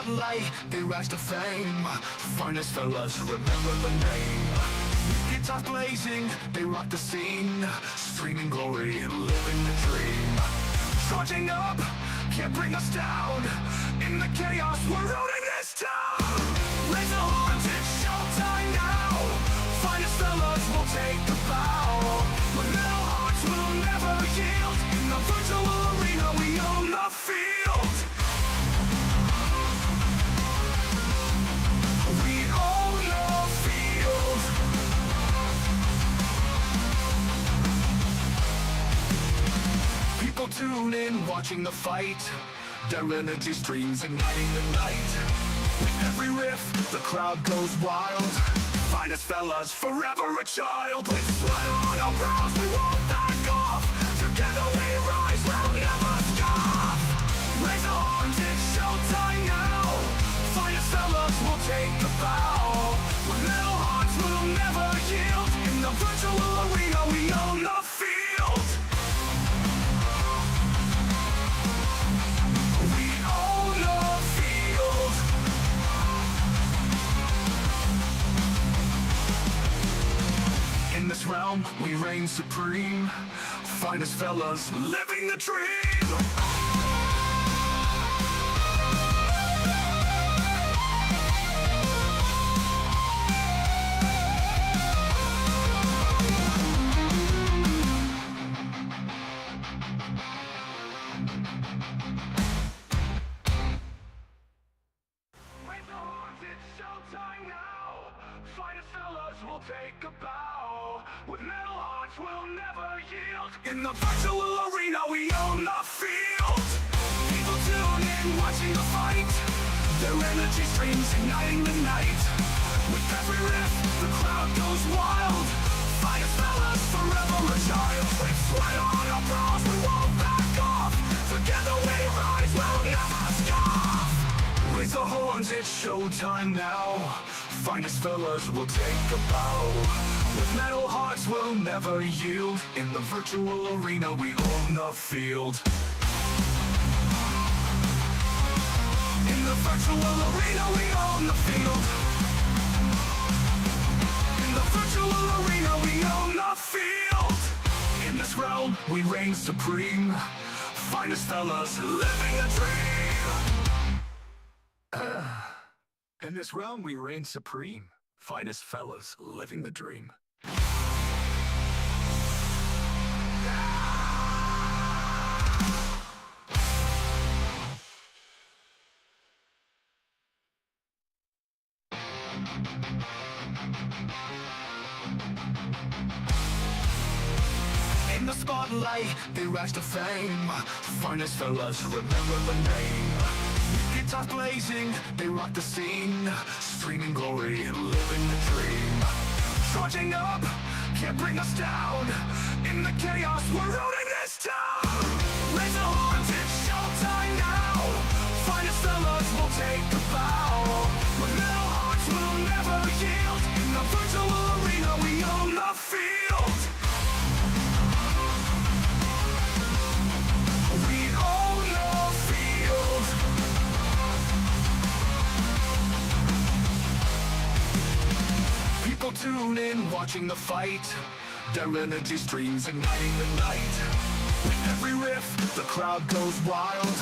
spotlight, they rise to fame. Finest fellas, remember the name. Guitars blazing, they rock the scene. Streaming glory, living the dream. Charging up, can't bring us down. In the chaos, we're owning this town. Raise the horns, it's showtime now. Finest fellas will take the bow. But metal hearts will never yield. In the virtual arena, we own the field. We own the field. People tune in, watching the fight. Their energy streams igniting the night. With every riff, the crowd goes wild. Finest fellas, forever a child. With sweat on our brows, we won't back off. Together we rise, we'll never scoff. Raise the horns, it's showtime now. Finest fellas will take the bow. With metal hearts, we'll never yield. In the virtual arena, we own the field. We own the field. In this realm, we reign supreme. Finest fellas, living the dream. Raise the horns, it's showtime now. Finest fellas will take a bow. With metal hearts, we'll never yield. In the virtual arena, we own the field. People tune in, watching the fight. Their energy streams igniting the night. With every riff, the crowd goes wild. Finest fellas, forever a child. With sweat on our brows, we won't back off. Together we rise, we'll never scoff. Raise the horns, it's showtime now. Finest fellas will take a bow. With metal hearts, we'll never yield. In the virtual arena, we own the field. In the virtual arena, we own the field. In the virtual arena, we own the field. In this realm, we reign supreme. Finest fellas, living a dream. In this realm, we reign supreme. Finest fellas, living the dream. In the spotlight, they rise to fame. Finest fellas, remember the name. Guitars blazing, they rock the scene. Streaming glory, living the dream. Charging up, can't bring us down. In the chaos, we're owning this town. Raise the horns, it's showtime now. Finest fellas will take the bow. But metal hearts will never yield. In the virtual arena, we own the field. We own the field. People tune in, watching the fight. Their energy streams igniting the night. With every riff, the crowd goes wild.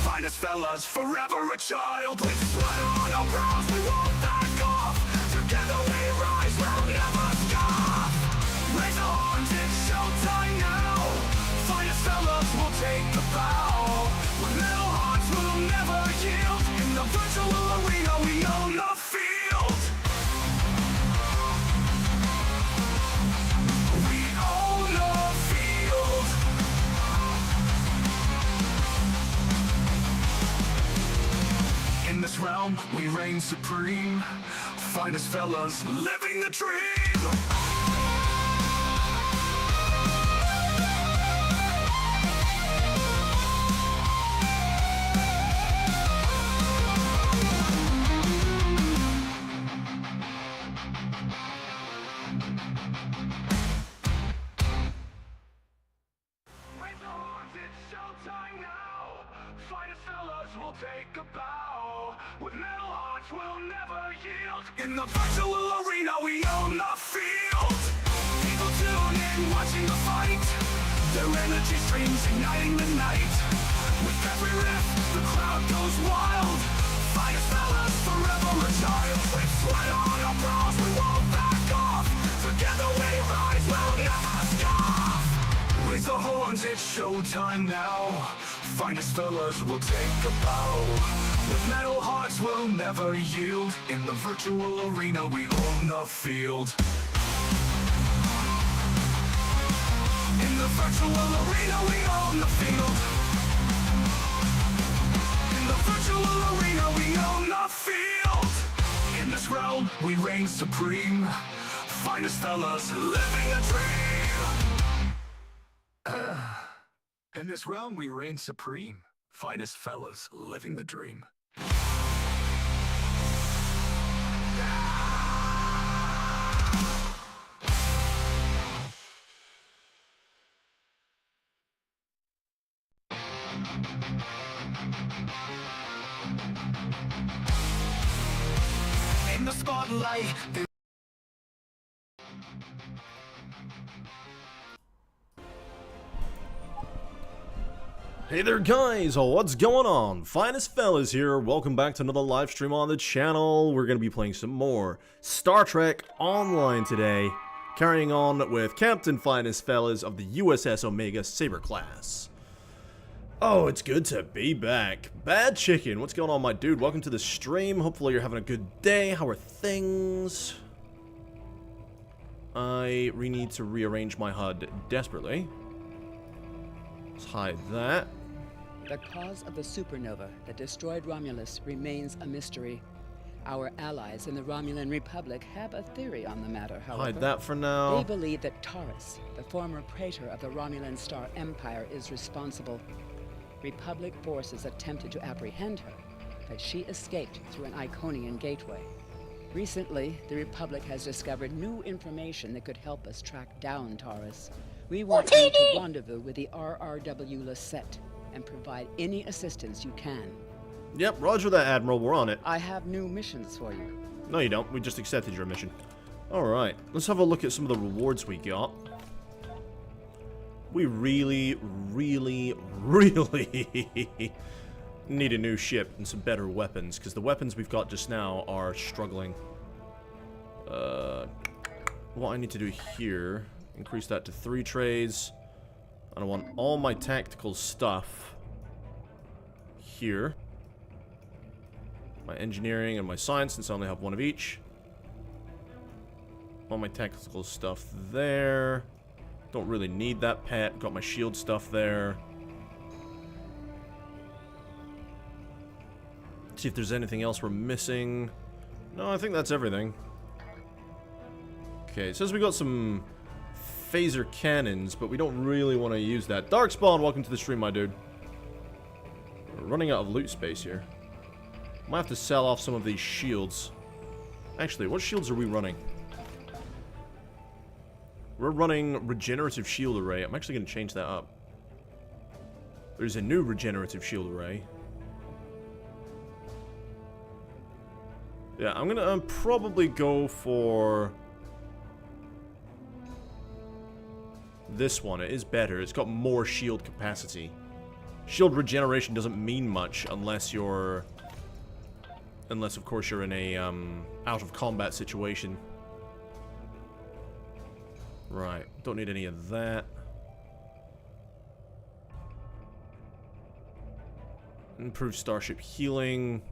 Finest fellas, forever a child. With sweat on our brows, we won't back off. Together we rise, we'll never scoff. Raise the horns, it's showtime now. Finest fellas will take the bow. With metal hearts, we'll never yield. In the virtual arena, we own the field. We own the field. In this realm, we reign supreme. Finest fellas, living the dream. Raise the horns, it's showtime now. Finest fellas will take a bow. With metal hearts we'll never yield. In the virtual arena we own the field. People tune in watching the fight. Their energy streams igniting the night. With every riff the crowd goes wild. Fight us fellas forever a child. With sweat on our brows we won't back off. Together we rise, we'll never stop. Raise the horns, it's showtime now. Finest fellas will take a bow. With metal hearts we'll never yield. In the virtual arena we own the field. In the virtual arena we own the field. In the virtual arena we own the field. In this realm we reign supreme. Finest fellas living a dream. In this realm we reign supreme. Finest fellas living the dream. In the spotlight. Hey there guys, what's going on? Finest Fellas here, welcome back to another live stream on the channel. We're going to be playing some more Star Trek Online today, carrying on with Captain Finest Fellas of the USS Omega Saber class. Oh, it's good to be back. Bad Chicken, what's going on my dude? Welcome to the stream, hopefully you're having a good day. How are things? I need to rearrange my HUD desperately. Let's hide that. The cause of the supernova that destroyed Romulus remains a mystery. Our allies in the Romulan Republic have a theory on the matter, however. Hide that for now. They believe that Taurus, the former praetor of the Romulan Star Empire, is responsible. Republic forces attempted to apprehend her, but she escaped through an Iconian gateway. Recently, the Republic has discovered new information that could help us track down Taurus. We want you to rendezvous with the RRW Lisette and provide any assistance you can. Yep, roger that, Admiral. We're on it. I have new missions for you. No, you don't. We just accepted your mission. Alright, let's have a look at some of the rewards we got. We really need a new ship and some better weapons, because the weapons we've got just now are struggling. What I need to do here... increase that to 3 trays. And I want all my tactical stuff here. My engineering and my science, since I only have one of each. All my tactical stuff there. Don't really need that pet. Got my shield stuff there. See if there's anything else we're missing. No, I think that's everything. Okay, it says we got some phaser cannons, but we don't really want to use that. Darkspawn, welcome to the stream, my dude. We're running out of loot space here. Might have to sell off some of these shields. Actually, what shields are we running? We're running regenerative shield array. I'm actually going to change that up. There's a new regenerative shield array. Yeah, I'm going to probably go for... this one. It is better. It's got more shield capacity. Shield regeneration doesn't mean much unless you're... unless, of course, you're in a, out of combat situation. Right. Don't need any of that. Improved starship healing.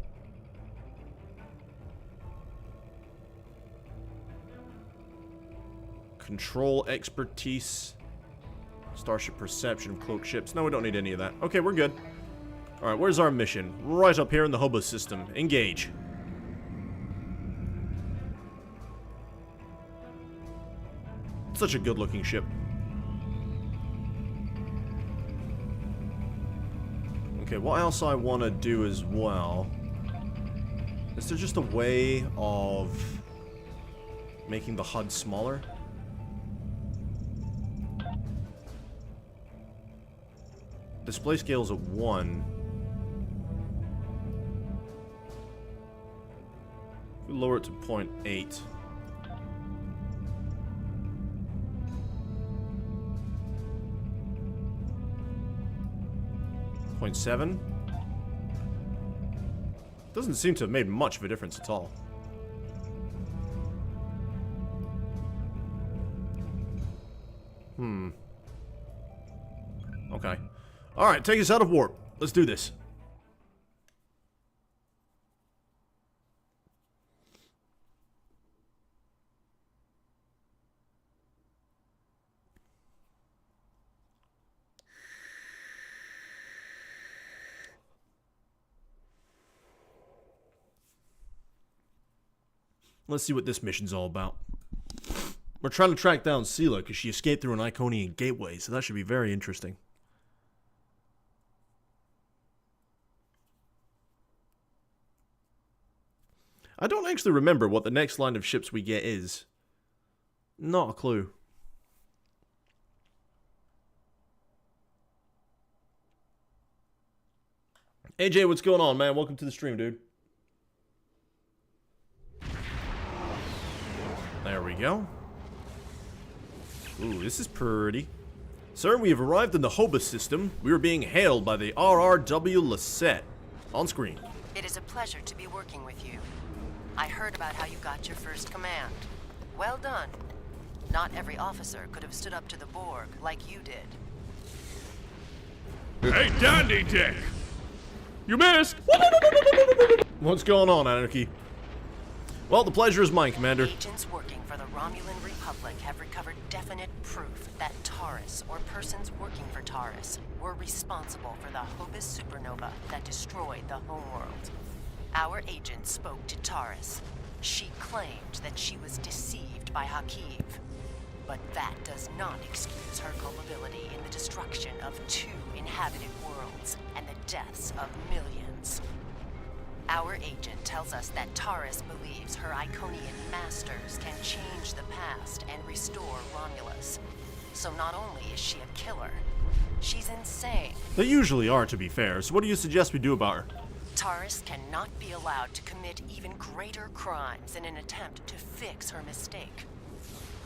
Control expertise. Starship perception of cloaked ships. No, we don't need any of that. Okay, we're good. Alright, where's our mission? Right up here in the Hubba system. Engage. Such a good looking ship. Okay, what else I want to do as well... is there just a way of making the HUD smaller? Display scale's at 1. lower it to 0.8. 0.7. Doesn't seem to have made much of a difference at all. Okay. Alright, take us out of warp. Let's do this. Let's see what this mission's all about. We're trying to track down Sela because she escaped through an Iconian gateway, so that should be very interesting. I don't actually remember what the next line of ships we get is. Not a clue. AJ, what's going on, man? Welcome to the stream, dude. There we go. Ooh, this is pretty. Sir, we have arrived in the Hobus system. We are being hailed by the RRW Lisette. On screen. It is a pleasure to be working with you. I heard about how you got your first command. Well done. Not every officer could have stood up to the Borg like you did. Hey, Dandy Dick! You missed! What's going on, Anarchy? Well, the pleasure is mine, Commander. Agents working for the Romulan Republic have recovered definite proof that Taurus, or persons working for Taurus, were responsible for the Hobus supernova that destroyed the homeworld. Our agent spoke to Taurus. She claimed that she was deceived by Hakiv. But that does not excuse her culpability in the destruction of 2 inhabited worlds and the deaths of millions. Our agent tells us that Taurus believes her Iconian masters can change the past and restore Romulus. So not only is she a killer, she's insane. They usually are, to be fair, so what do you suggest we do about her? Taurus cannot be allowed to commit even greater crimes in an attempt to fix her mistake.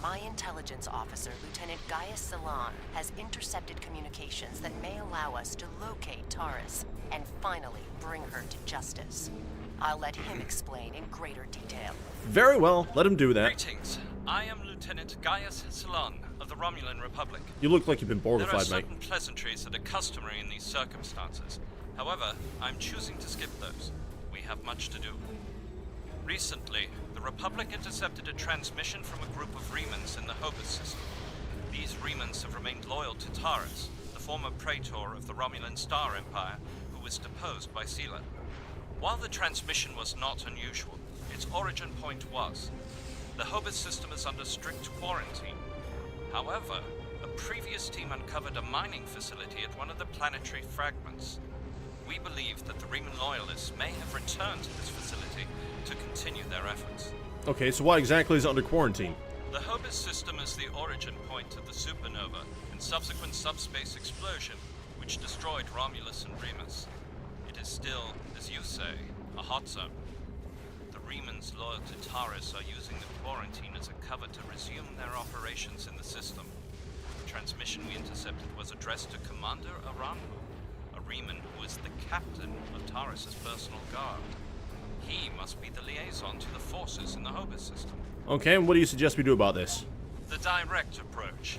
My intelligence officer, Lieutenant Gaius Salon, has intercepted communications that may allow us to locate Taurus and finally bring her to justice. I'll let him explain in greater detail. Very well, let him do that. Greetings. I am Lieutenant Gaius Salon of the Romulan Republic. You look like you've been There are Borgified, mate. certain pleasantries that are customary in these circumstances. However, I'm choosing to skip those. We have much to do. Recently, the Republic intercepted a transmission from a group of Remans in the Hobus system. These Remans have remained loyal to Taurus, the former praetor of the Romulan Star Empire, who was deposed by Sela. While the transmission was not unusual, its origin point was. The Hobus system is under strict quarantine. However, a previous team uncovered a mining facility at one of the planetary fragments. We believe that the Reman loyalists may have returned to this facility to continue their efforts. Okay, so why exactly is it under quarantine? The Hobus system is the origin point of the supernova and subsequent subspace explosion, which destroyed Romulus and Remus. It is still, as you say, a hot zone. The Remans loyal to Taurus are using the quarantine as a cover to resume their operations in the system. The transmission we intercepted was addressed to Commander Aranhu, a Reman who is the captain of Taurus's personal guard. He must be the liaison to the forces in the Hobus system. Okay, and what do you suggest we do about this? The direct approach.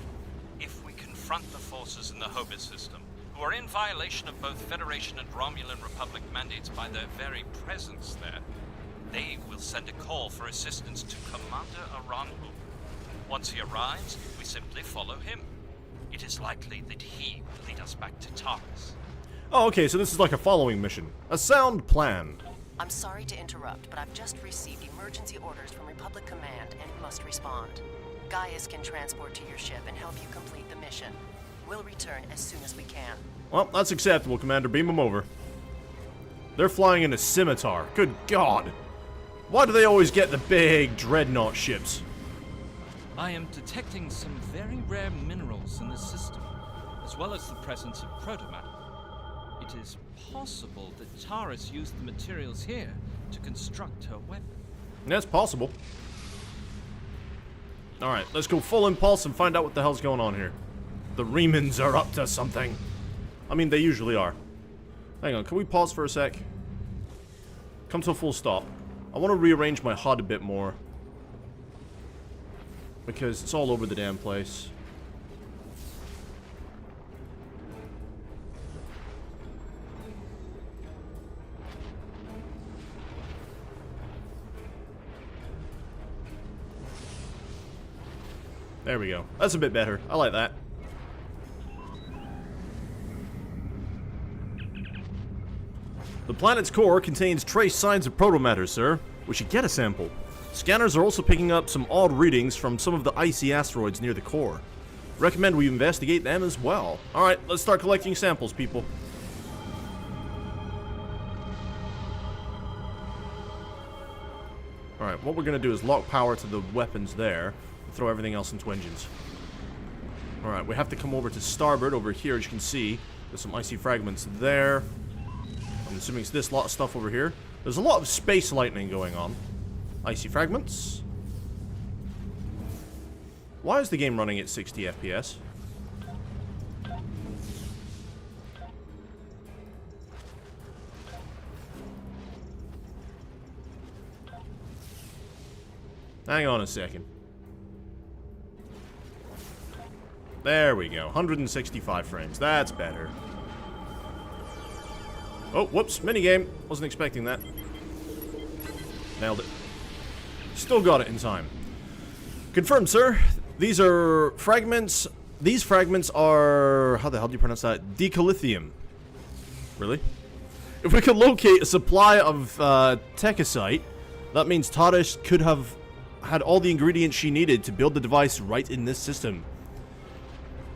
If we confront the forces in the Hobus system, who are in violation of both Federation and Romulan Republic mandates by their very presence there, they will send a call for assistance to Commander Aranhu. Once he arrives, we simply follow him. It is likely that he will lead us back to Taurus. Oh, okay, so this is like a following mission. A sound plan. I'm sorry to interrupt, but I've just received emergency orders from Republic Command and must respond. Gaius can transport to your ship and help you complete the mission. We'll return as soon as we can. Well, that's acceptable, Commander. Beam them over. They're flying in a scimitar. Good God. Why do they always get the big dreadnought ships? I am detecting some very rare minerals in the system, as well as the presence of protomatter. It is possible that Taurus used the materials here to construct her weapon. That's possible. Alright, let's go full impulse and find out what the hell's going on here. The Remans are up to something. I mean, they usually are. Hang on, can we pause for a sec? Come to a full stop. I want to rearrange my HUD a bit more. Because it's all over the damn place. There we go. That's a bit better. I like that. The planet's core contains trace signs of protomatter, sir. We should get a sample. Scanners are also picking up some odd readings from some of the icy asteroids near the core. Recommend we investigate them as well. Alright, let's start collecting samples, people. Alright, what we're gonna do is lock power to the weapons there. Throw everything else into engines. Alright, we have to come over to starboard over here, as you can see. There's some icy fragments there. I'm assuming it's this lot of stuff over here. There's a lot of space lightning going on. Icy fragments. Why is the game running at 60 FPS? Hang on a second. There we go. 165 frames. That's better. Oh, whoops. Minigame. Wasn't expecting that. Nailed it. Still got it in time. Confirmed, sir. These are fragments. These fragments are... How the hell do you pronounce that? Decalithium. Really? If we could locate a supply of Tachocite, that means Taris could have had all the ingredients she needed to build the device right in this system.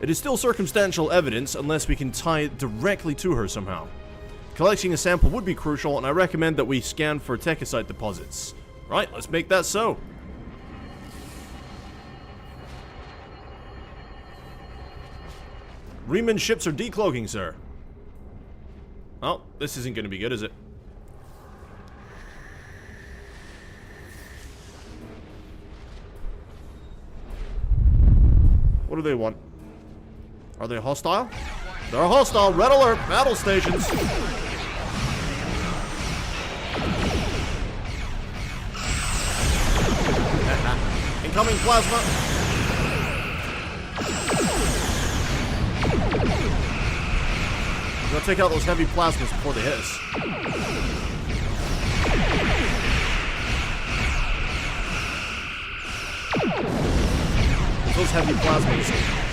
It is still circumstantial evidence unless we can tie it directly to her somehow. Collecting a sample would be crucial, and I recommend that we scan for Tachocite deposits. Right, let's make that so. Reman ships are decloaking, sir. Oh, this isn't going to be good, is it? What do they want? Are they hostile? They're hostile. Red alert. Battle stations. Incoming plasma. We're gonna take out those heavy plasmas before they hit us. Those heavy plasmas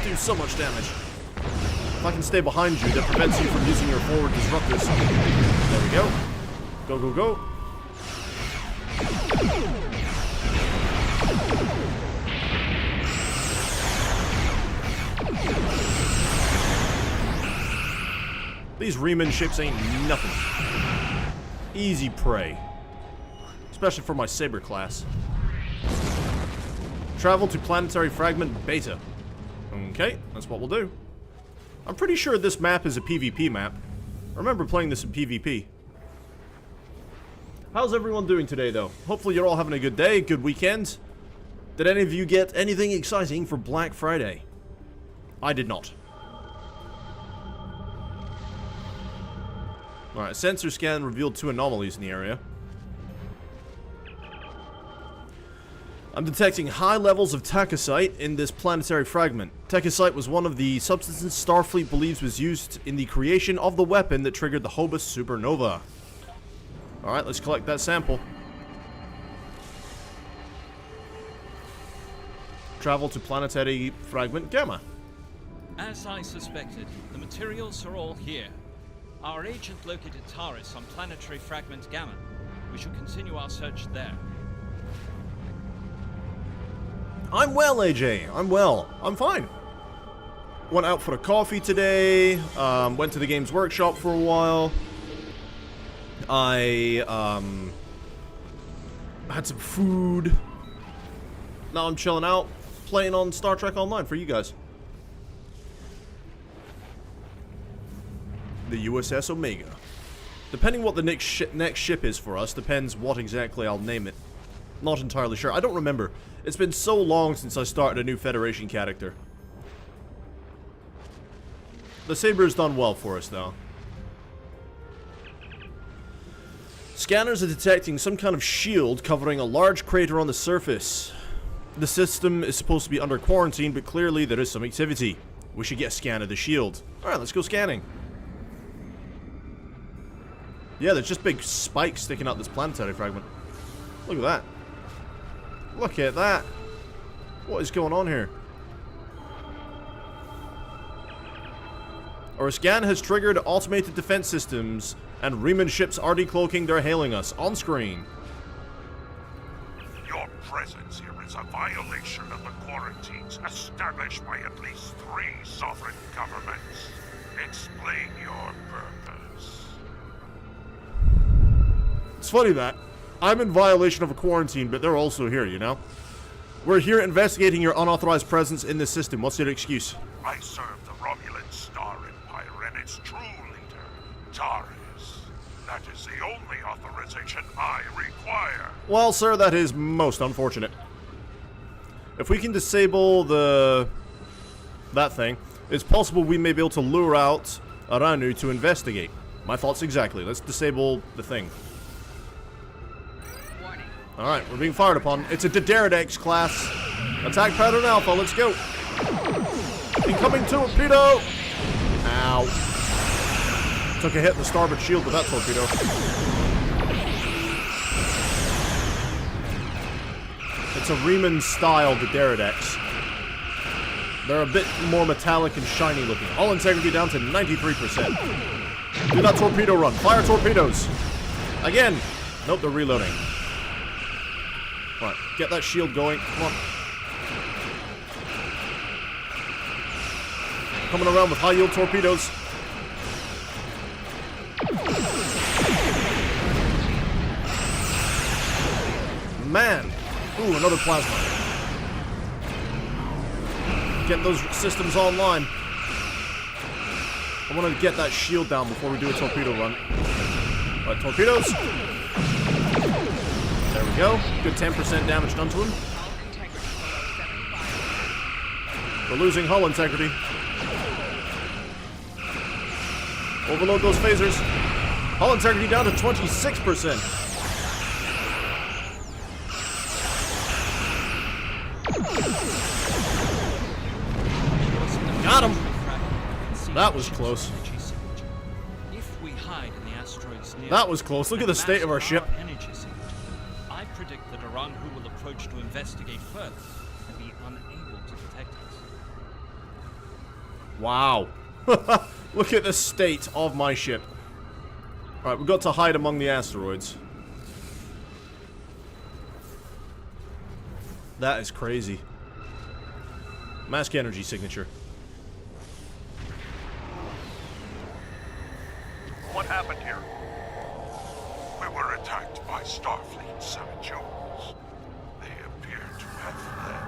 do so much damage. If I can stay behind you, that prevents you from using your forward disruptors. There we go. Go, go, go. These Reman ships ain't nothing. Easy prey. Especially for my Saber class. Travel to planetary fragment Beta. Okay, that's what we'll do. I'm pretty sure this map is a PvP map. I remember playing this in PvP. How's everyone doing today, though? Hopefully you're all having a good day, good weekend. Did any of you get anything exciting for Black Friday? I did not. Alright, sensor scan revealed 2 anomalies in the area. I'm detecting high levels of Tachocite in this planetary fragment. Tachocite was one of the substances Starfleet believes was used in the creation of the weapon that triggered the Hobus supernova. Alright, let's collect that sample. Travel to planetary fragment Gamma. As I suspected, the materials are all here. Our agent located Taris on planetary fragment Gamma. We should continue our search there. I'm well, AJ. I'm well. I'm fine. Went out for a coffee today. Went to the Games Workshop for a while. I had some food. Now I'm chilling out, playing on Star Trek Online for you guys. The USS Omega. Depending what the next ship is for us, depends what exactly I'll name it. Not entirely sure. I don't remember. It's been so long since I started a new Federation character. The Saber's done well for us, though. Scanners are detecting some kind of shield covering a large crater on the surface. The system is supposed to be under quarantine, but clearly there is some activity. We should get a scan of the shield. Alright, let's go scanning. Yeah, there's just big spikes sticking out this planetary fragment. Look at that. Look at that. What is going on here? Our scan has triggered automated defense systems, and Riemann ships are decloaking. They're hailing us on screen. Your presence here is a violation of the quarantines established by at least 3 sovereign governments. Explain your purpose. It's funny that I'm in violation of a quarantine, but they're also here, you know? We're here investigating your unauthorized presence in this system. What's your excuse? I serve the Romulan Star Empire and its true leader, Taris. That is the only authorization I require. Well, sir, that is most unfortunate. If we can disable that thing, it's possible we may be able to lure out Aranu to investigate. My thoughts exactly. Let's disable the thing. Alright, we're being fired upon. It's a Dederidex class. Attack pattern alpha, let's go. Incoming torpedo! Ow. Took a hit in the starboard shield with that torpedo. It's a Riemann-style Dederidex. They're a bit more metallic and shiny looking. All integrity down to 93%. Do that torpedo run. Fire torpedoes. Again. Nope, they're reloading. Right, get that shield going. Come on. Coming around with high-yield torpedoes. Man. Ooh, another plasma. Get those systems online. I want to get that shield down before we do a torpedo run. Alright, torpedoes. There we go. Good 10% damage done to him. We're losing hull integrity. Overload those phasers. Hull integrity down to 26%. Got him. That was close. If we hide in the asteroids near That was close. Look at the state of our ship. I predict that Aranu will approach to investigate further and be unable to detect us. Wow. Look at the state of my ship. Alright, we've got to hide among the asteroids. That is crazy. Mask energy signature. What happened here? We were attacked by Starfleet Savageons. They appear to have fled.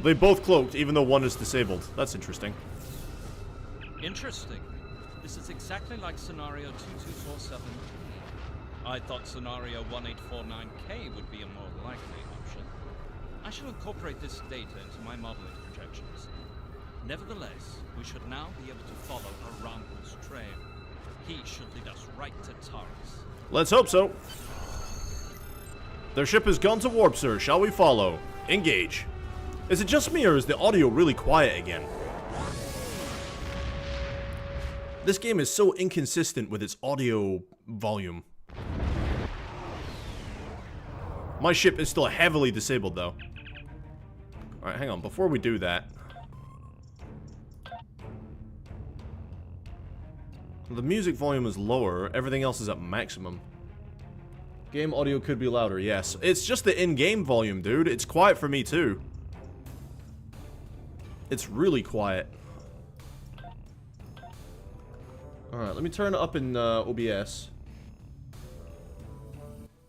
They both cloaked, even though one is disabled. That's interesting. Interesting. This is exactly like scenario 2247. I thought scenario 1849K would be a more likely option. I shall incorporate this data into my modeling projections. Nevertheless, we should now be able to follow Aranu's trail. He should lead us right to Taris. Let's hope so. Their ship has gone to warp, sir. Shall we follow? Engage. Is it just me, or is the audio really quiet again? This game is so inconsistent with its audio volume. My ship is still heavily disabled, though. Alright, hang on. Before we do that... The music volume is lower. Everything else is at maximum. Game audio could be louder, yes. It's just the in-game volume, dude. It's quiet for me, too. It's really quiet. Alright, let me turn it up in OBS.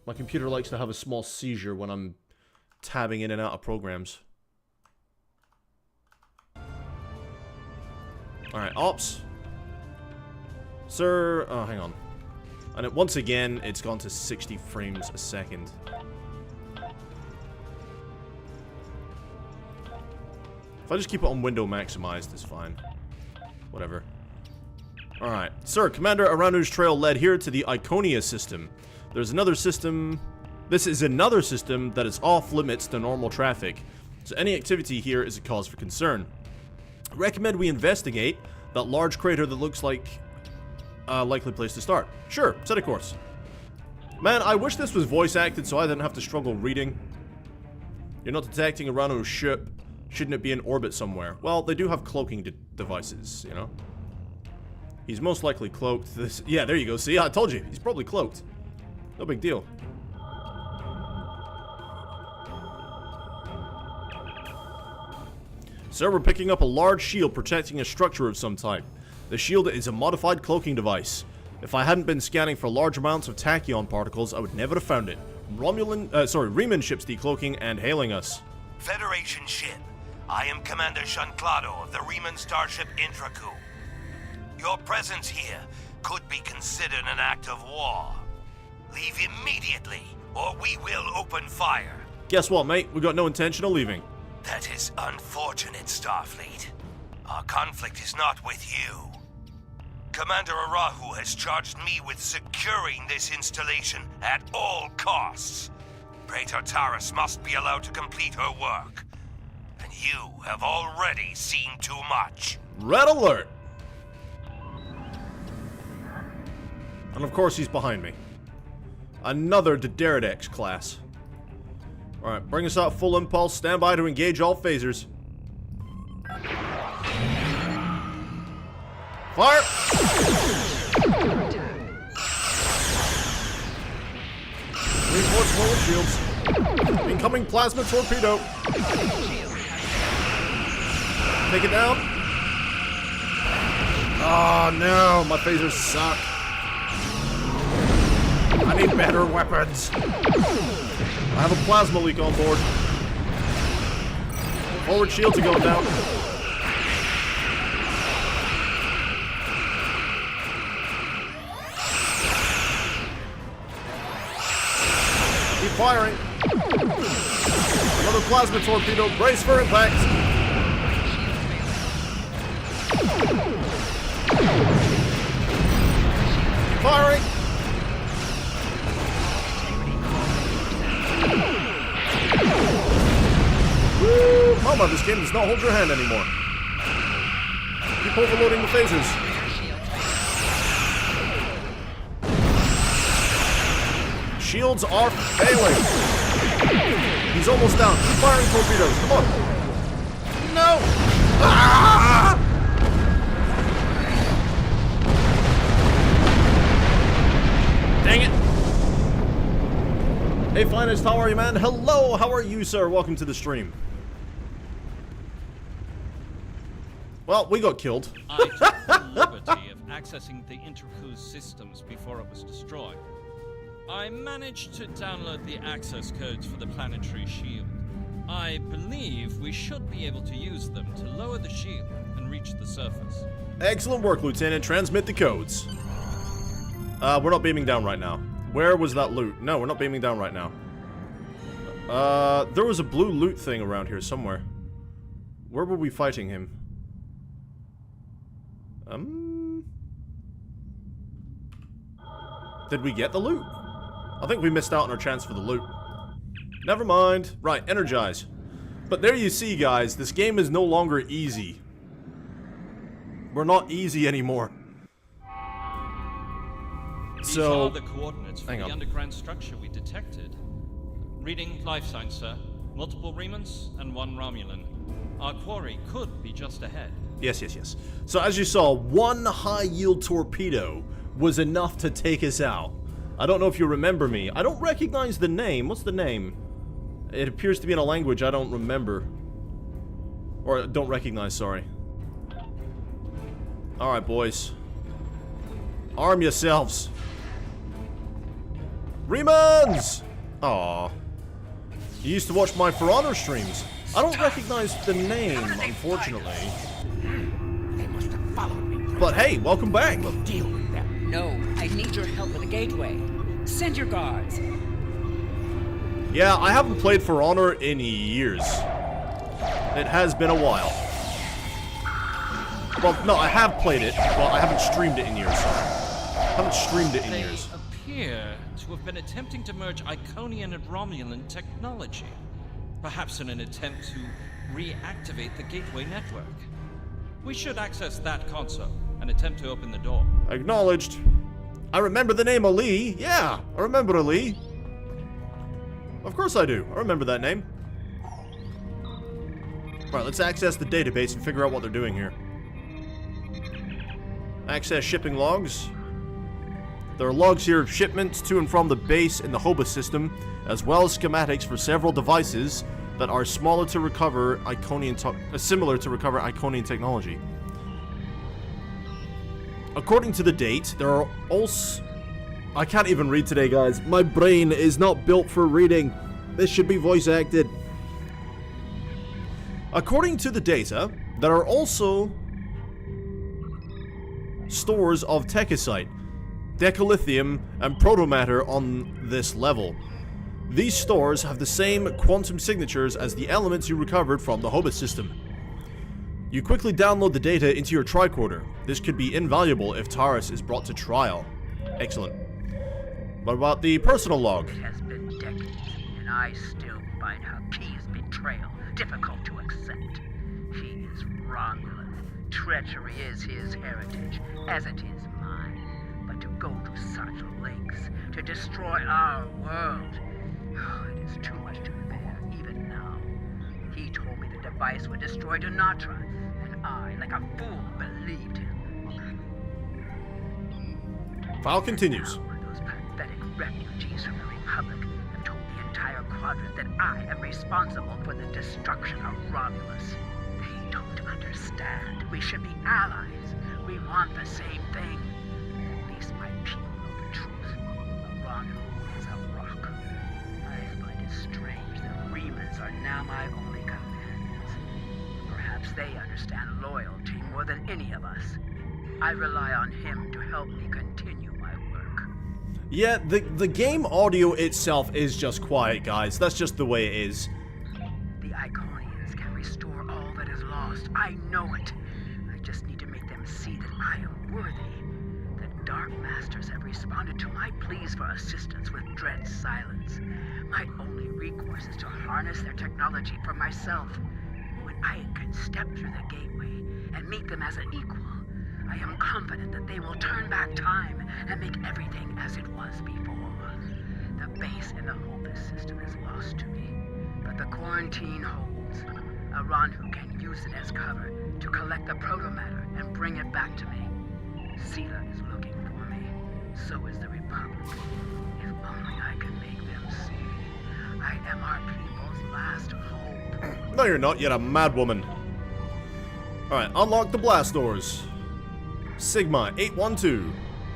My computer likes to have a small seizure when I'm tabbing in and out of programs. Alright, ops. Sir, oh, hang on. And once again, it's gone to 60 frames a second. If I just keep it on window maximized, it's fine. Whatever. Alright. Sir, Commander Aranu's trail led here to the Iconia system. There's another system... This is another system that is off limits to normal traffic. So any activity here is a cause for concern. I recommend we investigate that large crater that looks like a likely place to start. Sure, set a course. Man, I wish this was voice acted so I didn't have to struggle reading. You're not detecting Aranu's ship. Shouldn't it be in orbit somewhere? Well, they do have cloaking devices, you know? He's most likely cloaked. Yeah, there you go. See, I told you. He's probably cloaked. No big deal. Sir, we're picking up a large shield protecting a structure of some type. The shield is a modified cloaking device. If I hadn't been scanning for large amounts of tachyon particles, I would never have found it. Riemann ship's decloaking and hailing us. Federation ship. I am Commander Shanclado of the Riemann starship Intraku. Your presence here could be considered an act of war. Leave immediately, or we will open fire. Guess what, mate? We got no intention of leaving. That is unfortunate, Starfleet. Our conflict is not with you. Commander Arahu has charged me with securing this installation at all costs. Praetor Taris must be allowed to complete her work. And you have already seen too much. Red alert! And of course he's behind me. Another Dederidex class. Alright, bring us out full impulse. Stand by to engage all phasers. Fire! Reinforce forward shields. Incoming plasma torpedo. Take it down. Oh no, my phasers suck. I need better weapons. I have a plasma leak on board. Forward shields are going down. Keep firing. Another plasma torpedo. Brace for impact. Keep firing. Woo! Mama, this game does not hold your hand anymore. Keep overloading the phasers. Shields are failing. He's almost down. Keep firing torpedoes. Come on. No! Ah! Dang it. Hey, Finest, how are you, man? Hello, how are you, sir? Welcome to the stream. Well, we got killed. I took the liberty of accessing the Intraku's systems before it was destroyed. I managed to download the access codes for the planetary shield. I believe we should be able to use them to lower the shield and reach the surface. Excellent work, Lieutenant. Transmit the codes. We're not beaming down right now. Where was that loot? No, we're not beaming down right now. There was a blue loot thing around here somewhere. Where were we fighting him? Did we get the loot? I think we missed out on our chance for the loot. Never mind. Right, energize. But there you see, guys, this game is no longer easy. We're not easy anymore. These are the coordinates for hang the on. underground structure we detected. Reading life signs, sir. Multiple Remans and one Romulan. Our quarry could be just ahead. Yes, yes, yes. So as you saw, one high-yield torpedo was enough to take us out. I don't know if you remember me. I don't recognize the name. What's the name? It appears to be in a language I don't remember. Or don't recognize, sorry. Alright, boys. Arm yourselves. Remans! Aw. You used to watch my For Honor streams. I don't recognize the name, unfortunately. They must have followed me. But hey, welcome back. We'll deal with them. No, I need your help with the gateway. Send your guards. Yeah, I haven't played For Honor in years. It has been a while. Well, no, I have played it. Well, I haven't streamed it in years. I haven't streamed it in They years. appear to have been attempting to merge Iconian and Romulan technology, perhaps in an attempt to reactivate the gateway network. We should access that console and attempt to open the door. Acknowledged. I remember the name Ali. Yeah, I remember Ali. Of course I do. I remember that name. Alright, let's access the database and figure out what they're doing here. Access shipping logs. There are logs here of shipments to and from the base in the Hobus system, as well as schematics for several devices that are smaller to recover similar to recover Iconian technology. According to the date, there are also... I can't even read today, guys. My brain is not built for reading. This should be voice acted. According to the data, there are also stores of techicite, decalithium, and protomatter on this level. These stores have the same quantum signatures as the elements you recovered from the Hobus system. You quickly download the data into your tricorder. This could be invaluable if Taurus is brought to trial. Excellent. What about the personal log? It has been decades, and I still find Haki's betrayal difficult to accept. He is Romulan. Treachery is his heritage, as it is mine. But to go to such lengths, to destroy our world, it is too much to bear, even now. He told me the device would destroy Donatra, and I, like a fool, believed him. File continues. Those pathetic refugees from the Republic have told the entire quadrant that I am responsible for the destruction of Romulus. They don't understand. We should be allies. We want the same thing. At least my people know the truth. Romulus is a rock. I find it strange that Remans are now my only companions. Perhaps they understand loyalty more than any of us. I rely on him to help me continue my work. Yeah, the game audio itself is just quiet, guys. That's just the way it is. The Iconians can restore all that is lost. I know it. I just need to make them see that I am worthy. The Dark Masters have responded to my pleas for assistance with dread silence. My only recourse is to harness their technology for myself. When I can step through the gateway and meet them as an equal, I am confident that they will turn back time and make everything as it was before. The base in the Hobus system is lost to me, but the quarantine holds. A Ranhu can use it as cover to collect the protomatter and bring it back to me. Sela is looking for me. So is the Republic. If only I could make them see. I am our people's last hope. No, you're not. You're a mad woman. Alright, unlock the blast doors. Sigma 812.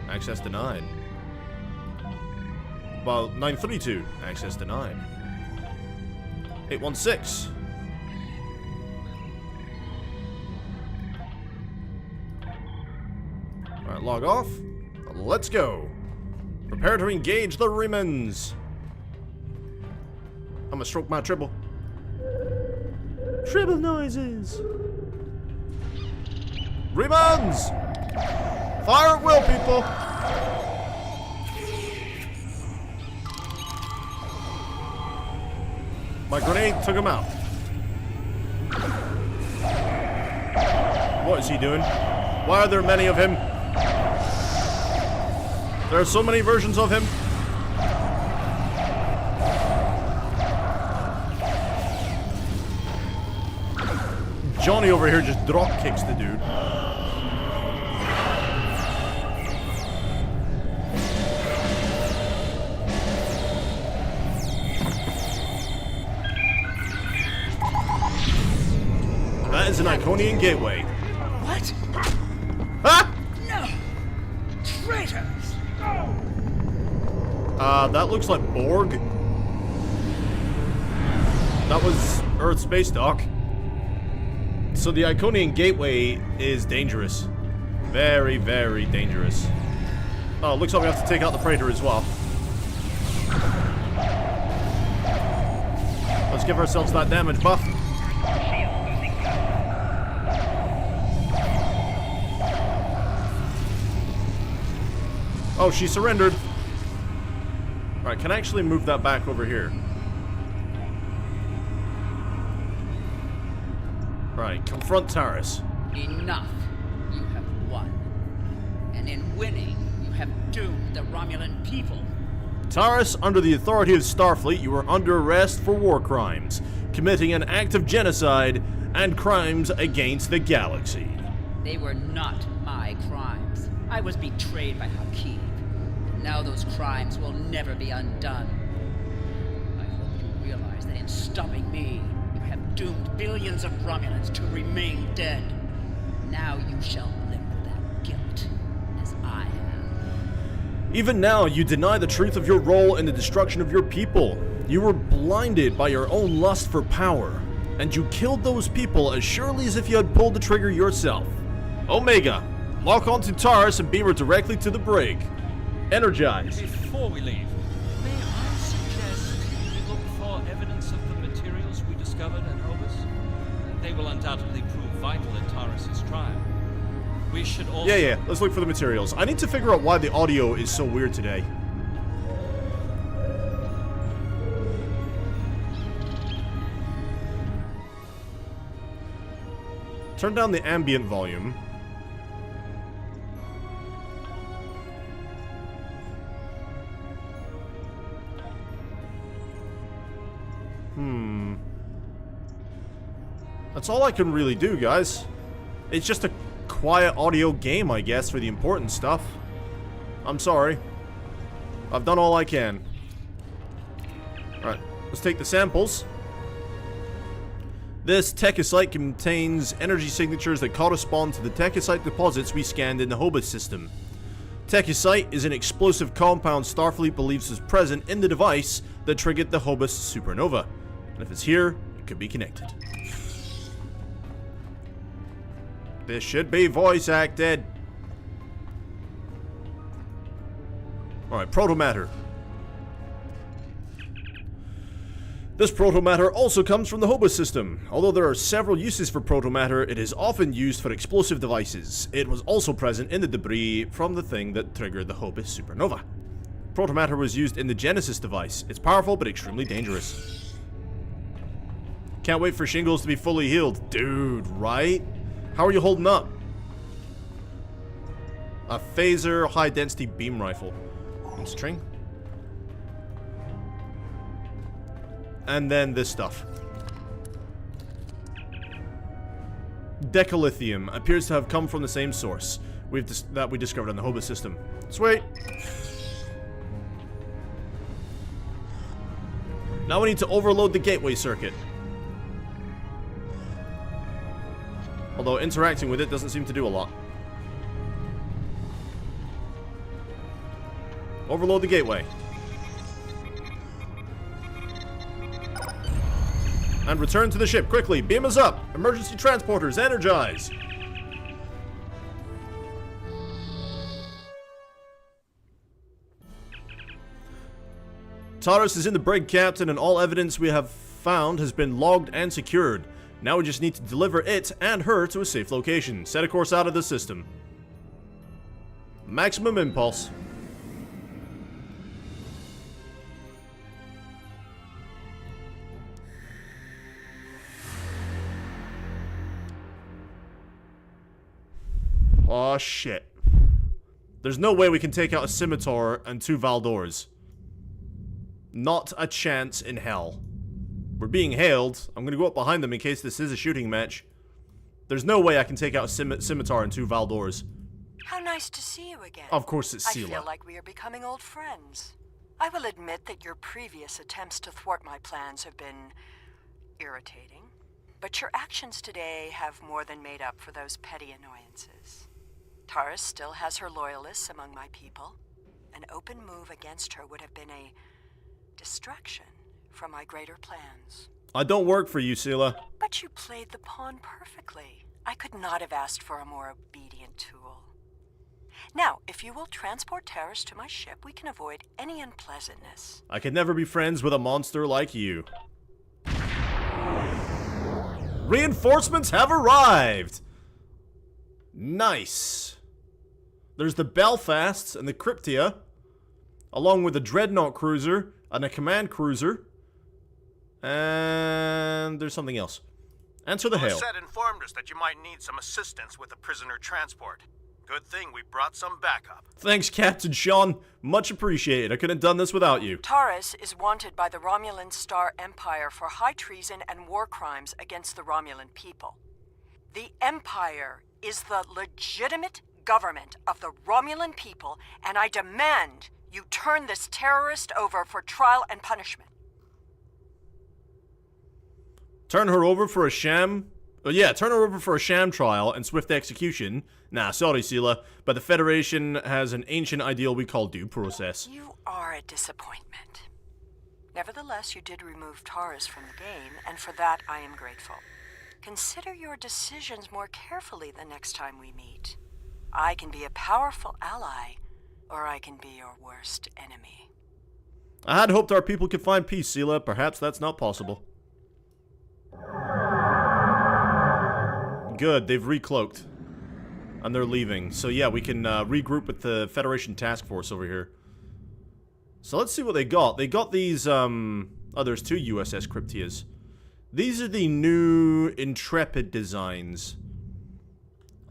Access denied. Well, 932. Access denied. 816. Alright, log off. Let's go. Prepare to engage the Remans. I'm gonna stroke my tribble. Tribble noises. Remans! Fire at will, people! My grenade took him out. What is he doing? Why are there many of him? There are so many versions of him. Johnny over here just drop kicks the dude. That is an Iconian gateway. What? Ah! No! Traitors! That looks like Borg. That was Earth Space Dock. So the Iconian gateway is dangerous. Very, very dangerous. Oh, looks like we have to take out the Praetor as well. Let's give ourselves that damage buff. Oh, she surrendered. Alright, can I actually move that back over here? Right, confront Taris. Enough. You have won. And in winning, you have doomed the Romulan people. Taris, under the authority of Starfleet, you are under arrest for war crimes, committing an act of genocide, and crimes against the galaxy. They were not my crimes. I was betrayed by Hakeem. And now those crimes will never be undone. I hope you realize that in stopping me, you have doomed billions of Romulans to remain dead. Now you shall live with that guilt, as I have. Even now, you deny the truth of your role in the destruction of your people. You were blinded by your own lust for power, and you killed those people as surely as if you had pulled the trigger yourself. Omega, lock onto Taris and beam her directly to the brig. Energize. Before we leave, may I suggest we look for evidence of the materials we discovered at Hobus? They will undoubtedly prove vital in Taris' trial. We should also... Yeah, let's look for the materials. I need to figure out why the audio is so weird today. Turn down the ambient volume. That's all I can really do, guys. It's just a quiet audio game, I guess, for the important stuff. I'm sorry. I've done all I can. Alright, let's take the samples. This techosite contains energy signatures that correspond to the techosite deposits we scanned in the Hobus system. Techosite is an explosive compound Starfleet believes is present in the device that triggered the Hobus supernova. And if it's here, it could be connected. This should be voice acted. Alright, protomatter. This protomatter also comes from the Hobus system. Although there are several uses for protomatter, it is often used for explosive devices. It was also present in the debris from the thing that triggered the Hobus supernova. Protomatter was used in the Genesis device. It's powerful but extremely dangerous. Can't wait for Shingles to be fully healed. Dude, right? How are you holding up? A phaser high-density beam rifle. And string. And then this stuff. Decalithium appears to have come from the same source that we discovered on the Hobus system. Sweet. Now we need to overload the gateway circuit. Although interacting with it doesn't seem to do a lot. Overload the gateway. And return to the ship, quickly! Beam us up! Emergency transporters, energize! Taris is in the brig, Captain, and all evidence we have found has been logged and secured. Now we just need to deliver it and her to a safe location. Set a course out of the system. Maximum impulse. Oh shit. There's no way we can take out a Scimitar and 2 Valdors. Not a chance in hell. We're being hailed. I'm gonna go up behind them in case this is a shooting match. There's no way I can take out a Scimitar and 2 Valdors. How nice to see you again. Of course it's I Sela. feel like we are becoming old friends. I will admit that your previous attempts to thwart my plans have been irritating. But your actions today have more than made up for those petty annoyances. Taris still has her loyalists among my people. An open move against her would have been a distraction from my greater plans. I don't work for you, Sela. But you played the pawn perfectly. I could not have asked for a more obedient tool. Now, if you will transport terrorists to my ship, we can avoid any unpleasantness. I could never be friends with a monster like you. Reinforcements have arrived! Nice. There's the Belfasts and the Cryptia, along with a Dreadnought cruiser and a command cruiser. And there's something else. Answer the hail. Lisette informed us that you might need some assistance with the prisoner transport. Good thing we brought some backup. Thanks, Captain Sean. Much appreciated. I couldn't have done this without you. Taurus is wanted by the Romulan Star Empire for high treason and war crimes against the Romulan people. The Empire is the legitimate government of the Romulan people, and I demand you turn this terrorist over for trial and punishment. Turn her over for a sham? Turn her over for a sham trial and swift execution. Nah, sorry, Sela, but the Federation has an ancient ideal we call due process. You are a disappointment. Nevertheless, you did remove Taurus from the game, and for that I am grateful. Consider your decisions more carefully the next time we meet. I can be a powerful ally, or I can be your worst enemy. I had hoped our people could find peace, Sela. Perhaps that's not possible. Good, they've recloaked. And they're leaving. So yeah, we can regroup with the Federation task force over here. So let's see what they got. They got these, there's two USS Cryptias. These are the new Intrepid designs.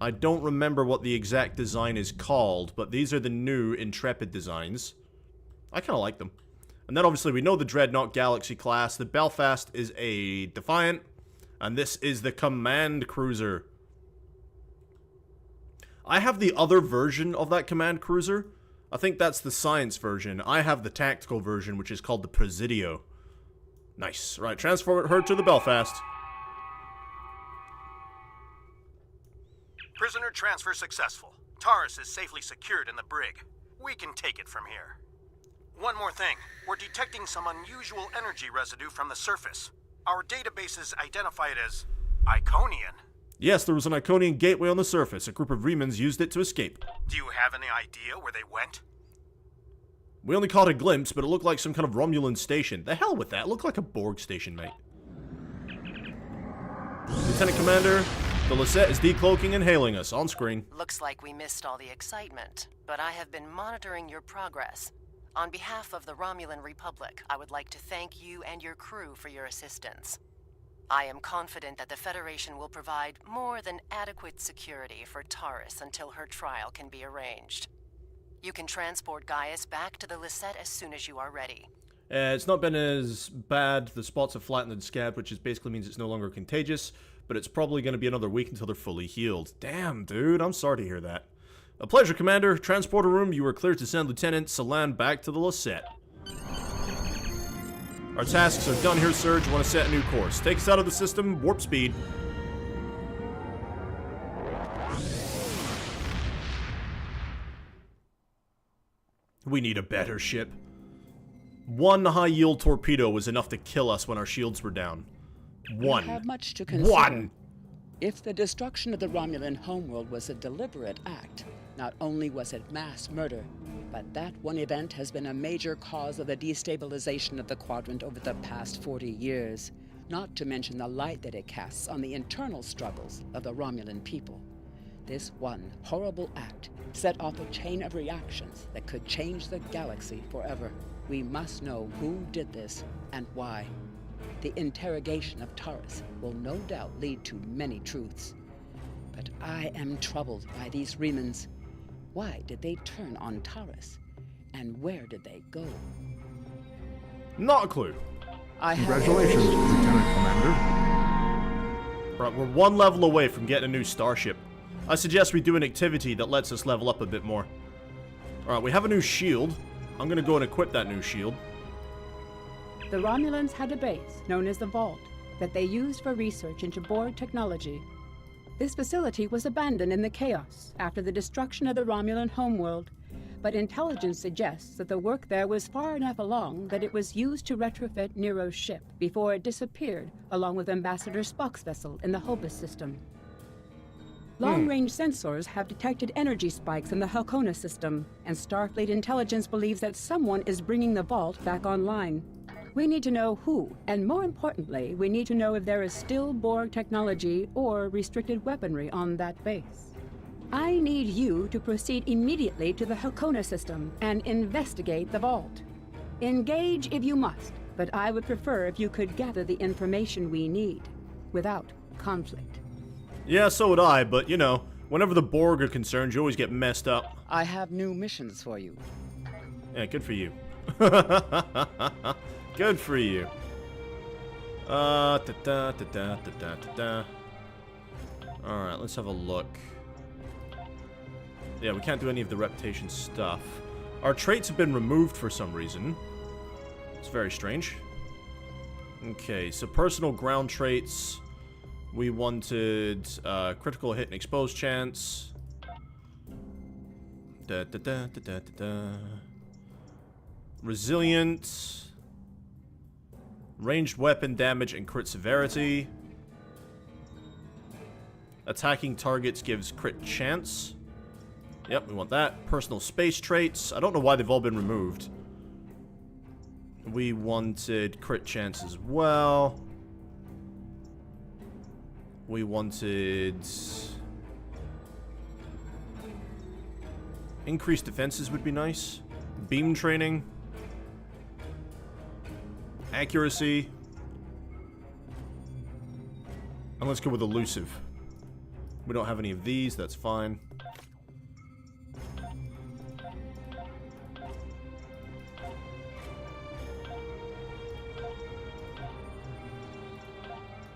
I don't remember what the exact design is called, but these are the new Intrepid designs. I kind of like them. And then obviously we know the Dreadnought Galaxy class. The Belfast is a Defiant. And this is the Command Cruiser. I have the other version of that Command Cruiser. I think that's the science version. I have the tactical version, which is called the Presidio. Nice. Right, transport her to the Belfast. Prisoner transfer successful. Taurus is safely secured in the brig. We can take it from here. One more thing. We're detecting some unusual energy residue from the surface. Our databases identify it as Iconian. Yes, there was an Iconian gateway on the surface. A group of Remans used it to escape. Do you have any idea where they went? We only caught a glimpse, but it looked like some kind of Romulan station. The hell with that. It looked like a Borg station, mate. Lieutenant Commander, the Lisette is decloaking and hailing us on screen. Looks like we missed all the excitement, but I have been monitoring your progress. On behalf of the Romulan Republic, I would like to thank you and your crew for your assistance. I am confident that the Federation will provide more than adequate security for Taurus until her trial can be arranged. You can transport Gaius back to the Lisette as soon as you are ready. It's not been as bad. The spots have flattened and scabbed, which basically means it's no longer contagious, but it's probably going to be another week until they're fully healed. Damn, dude, I'm sorry to hear that. A pleasure, Commander. Transporter room, you are cleared to send Lieutenant Salan back to the Lisette. Our tasks are done here, Surge. We want to set a new course. Take us out of the system, warp speed. We need a better ship. One high-yield torpedo was enough to kill us when our shields were down. One. We have much to consider. One! If the destruction of the Romulan homeworld was a deliberate act, not only was it mass murder, but that one event has been a major cause of the destabilization of the quadrant over the past 40 years, not to mention the light that it casts on the internal struggles of the Romulan people. This one horrible act set off a chain of reactions that could change the galaxy forever. We must know who did this and why. The interrogation of Taurus will no doubt lead to many truths. But I am troubled by these Remans. Why did they turn on Taurus? And where did they go? Not a clue. Congratulations, Lieutenant Commander. Right, we're one level away from getting a new starship. I suggest we do an activity that lets us level up a bit more. Alright, we have a new shield. I'm gonna go and equip that new shield. The Romulans had a base, known as the Vault, that they used for research into Borg technology. This facility was abandoned in the chaos after the destruction of the Romulan homeworld, but intelligence suggests that the work there was far enough along that it was used to retrofit Nero's ship before it disappeared along with Ambassador Spock's vessel in the Hobus system. Long-range sensors have detected energy spikes in the Halcona system, and Starfleet intelligence believes that someone is bringing the vault back online. We need to know who, and more importantly, we need to know if there is still Borg technology or restricted weaponry on that base. I need you to proceed immediately to the Halcona system and investigate the vault. Engage if you must, but I would prefer if you could gather the information we need without conflict. Yeah, so would I, but you know, whenever the Borg are concerned, you always get messed up. I have new missions for you. Yeah, good for you. Good for you. Alright, let's have a look. Yeah, we can't do any of the reputation stuff. Our traits have been removed for some reason. It's very strange. Okay, so personal ground traits. We wanted critical hit and expose chance. Resilient. Ranged weapon damage and crit severity. Attacking targets gives crit chance. Yep, we want that. Personal space traits. I don't know why they've all been removed. We wanted crit chance as well. We wanted increased defenses would be nice. Beam training. Accuracy. And let's go with elusive. We don't have any of these, that's fine.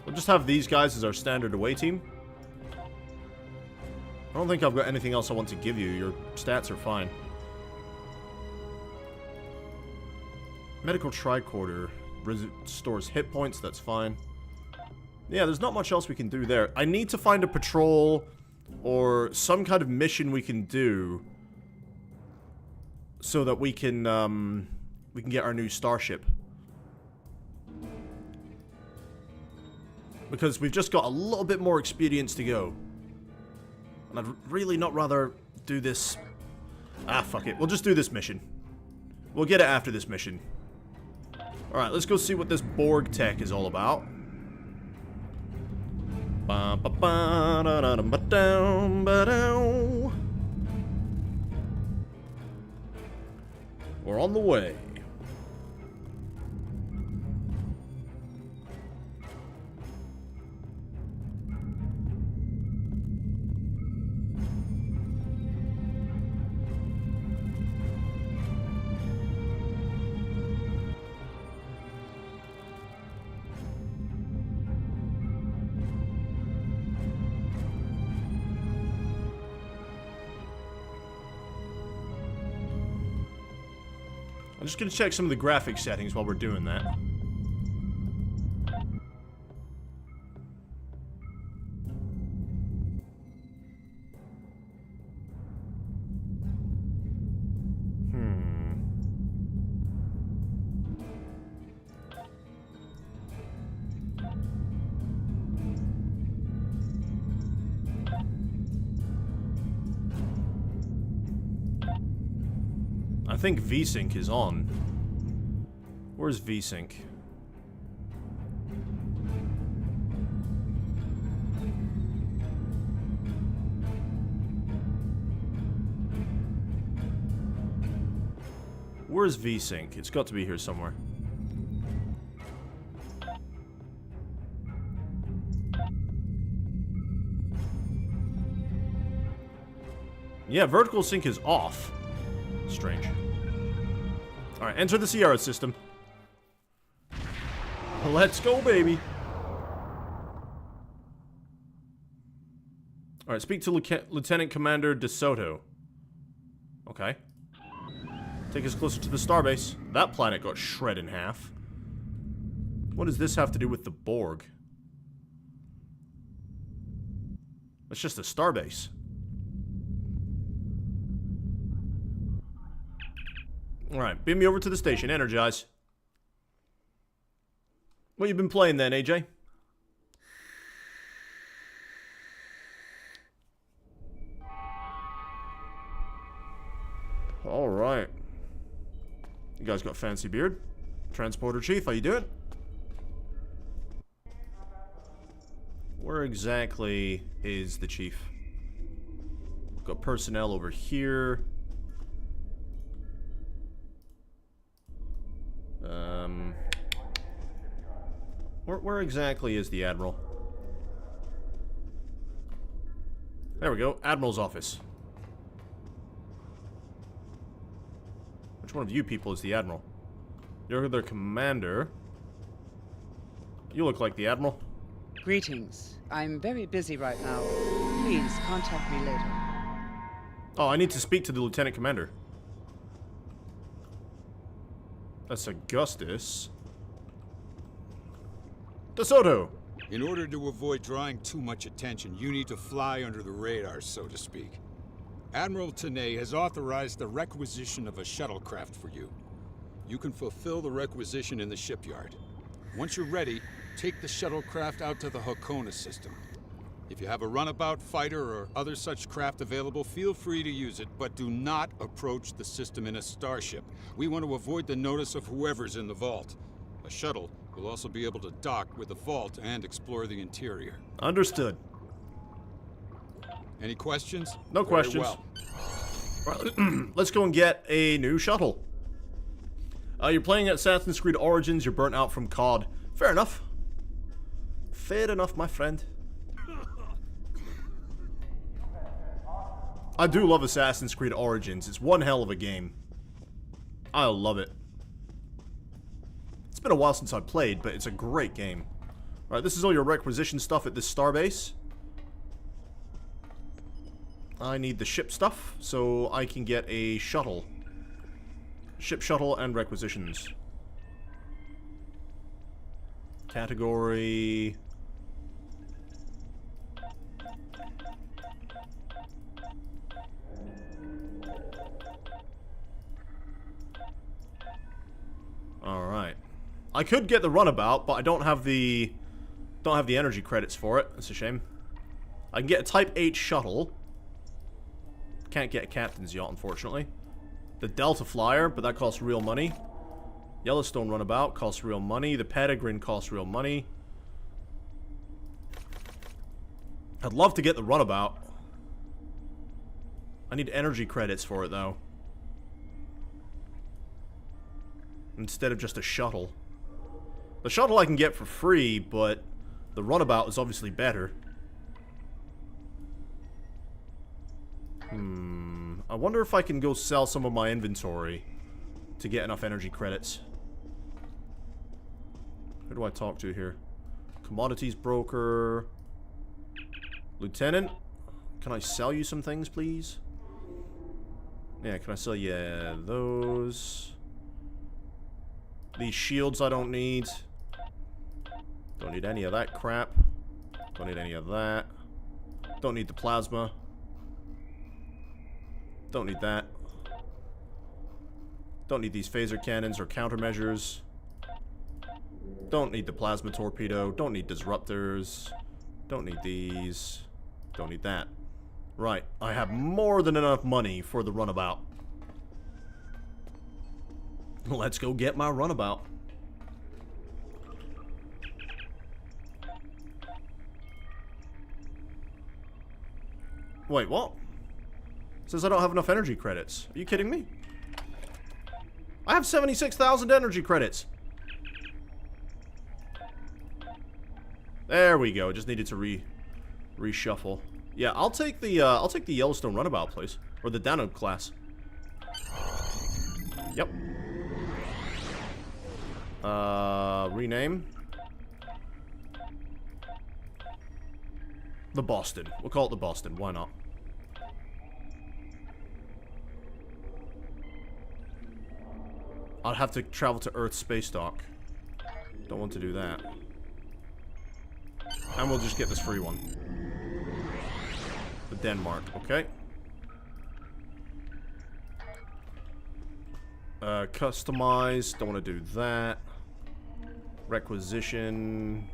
We'll just have these guys as our standard away team. I don't think I've got anything else I want to give you. Your stats are fine. Medical tricorder restores hit points, that's fine. Yeah, there's not much else we can do there. I need to find a patrol or some kind of mission we can do so that we can get our new starship. Because we've just got a little bit more experience to go. And I'd really not rather do this... Ah, fuck it. We'll just do this mission. We'll get it after this mission. Alright, let's go see what this Borg tech is all about. We're on the way. I'm just gonna check some of the graphics settings while we're doing that. I think VSync is on. Where's VSync? Where's VSync? It's got to be here somewhere. Yeah, vertical sync is off. Strange. Alright, enter the Sierra system. Let's go, baby. Alright, speak to Lieutenant Commander DeSoto. Okay. Take us closer to the starbase. That planet got shred in half. What does this have to do with the Borg? It's just a starbase. Alright, beam me over to the station. Energize. What you been playing then, AJ? Alright. You guys got fancy beard. Transporter Chief, how you doing? Where exactly is the Chief? Got personnel over here. Where exactly is the Admiral? There we go, Admiral's office. Which one of you people is the Admiral? You're their commander. You look like the Admiral. Greetings. I'm very busy right now. Please contact me later. Oh, I need to speak to the Lieutenant Commander. That's Augustus. DeSoto! In order to avoid drawing too much attention, you need to fly under the radar, so to speak. Admiral Tanay has authorized the requisition of a shuttlecraft for you. You can fulfill the requisition in the shipyard. Once you're ready, take the shuttlecraft out to the Hakona system. If you have a runabout fighter or other such craft available, feel free to use it, but do not approach the system in a starship. We want to avoid the notice of whoever's in the vault. A shuttle will also be able to dock with the vault and explore the interior. Understood. Any questions? No questions. Well. Let's go and get a new shuttle. You're playing Assassin's Creed Origins, you're burnt out from COD. Fair enough. Fair enough, my friend. I do love Assassin's Creed Origins. It's one hell of a game. I love it. It's been a while since I played, but it's a great game. Alright, this is all your requisition stuff at this starbase. I need the ship stuff, so I can get a shuttle. Ship shuttle and requisitions. Category... Alright. I could get the runabout, but I don't have the energy credits for it. That's a shame. I can get a Type 8 shuttle. Can't get a captain's yacht, unfortunately. The Delta Flyer, but that costs real money. Yellowstone runabout costs real money. The Peregrine costs real money. I'd love to get the runabout. I need energy credits for it, though. Instead of just a shuttle. The shuttle I can get for free, but the runabout is obviously better. I wonder if I can go sell some of my inventory to get enough energy credits. Who do I talk to here? Commodities broker. Lieutenant, can I sell you some things, please? Yeah, can I sell you those? These shields I don't need. Don't need any of that crap. Don't need any of that. Don't need the plasma. Don't need that. Don't need these phaser cannons or countermeasures. Don't need the plasma torpedo. Don't need disruptors. Don't need these. Don't need that. Right. I have more than enough money for the runabout. Let's go get my runabout. Wait, what? Says I don't have enough energy credits. Are you kidding me? I have 76,000 energy credits. There we go. Just needed to reshuffle. Yeah, I'll take the Yellowstone runabout, please, or the Danube class. Yep. Rename. The Boston. We'll call it the Boston. Why not? I'll have to travel to Earth space dock. Don't want to do that. And we'll just get this free one. The Denmark, okay. Customize, don't want to do that. Requisition.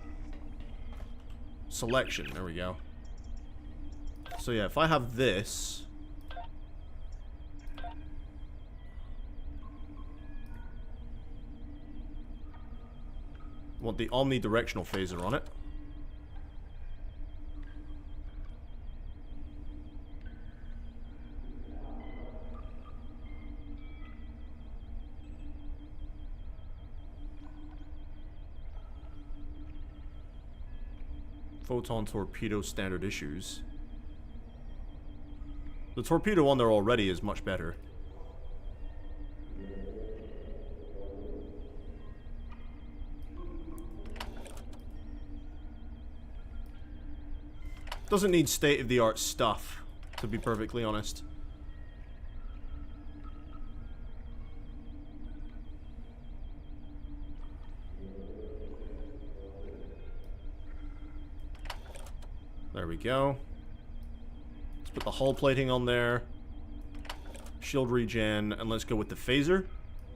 Selection, there we go. So yeah, if I have this... Want the omnidirectional phaser on it. Photon torpedo standard issues. The torpedo on there already is much better. Doesn't need state-of-the-art stuff, to be perfectly honest. There we go. Let's put the hull plating on there. Shield regen, and let's go with the phaser.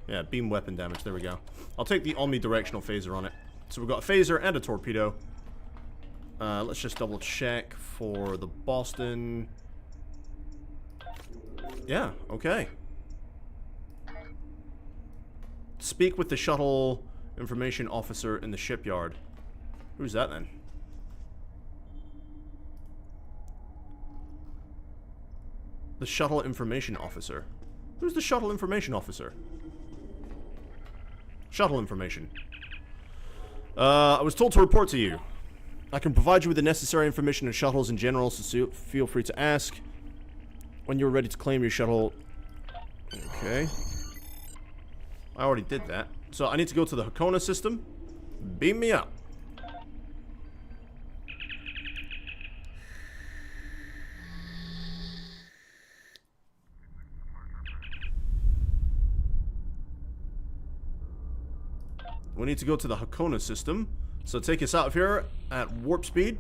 Yeah, beam weapon damage, there we go. I'll take the omnidirectional phaser on it. So we've got a phaser and a torpedo. Let's just double check for the Boston. Yeah, okay. Speak with the shuttle information officer in the shipyard. Who's that then? The shuttle information officer. Who's the shuttle information officer? Shuttle information. I was told to report to you. I can provide you with the necessary information on shuttles in general, so feel free to ask when you're ready to claim your shuttle. Okay. I already did that. So I need to go to the Hakona system. Beam me up. We need to go to the Hakona system. So take us out of here at warp speed.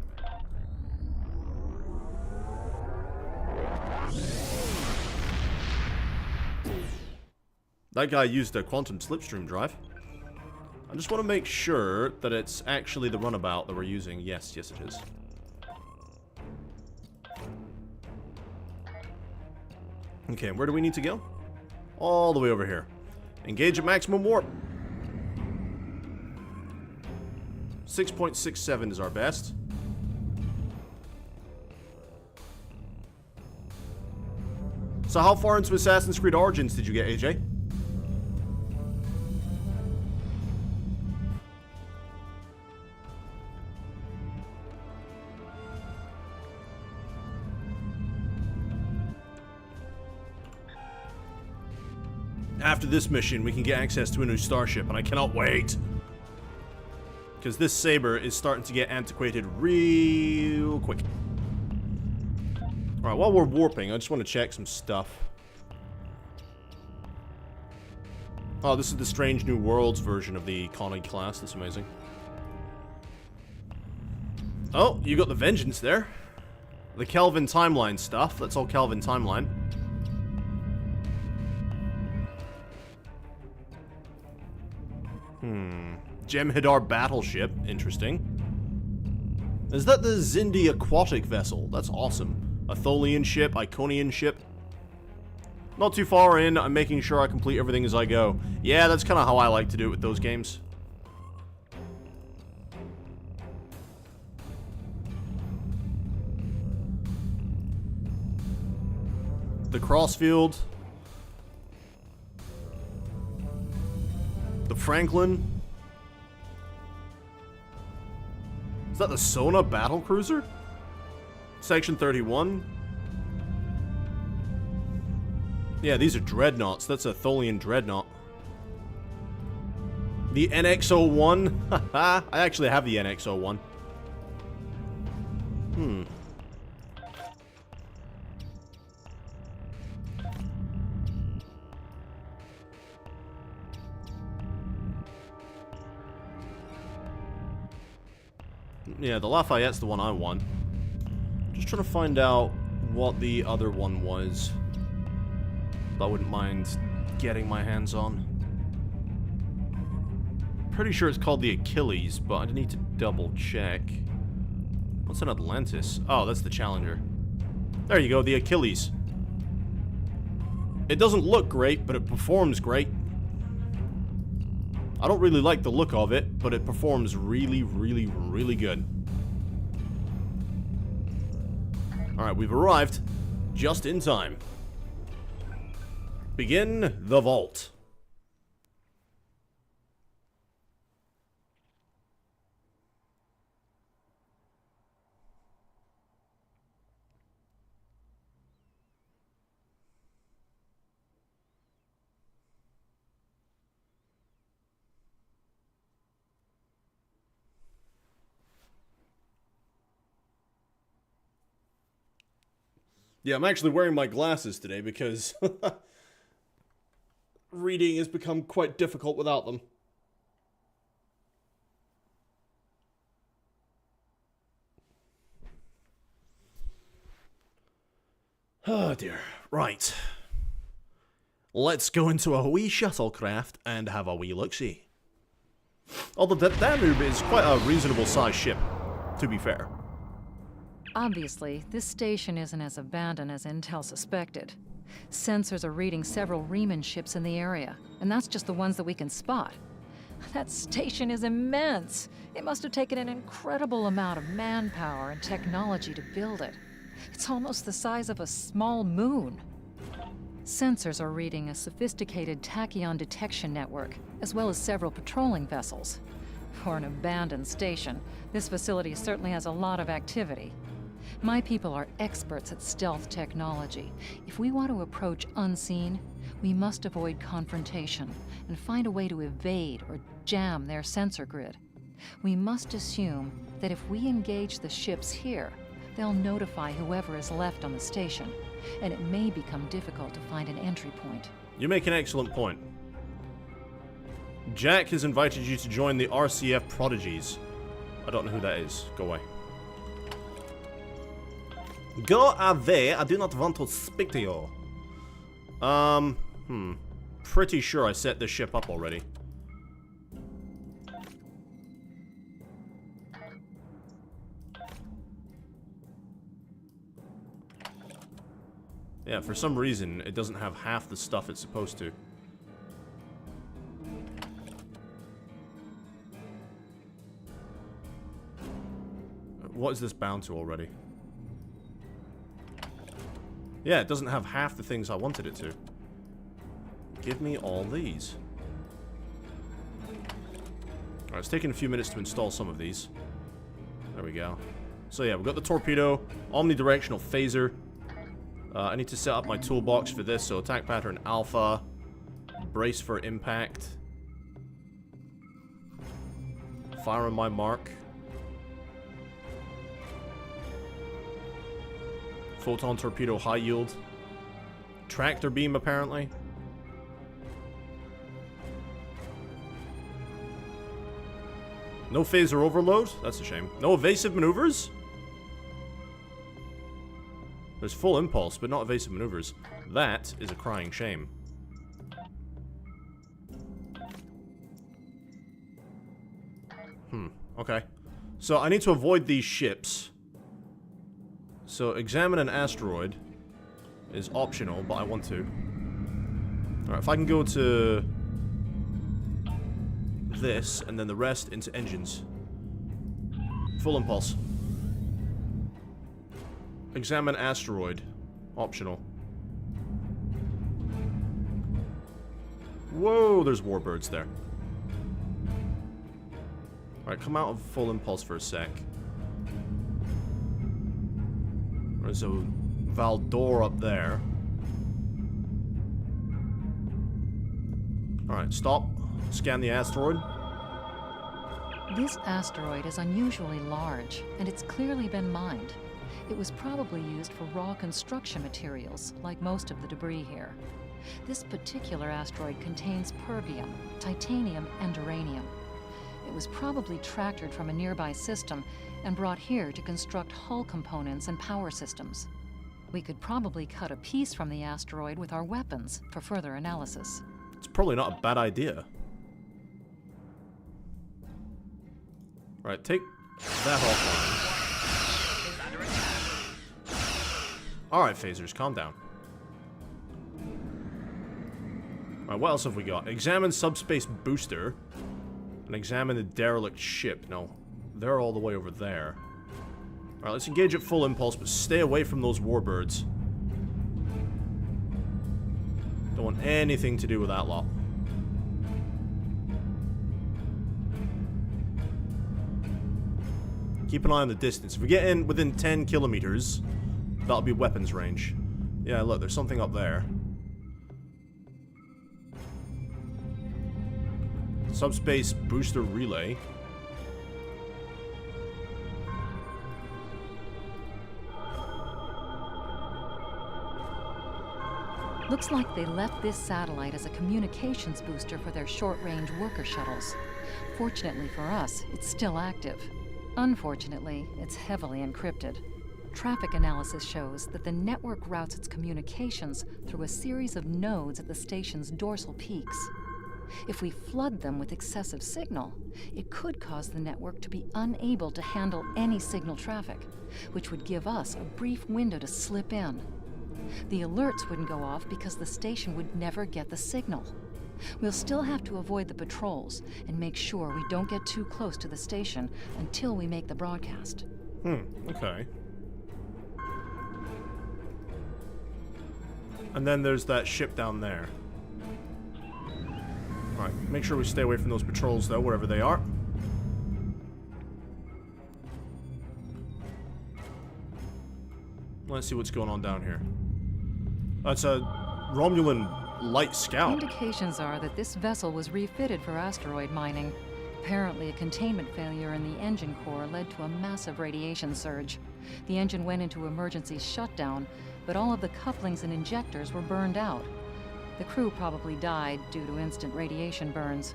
That guy used a quantum slipstream drive. I just want to make sure that it's actually the runabout that we're using. Yes, yes it is. Okay, where do we need to go? All the way over here. Engage at maximum warp. 6.67 is our best. So how far into Assassin's Creed Origins did you get, AJ? After this mission, we can get access to a new starship, and I cannot wait. Because this saber is starting to get antiquated real quick. Alright, while we're warping, I just want to check some stuff. Oh, this is the Strange New Worlds version of the Connie class. That's amazing. Oh, you got the Vengeance there. The Kelvin Timeline stuff. That's all Kelvin Timeline. Jem'Hadar battleship. Interesting. Is that the Zindi aquatic vessel? That's awesome. A Tholian ship, Iconian ship. Not too far in, I'm making sure I complete everything as I go. Yeah, that's kind of how I like to do it with those games. The Crossfield. The Franklin. Is that the Sona battlecruiser? Section 31. Yeah, these are dreadnoughts. That's a Tholian dreadnought. The NX-01. Haha, I actually have the NX-01. Yeah, the Lafayette's the one I want. Just trying to find out what the other one was. I wouldn't mind getting my hands on. Pretty sure it's called the Achilles, but I need to double check. What's an Atlantis? Oh, that's the Challenger. There you go, the Achilles. It doesn't look great, but it performs great. I don't really like the look of it, but it performs really, really, really good. Alright, we've arrived just in time. Begin the vault. Yeah, I'm actually wearing my glasses today because reading has become quite difficult without them. Oh dear. Right. Let's go into a wee shuttlecraft and have a wee look-see. Although the Danube is quite a reasonable sized ship, to be fair. Obviously, this station isn't as abandoned as Intel suspected. Sensors are reading several Riemann ships in the area, and that's just the ones that we can spot. That station is immense. It must have taken an incredible amount of manpower and technology to build it. It's almost the size of a small moon. Sensors are reading a sophisticated tachyon detection network, as well as several patrolling vessels. For an abandoned station, this facility certainly has a lot of activity. My people are experts at stealth technology. If we want to approach unseen, we must avoid confrontation and find a way to evade or jam their sensor grid. We must assume that if we engage the ships here, they'll notify whoever is left on the station, and it may become difficult to find an entry point. You make an excellent point. Jack has invited you to join the RCF Prodigies. I don't know who that is. Go away. Go away, I do not want to speak to you. Pretty sure I set this ship up already. Yeah, for some reason, it doesn't have half the stuff it's supposed to. What is this bound to already? Yeah, it doesn't have half the things I wanted it to. Give me all these. Alright, it's taken a few minutes to install some of these. There we go. So yeah, we've got the torpedo, omnidirectional phaser. I need to set up my toolbox for this, so attack pattern alpha, brace for impact, fire on my mark, photon torpedo high yield, tractor beam apparently. No phaser overload? That's a shame. No evasive maneuvers? There's full impulse, but not evasive maneuvers. That is a crying shame. Okay. So I need to avoid these ships. So examine an asteroid is optional, but I want to. Alright, if I can go to this, and then the rest into engines. Full impulse. Examine asteroid. Optional. Whoa, there's warbirds there. Alright, come out of full impulse for a sec. There's a Valdor up there. Alright, stop. Scan the asteroid. This asteroid is unusually large, and it's clearly been mined. It was probably used for raw construction materials, like most of the debris here. This particular asteroid contains perbium, titanium, and uranium. It was probably tractored from a nearby system and brought here to construct hull components and power systems. We could probably cut a piece from the asteroid with our weapons for further analysis. It's probably not a bad idea. Right, take that offline. Alright, phasers, calm down. Alright, what else have we got? Examine subspace booster. And examine the derelict ship. No, they're all the way over there. Alright, let's engage at full impulse, but stay away from those warbirds. Don't want anything to do with that lot. Keep an eye on the distance. If we get in within 10 kilometers, that'll be weapons range. Yeah, look, there's something up there. Subspace booster relay. Looks like they left this satellite as a communications booster for their short-range worker shuttles. Fortunately for us, it's still active. Unfortunately, it's heavily encrypted. Traffic analysis shows that the network routes its communications through a series of nodes at the station's dorsal peaks. If we flood them with excessive signal, it could cause the network to be unable to handle any signal traffic, which would give us a brief window to slip in. The alerts wouldn't go off because the station would never get the signal. We'll still have to avoid the patrols and make sure we don't get too close to the station until we make the broadcast. Okay. And then there's that ship down there. Alright, make sure we stay away from those patrols though, wherever they are. Let's see what's going on down here. That's a Romulan light scout. Indications are that this vessel was refitted for asteroid mining. Apparently, a containment failure in the engine core led to a massive radiation surge. The engine went into emergency shutdown, but all of the couplings and injectors were burned out. The crew probably died due to instant radiation burns.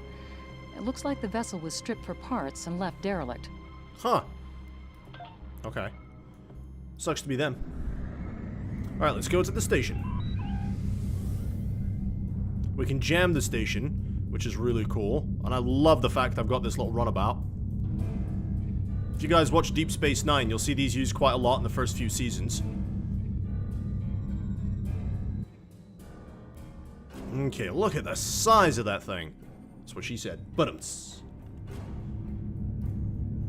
It looks like the vessel was stripped for parts and left derelict. Huh. Okay. Sucks to be them. Alright, let's go to the station. We can jam the station, which is really cool. And I love the fact I've got this little runabout. If you guys watch Deep Space Nine, you'll see these used quite a lot in the first few seasons. Okay, look at the size of that thing. That's what she said. Buttums.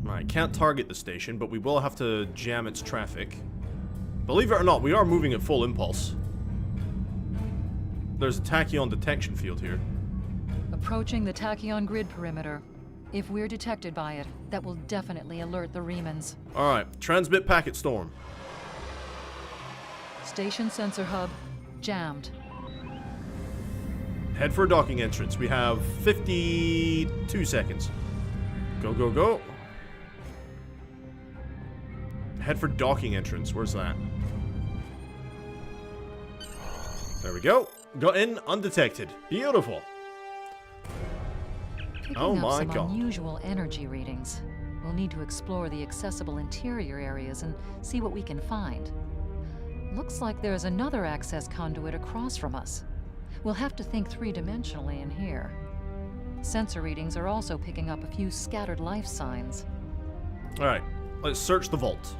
Alright, can't target the station, but we will have to jam its traffic. Believe it or not, we are moving at full impulse. There's a tachyon detection field here. Approaching the tachyon grid perimeter. If we're detected by it, that will definitely alert the Remans. Alright, transmit packet storm. Station sensor hub jammed. Head for a docking entrance. We have 52 seconds. Go, go, go. Head for docking entrance. Where's that? There we go. Got in undetected. Beautiful. Picking oh up my some god. unusual energy readings. We'll need to explore the accessible interior areas and see what we can find. Looks like there's another access conduit across from us. We'll have to think three-dimensionally in here. Sensor readings are also picking up a few scattered life signs. Alright, let's search the vault.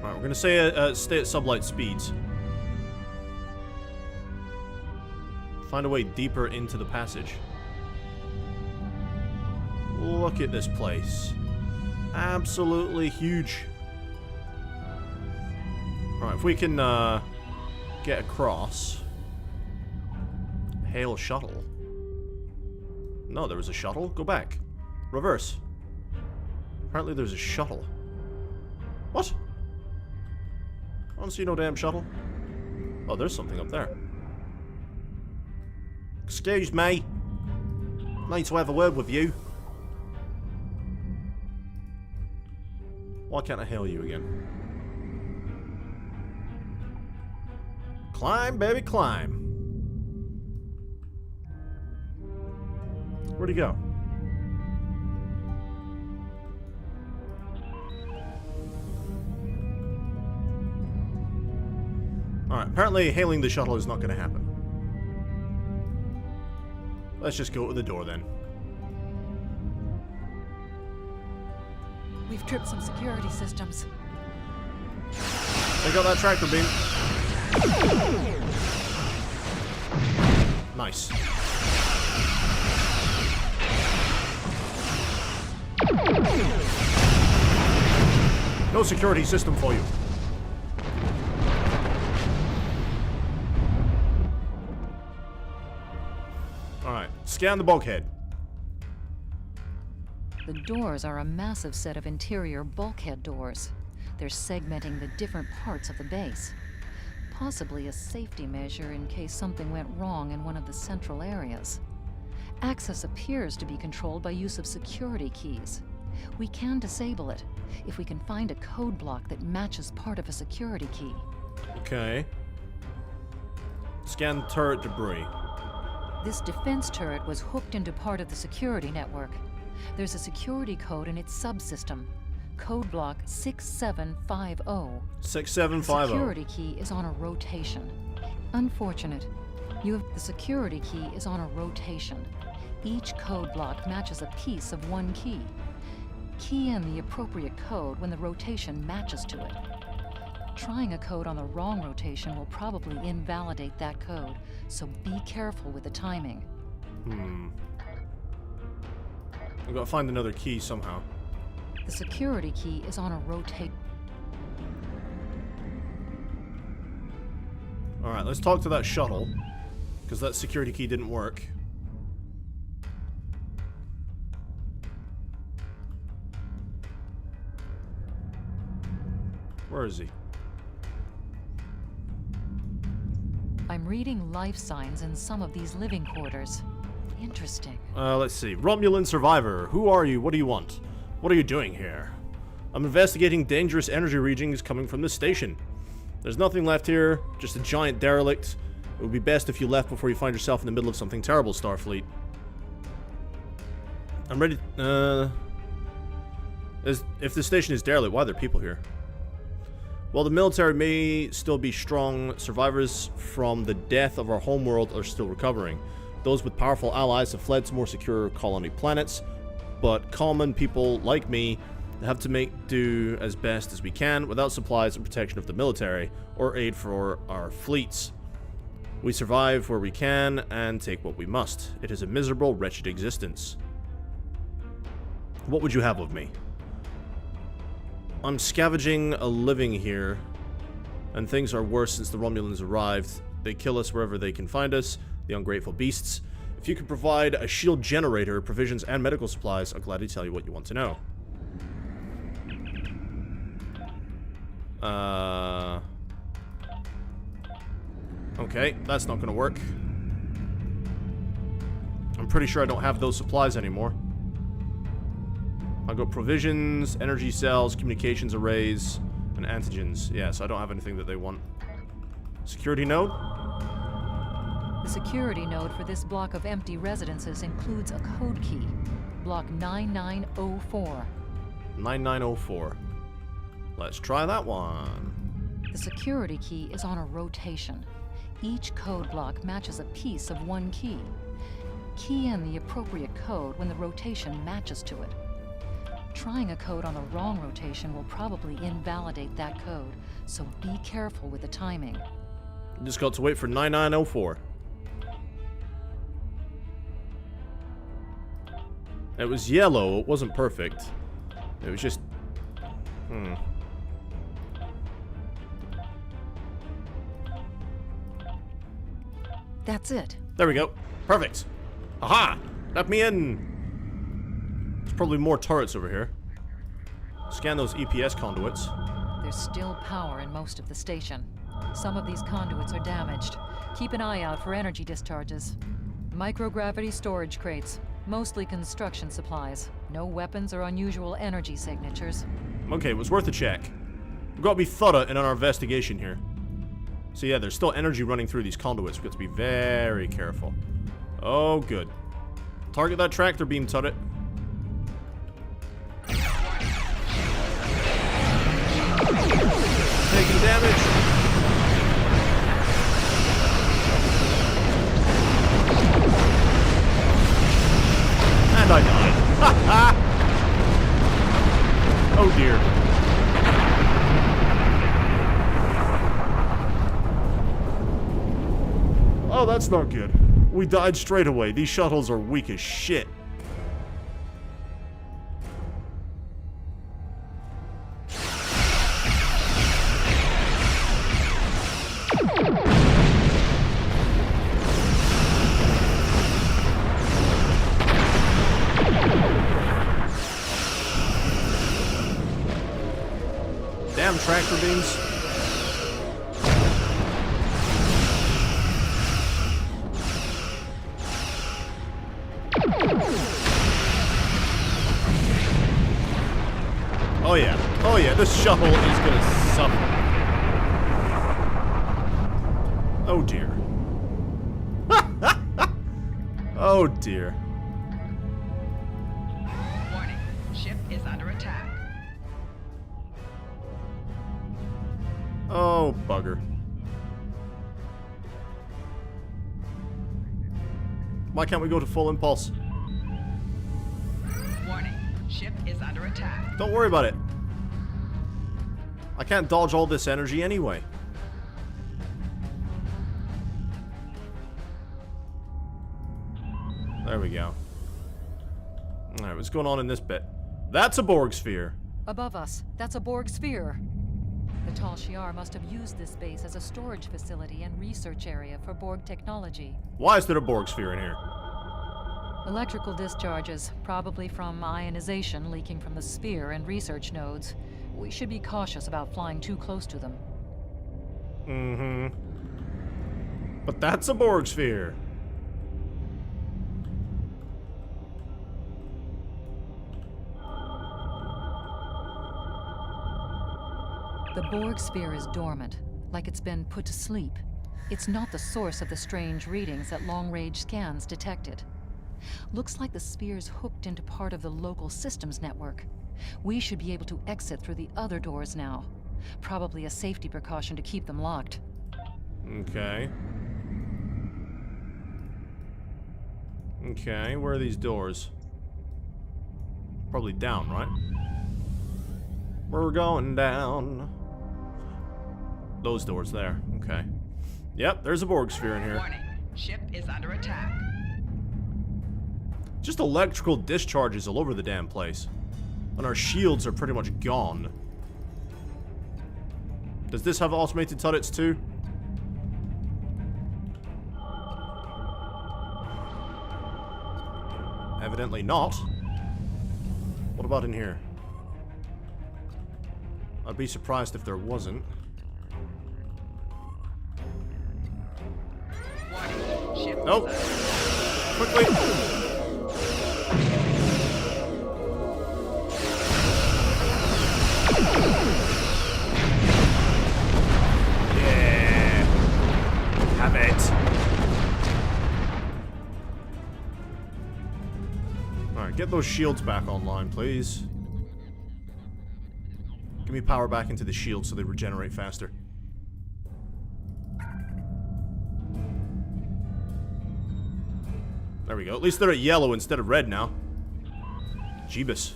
Alright, we're gonna stay at sublight speeds. Find a way deeper into the passage. Look at this place. Absolutely huge. Alright, if we can get across. Hail shuttle. No, there was a shuttle. Go back. Reverse. Apparently there's a shuttle. What? I don't see no damn shuttle. Oh, there's something up there. Excuse me. Need to have a word with you. Why can't I hail you again? Climb, baby, climb. Where'd he go? Alright, apparently hailing the shuttle is not going to happen. Let's just go to the door then. We've tripped some security systems. Take out that tractor beam. Nice. No security system for you. Alright, scan the bulkhead. The doors are a massive set of interior bulkhead doors. They're segmenting the different parts of the base. Possibly a safety measure in case something went wrong in one of the central areas. Access appears to be controlled by use of security keys. We can disable it if we can find a code block that matches part of a security key. Okay. Scan turret debris. This defense turret was hooked into part of the security network. There's a security code in its subsystem. Code block 6750. 6750. The security key is on a rotation. Unfortunate. The security key is on a rotation. Each code block matches a piece of one key. Key in the appropriate code when the rotation matches to it. Trying a code on the wrong rotation will probably invalidate that code, so be careful with the timing. I've got to find another key somehow. The security key is on a rotate. Alright, let's talk to that shuttle, because that security key didn't work. Where is he? I'm reading life signs in some of these living quarters. Interesting. Let's see. Romulan survivor. Who are you? What do you want? What are you doing here? I'm investigating dangerous energy readings coming from this station. There's nothing left here, just a giant derelict. It would be best if you left before you find yourself in the middle of something terrible, Starfleet. I'm ready. If the station is derelict, why are there people here? While the military may still be strong, survivors from the death of our homeworld are still recovering. Those with powerful allies have fled to more secure colony planets, but common people like me have to make do as best as we can without supplies and protection of the military or aid for our fleets. We survive where we can and take what we must. It is a miserable, wretched existence. What would you have of me? I'm scavenging a living here, and things are worse since the Romulans arrived. They kill us wherever they can find us, the ungrateful beasts. If you could provide a shield generator, provisions, and medical supplies, I'll gladly tell you what you want to know. Okay, that's not gonna work. I'm pretty sure I don't have those supplies anymore. I've got provisions, energy cells, communications arrays, and antigens. Yeah, so I don't have anything that they want. Security node? The security node for this block of empty residences includes a code key. Block 9904. 9904. Let's try that one. The security key is on a rotation. Each code block matches a piece of one key. Key in the appropriate code when the rotation matches to it. Trying a code on the wrong rotation will probably invalidate that code, so be careful with the timing. Just got to wait for 9904. It was yellow, it wasn't perfect. It was just... That's it. There we go. Perfect. Aha! Let me in! There's probably more turrets over here. Scan those EPS conduits. There's still power in most of the station. Some of these conduits are damaged. Keep an eye out for energy discharges. Microgravity storage crates. Mostly construction supplies. No weapons or unusual energy signatures. Okay, it was worth a check. We've got to be thorough in our investigation here. So yeah, there's still energy running through these conduits. We've got to be very careful. Oh, good. Target that tractor beam turret. Taking damage. And I died. Ha ha! Oh dear. Oh, that's not good. We died straight away. These shuttles are weak as shit. beams. Oh yeah, this shuttle is gonna suffer. Oh dear. Oh dear. Warning, ship is under attack. Oh bugger. Why can't we go to full impulse? Warning, ship is under attack. Don't worry about it. I can't dodge all this energy anyway. There we go. Alright, what's going on in this bit? That's a Borg sphere. Above us, that's a Borg sphere. The Tal Shiar must have used this base as a storage facility and research area for Borg technology. Why is there a Borg sphere in here? Electrical discharges, probably from ionization leaking from the sphere and research nodes. We should be cautious about flying too close to them. Mm-hmm. But that's a Borg sphere. The Borg sphere is dormant, like it's been put to sleep. It's not the source of the strange readings that long-range scans detected. Looks like the sphere's hooked into part of the local systems network. We should be able to exit through the other doors now. Probably a safety precaution to keep them locked. Okay. Okay, where are these doors? Probably down, right? We're going down. Those doors there. Okay. Yep, there's a Borg sphere in here. Warning, ship is under attack. Just electrical discharges all over the damn place. And our shields are pretty much gone. Does this have automated turrets too? Evidently not. What about in here? I'd be surprised if there wasn't. Nope. Quickly. Yeah. Have it. Alright, get those shields back online, please. Give me power back into the shield so they regenerate faster. There we go. At least they're at yellow instead of red now. Jeebus.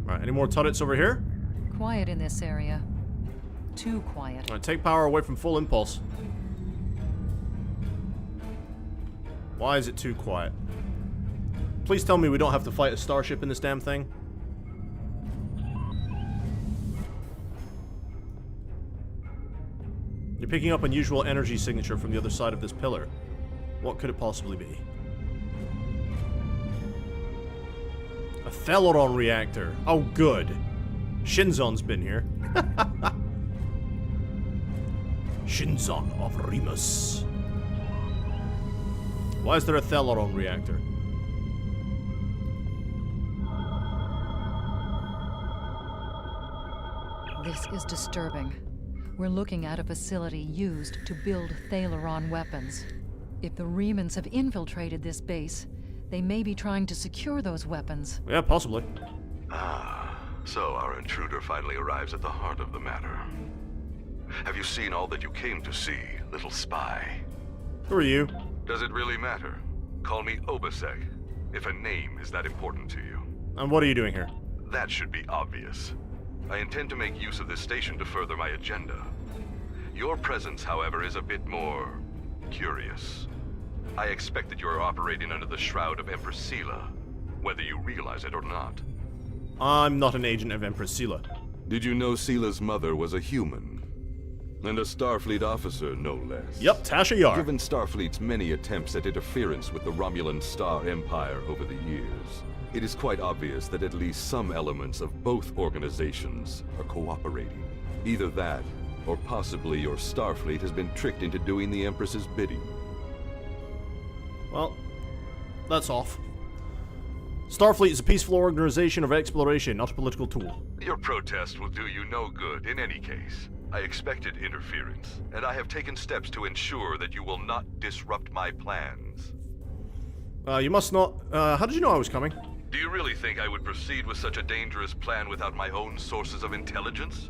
Alright, any more turrets over here? Quiet in this area. Too quiet. Alright, take power away from full impulse. Why is it too quiet? Please tell me we don't have to fight a starship in this damn thing. You're picking up unusual energy signature from the other side of this pillar. What could it possibly be? A Theleron reactor. Oh, good. Shinzon's been here. Shinzon of Remus. Why is there a Theleron reactor? This is disturbing. We're looking at a facility used to build Thaleron weapons. If the Remans have infiltrated this base, they may be trying to secure those weapons. Yeah, possibly. Ah, so our intruder finally arrives at the heart of the matter. Have you seen all that you came to see, little spy? Who are you? Does it really matter? Call me Obasek, if a name is that important to you. And what are you doing here? That should be obvious. I intend to make use of this station to further my agenda. Your presence, however, is a bit more curious. I expect that you are operating under the shroud of Empress Sela, whether you realize it or not. I'm not an agent of Empress Sela. Did you know Sela's mother was a human? And a Starfleet officer, no less. Yep, Tasha Yar. Given Starfleet's many attempts at interference with the Romulan Star Empire over the years, it is quite obvious that at least some elements of both organizations are cooperating. Either that, or possibly your Starfleet has been tricked into doing the Empress's bidding. Well, that's off. Starfleet is a peaceful organization of exploration, not a political tool. Your protest will do you no good in any case. I expected interference, and I have taken steps to ensure that you will not disrupt my plans. You must not... how did you know I was coming? Do you really think I would proceed with such a dangerous plan without my own sources of intelligence?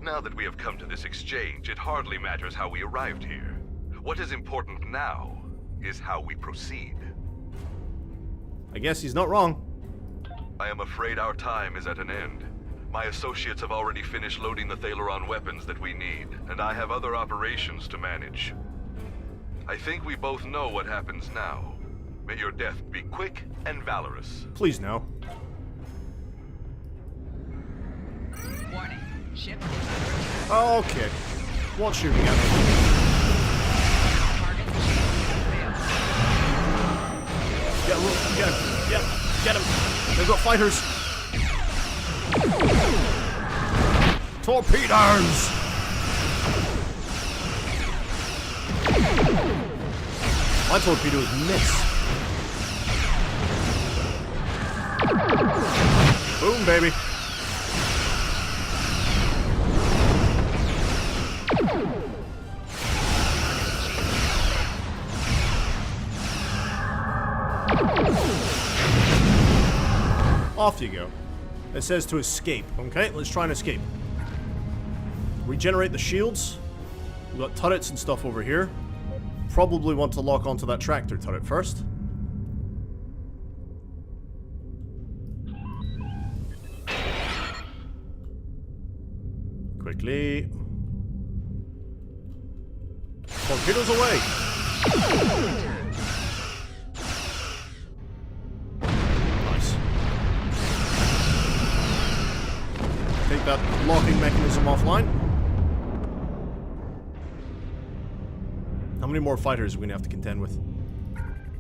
Now that we have come to this exchange, it hardly matters how we arrived here. What is important now is how we proceed. I guess he's not wrong. I am afraid our time is at an end. My associates have already finished loading the Thaleron weapons that we need, and I have other operations to manage. I think we both know what happens now. May your death be quick and valorous. Please no. Warning. Ship is Okay. What's shooting at me? Get him. Yep. Get him. They've got fighters. Torpedoes! My torpedoes miss. Boom, baby. Off you go. It says to escape. Okay, let's try and escape. Regenerate the shields. We've got turrets and stuff over here. Probably want to lock onto that tractor turret first. Quickly. Torpedoes away! Nice. Take that locking mechanism offline. How many more fighters are we gonna have to contend with?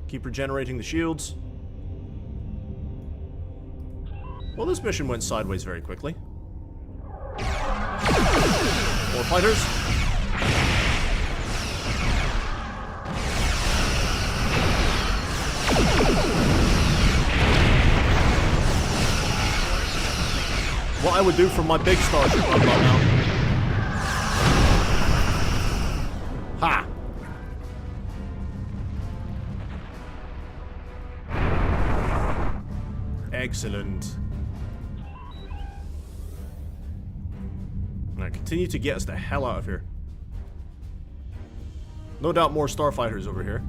Keep regenerating the shields. Well, this mission went sideways very quickly. More fighters. What I would do from my big starship right now. Ha! Excellent. Now continue to get us the hell out of here. No doubt more starfighters over here.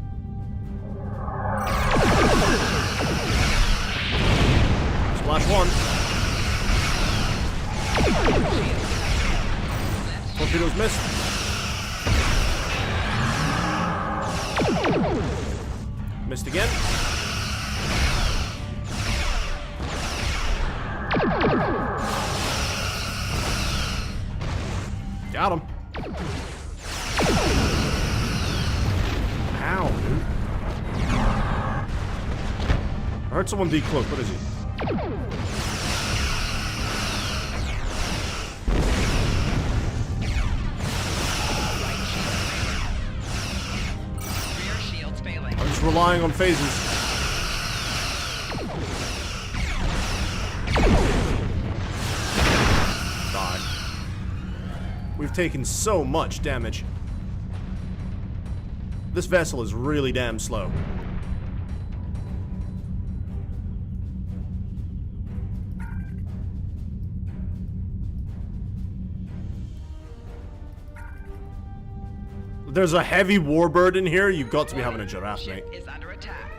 Splash one. Torpedoes missed. Missed again. Got him. Ow, dude. I heard someone decloak. What is he? I'm just relying on phases. Die. We've taken so much damage. This vessel is really damn slow. There's a heavy warbird in here. You've got to be having a giraffe, mate. is under attack.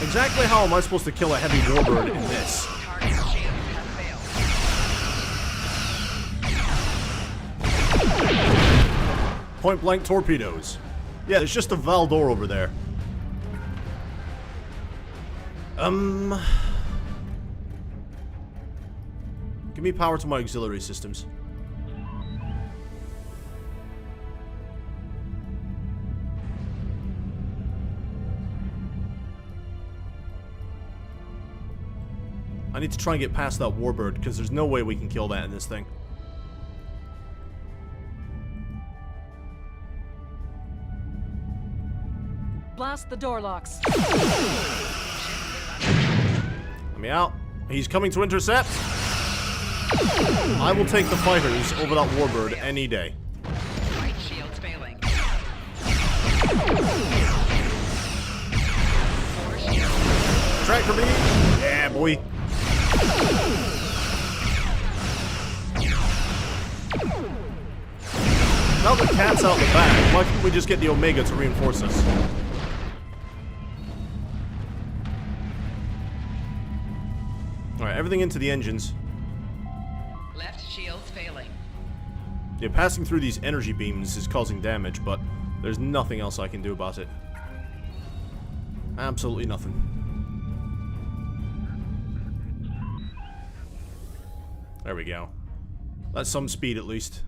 Exactly how am I supposed to kill a heavy warbird in this? Point blank torpedoes. Yeah, there's just a Valdor over there. Give me power to my auxiliary systems. I need to try and get past that warbird, because there's no way we can kill that in this thing. Blast the door locks. Let me out. He's coming to intercept. I will take the fighters over that warbird any day. Right shield's failing. Tractor beam. Yeah, boy. Now the cat's out the bag, why can't we just get the Omega to reinforce us? Alright, everything into the engines. Left shield's failing. Yeah, passing through these energy beams is causing damage, but there's nothing else I can do about it. Absolutely nothing. There we go. That's some speed at least.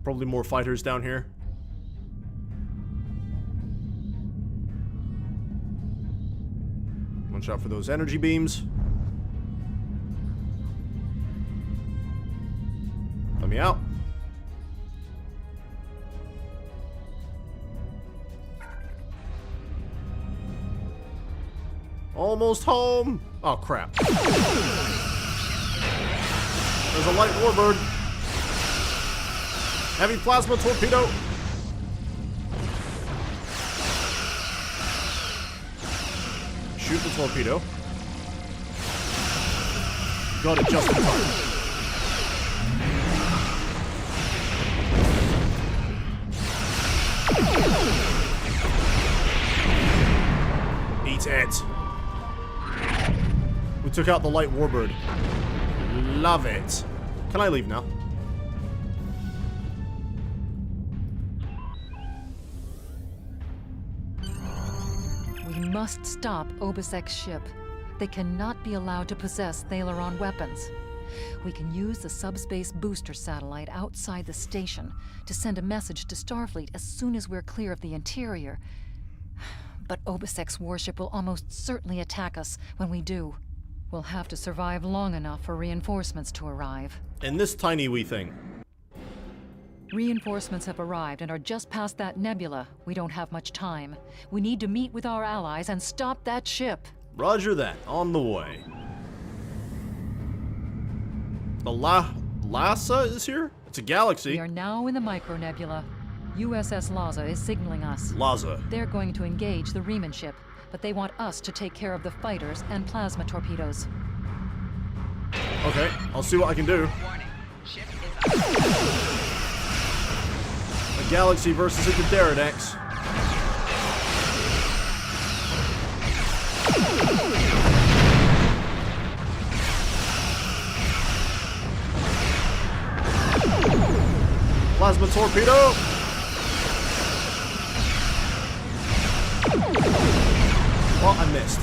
Probably more fighters down here. Watch out for those energy beams. Let me out. Almost home. Oh, crap. There's a light warbird. Heavy plasma torpedo. Shoot the torpedo. Got it just in time. Eat it. We took out the light warbird. Love it. Can I leave now? We must stop Obisek's ship. They cannot be allowed to possess Thaleron weapons. We can use the subspace booster satellite outside the station to send a message to Starfleet as soon as we're clear of the interior. But Obisek's warship will almost certainly attack us when we do. We'll have to survive long enough for reinforcements to arrive. And this tiny wee thing. Reinforcements have arrived and are just past that nebula. We don't have much time. We need to meet with our allies and stop that ship. Roger that. On the way. The Lhasa is here? It's a galaxy. We are now in the micronebula. USS Lhasa is signaling us. Lhasa. They're going to engage the Riemann ship, but they want us to take care of the fighters and plasma torpedoes. Okay, I'll see what I can do. Warning. Ship is A galaxy versus a Pterodax. Plasma torpedo. Well, I missed.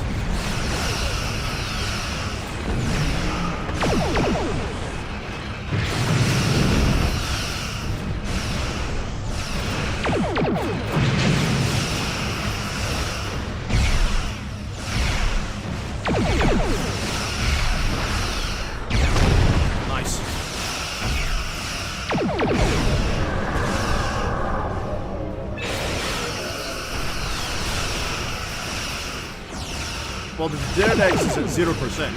Nice. Well, the Pterodax is at 0%.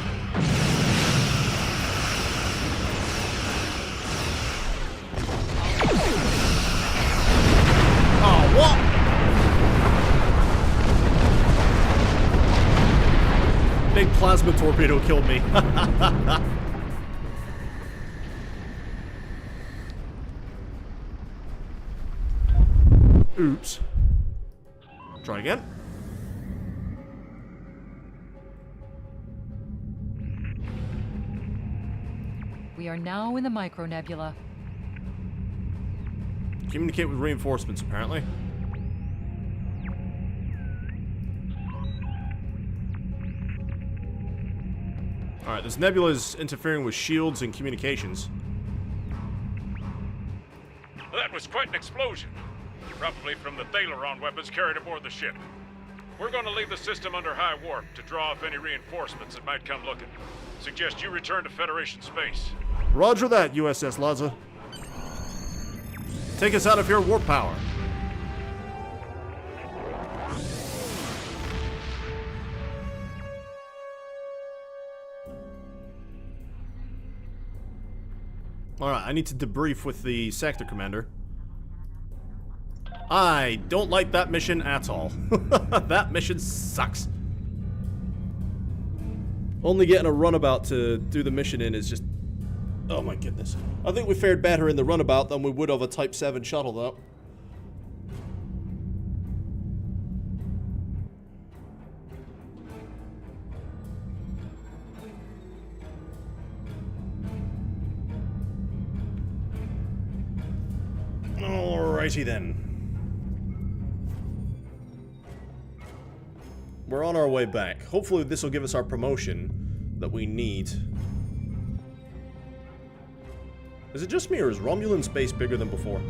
Oh, what? Big plasma torpedo killed me. Oops. Try again. We are now in the micronebula. Communicate with reinforcements, apparently. Alright, this nebula is interfering with shields and communications. That was quite an explosion. Probably from the Thaleron weapons carried aboard the ship. We're going to leave the system under high warp to draw off any reinforcements that might come looking. Suggest you return to Federation space. Roger that, USS Laza. Take us out of here, warp power. Alright, I need to debrief with the sector commander. I don't like that mission at all. That mission sucks. Only getting a runabout to do the mission in is just... Oh my goodness. I think we fared better in the runabout than we would of a Type 7 shuttle, though. Alrighty then. We're on our way back. Hopefully this will give us our promotion that we need. Is it just me, or is Romulan space bigger than before?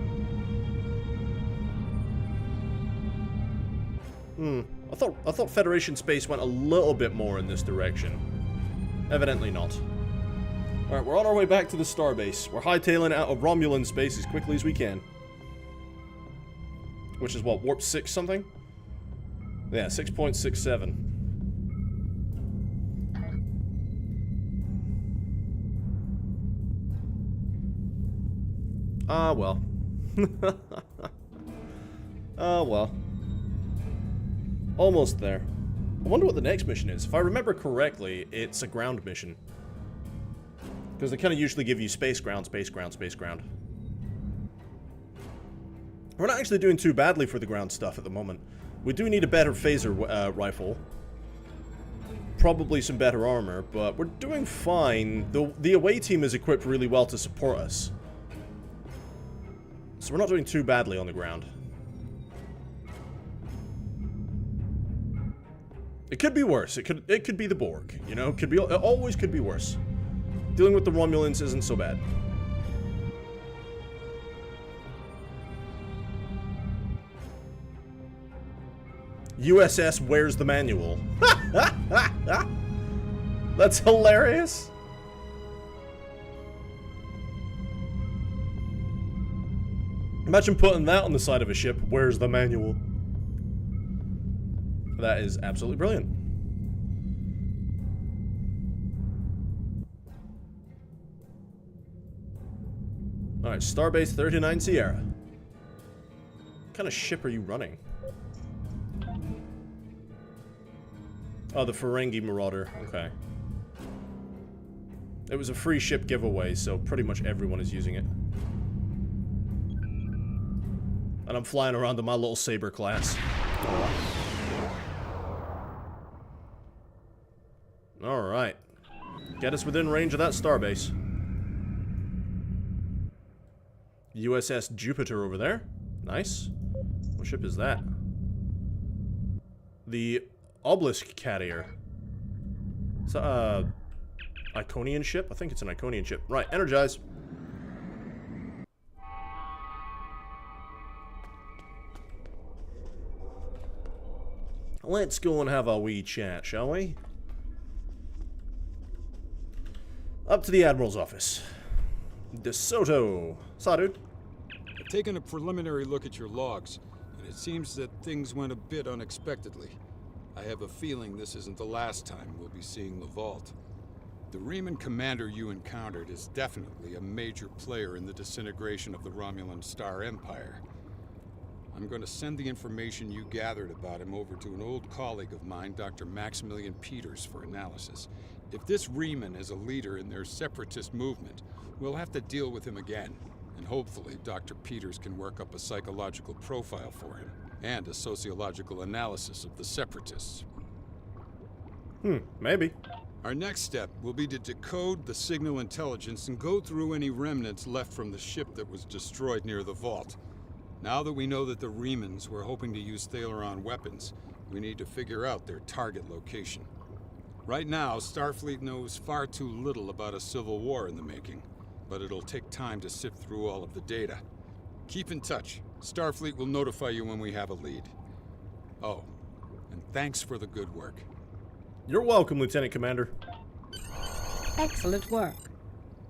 I thought Federation space went a little bit more in this direction. Evidently not. Alright, we're on our way back to the starbase. We're hightailing out of Romulan space as quickly as we can. Which is what, warp 6 something? Yeah, 6.67. Ah, well. Ah, well. Almost there. I wonder what the next mission is. If I remember correctly, it's a ground mission. Because they kind of usually give you space ground, space ground, space ground. We're not actually doing too badly for the ground stuff at the moment. We do need a better phaser rifle. Probably some better armor, but we're doing fine. The away team is equipped really well to support us. So we're not doing too badly on the ground. It could be worse. It could be the Borg, you know? It always could be worse. Dealing with the Romulans isn't so bad. USS Where's the Manual? That's hilarious. Imagine putting that on the side of a ship. Where's the manual? That is absolutely brilliant. Alright, Starbase 39 Sierra. What kind of ship are you running? Oh, the Ferengi Marauder. Okay. It was a free ship giveaway, so pretty much everyone is using it. And I'm flying around in my little Saber class. Alright. Get us within range of that starbase. USS Jupiter over there. Nice. What ship is that? The Obelisk Carrier. Is that a Iconian ship? I think it's an Iconian ship. Right, energize. Let's go and have a wee chat, shall we? Up to the Admiral's office. De Soto. Saw, dude. I've taken a preliminary look at your logs, and it seems that things went a bit unexpectedly. I have a feeling this isn't the last time we'll be seeing the vault. The Riemann commander you encountered is definitely a major player in the disintegration of the Romulan Star Empire. I'm going to send the information you gathered about him over to an old colleague of mine, Dr. Maximilian Peters, for analysis. If this Riemann is a leader in their separatist movement, we'll have to deal with him again. And hopefully Dr. Peters can work up a psychological profile for him, and a sociological analysis of the separatists. Maybe. Our next step will be to decode the signal intelligence and go through any remnants left from the ship that was destroyed near the vault. Now that we know that the Riemanns were hoping to use Thaleron weapons, we need to figure out their target location. Right now, Starfleet knows far too little about a civil war in the making, but it'll take time to sift through all of the data. Keep in touch. Starfleet will notify you when we have a lead. Oh, and thanks for the good work. You're welcome, Lieutenant Commander. Excellent work.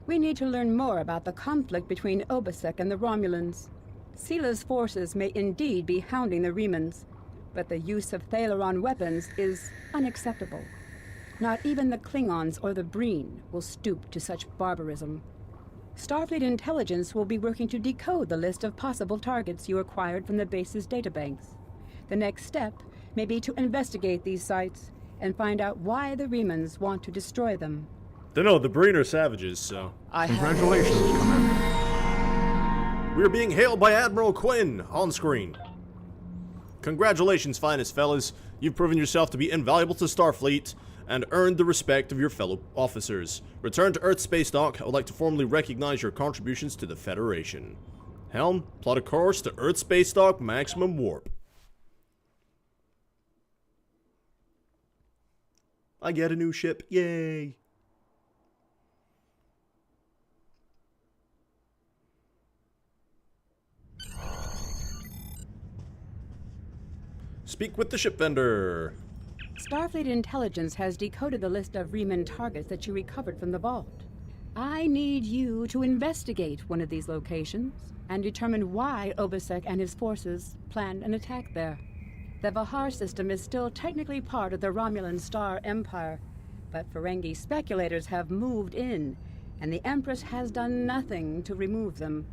We need to learn more about the conflict between Obasek and the Romulans. Sila's forces may indeed be hounding the Remans, but the use of Thalaron weapons is unacceptable. Not even the Klingons or the Breen will stoop to such barbarism. Starfleet intelligence will be working to decode the list of possible targets you acquired from the base's databanks. The next step may be to investigate these sites and find out why the Remans want to destroy them. Don't know, the Breen are savages, so... Congratulations, Commander. We are being hailed by Admiral Quinn on screen. Congratulations, finest fellas. You've proven yourself to be invaluable to Starfleet and earned the respect of your fellow officers. Return to Earth Space Dock. I would like to formally recognize your contributions to the Federation. Helm, plot a course to Earth Space Dock maximum warp. I get a new ship. Yay! Speak with the ship vendor. Starfleet intelligence has decoded the list of Reman targets that you recovered from the vault. I need you to investigate one of these locations and determine why Obasek and his forces planned an attack there. The Vahar system is still technically part of the Romulan Star Empire, but Ferengi speculators have moved in, and the Empress has done nothing to remove them.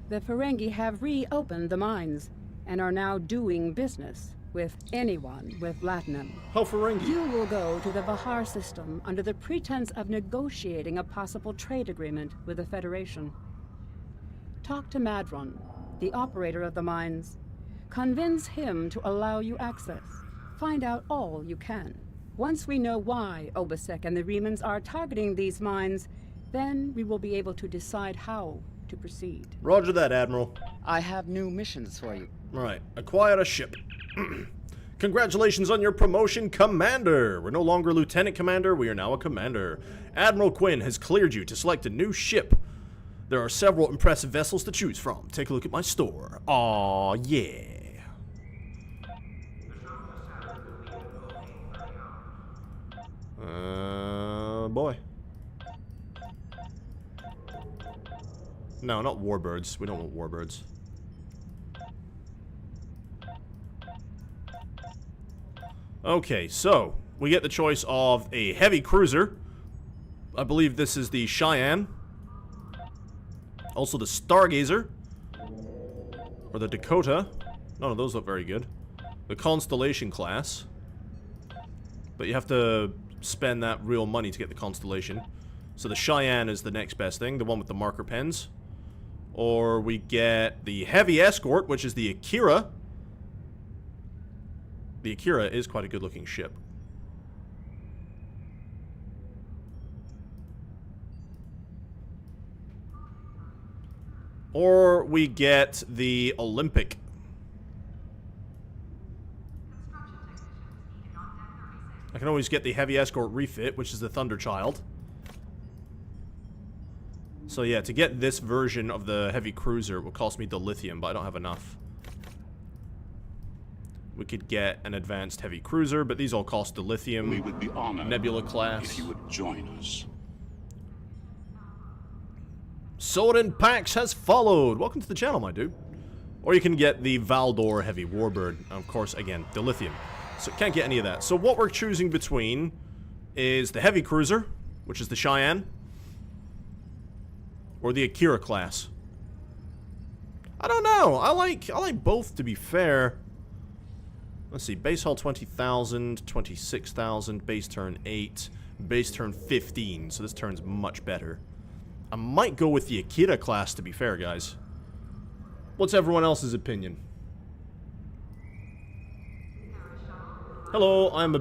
The Ferengi have reopened the mines and are now doing business with anyone with Latinum. How Ferengi? You will go to the Vahar system under the pretense of negotiating a possible trade agreement with the Federation. Talk to Madron, the operator of the mines. Convince him to allow you access. Find out all you can. Once we know why Obasek and the Remans are targeting these mines, then we will be able to decide how to proceed. Roger that, Admiral. I have new missions for you. Right. Acquire a ship. Congratulations on your promotion, Commander! We're no longer Lieutenant Commander, we are now a Commander. Admiral Quinn has cleared you to select a new ship. There are several impressive vessels to choose from. Take a look at my store. Aw, yeah. Boy. No, not warbirds. We don't want warbirds. Okay, so we get the choice of a heavy cruiser. I believe this is the Cheyenne. Also the Stargazer. Or the Dakota. None of those look very good. The Constellation class. But you have to spend that real money to get the Constellation. So the Cheyenne is the next best thing, the one with the marker pens. Or we get the Heavy Escort, which is the Akira. The Akira is quite a good-looking ship. Or we get the Olympic. I can always get the Heavy Escort refit, which is the Thunderchild. So yeah, to get this version of the heavy cruiser, it will cost me dilithium, but I don't have enough. We could get an advanced heavy cruiser, but these all cost dilithium. We would be honored Nebula class. if you would join us. Soren Pax has followed. Welcome to the channel, my dude. Or you can get the Valdor Heavy Warbird. And of course, again, dilithium. So can't get any of that. So what we're choosing between is the heavy cruiser, which is the Cheyenne, or the Akira class. I don't know. I like both, to be fair. Let's see. Base hull 20,000, 26,000, base turn 8, base turn 15. So this turn's much better. I might go with the Akira class, to be fair, guys. What's everyone else's opinion? Hello, I'm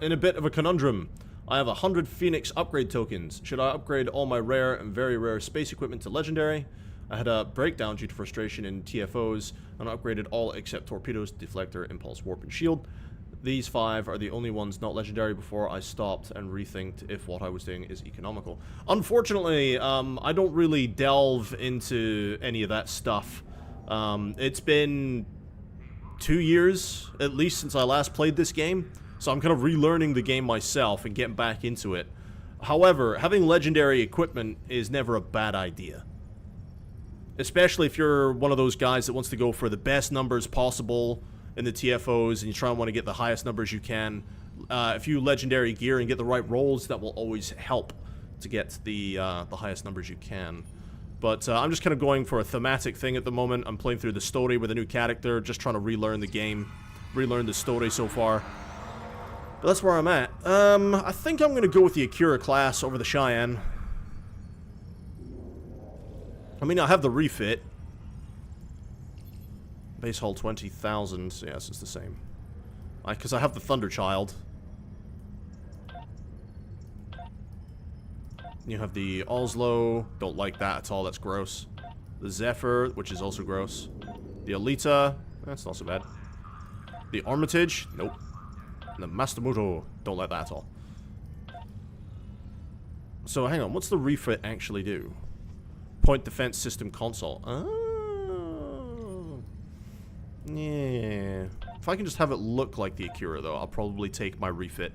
in a bit of a conundrum. I have 100 Phoenix upgrade tokens. Should I upgrade all my rare and very rare space equipment to legendary? I had a breakdown due to frustration in TFOs and upgraded all except torpedoes, deflector, impulse, warp, and shield. These 5 are the only ones not legendary before I stopped and rethinked if what I was doing is economical. Unfortunately, I don't really delve into any of that stuff. It's been 2 years, at least, since I last played this game, so I'm kind of relearning the game myself and getting back into it. However, having legendary equipment is never a bad idea. Especially if you're one of those guys that wants to go for the best numbers possible in the TFOs, and you try and want to get the highest numbers you can. If you legendary gear and get the right rolls, that will always help to get the highest numbers you can. But I'm just kind of going for a thematic thing at the moment. I'm playing through the story with a new character, just trying to relearn the game, relearn the story so far. But that's where I'm at. I think I'm going to go with the Akira class over the Cheyenne. I mean, I have the refit. Base hull 20,000. Yes, it's the same. Because I have the Thunderchild. You have the Oslo. Don't like that at all. That's gross. The Zephyr, which is also gross. The Alita. That's not so bad. The Armitage. Nope. And the Mastamuto. Don't like that at all. So, hang on. What's the refit actually do? Point Defense System Console. Oh. Yeah. If I can just have it look like the Akira, though, I'll probably take my refit.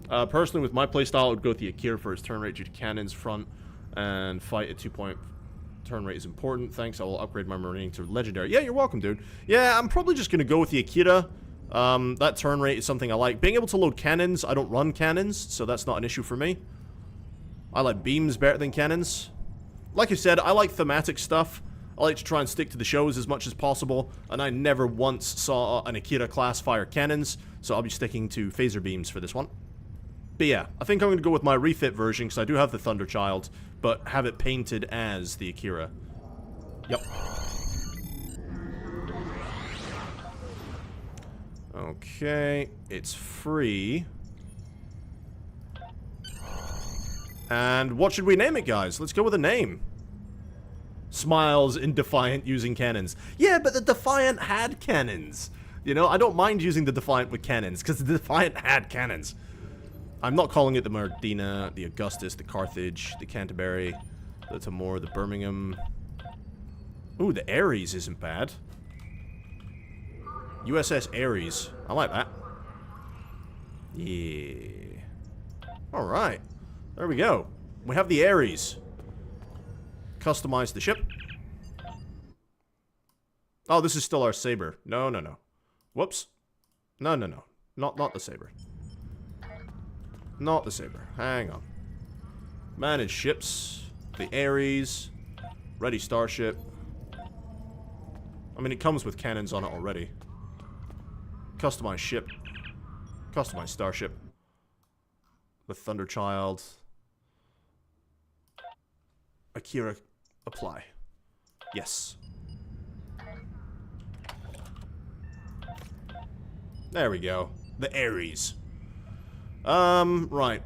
Personally, with my playstyle, I would go with the Akira for his turn rate due to cannons front, and fight at 2-point turn rate is important. Thanks, I will upgrade my Marine to Legendary. Yeah, you're welcome, dude. Yeah, I'm probably just going to go with the Akira. That turn rate is something I like. Being able to load cannons, I don't run cannons, so that's not an issue for me. I like beams better than cannons. Like I said, I like thematic stuff. I like to try and stick to the shows as much as possible, and I never once saw an Akira class fire cannons, so I'll be sticking to phaser beams for this one. But yeah, I think I'm going to go with my refit version, because I do have the Thunderchild, but have it painted as the Akira. Yep. Okay, it's free. And what should we name it, guys? Let's go with a name. Smiles in Defiant using cannons. Yeah, but the Defiant had cannons. You know, I don't mind using the Defiant with cannons, because the Defiant had cannons. I'm not calling it the Medina, the Augustus, the Carthage, the Canterbury, the Timor, the Birmingham. Ooh, the Ares isn't bad. USS Ares. I like that. Yeah. Alright. There we go. We have the Ares. Customize the ship. Oh, this is still our Saber. No, no, no. Whoops. No, no, no. Not the Saber. Not the Saber. Hang on. Manage ships. The Ares. Ready starship. I mean, it comes with cannons on it already. Customize ship. Customize starship. The Thunderchild. Akira. Apply. Yes. There we go. The Ares. Right.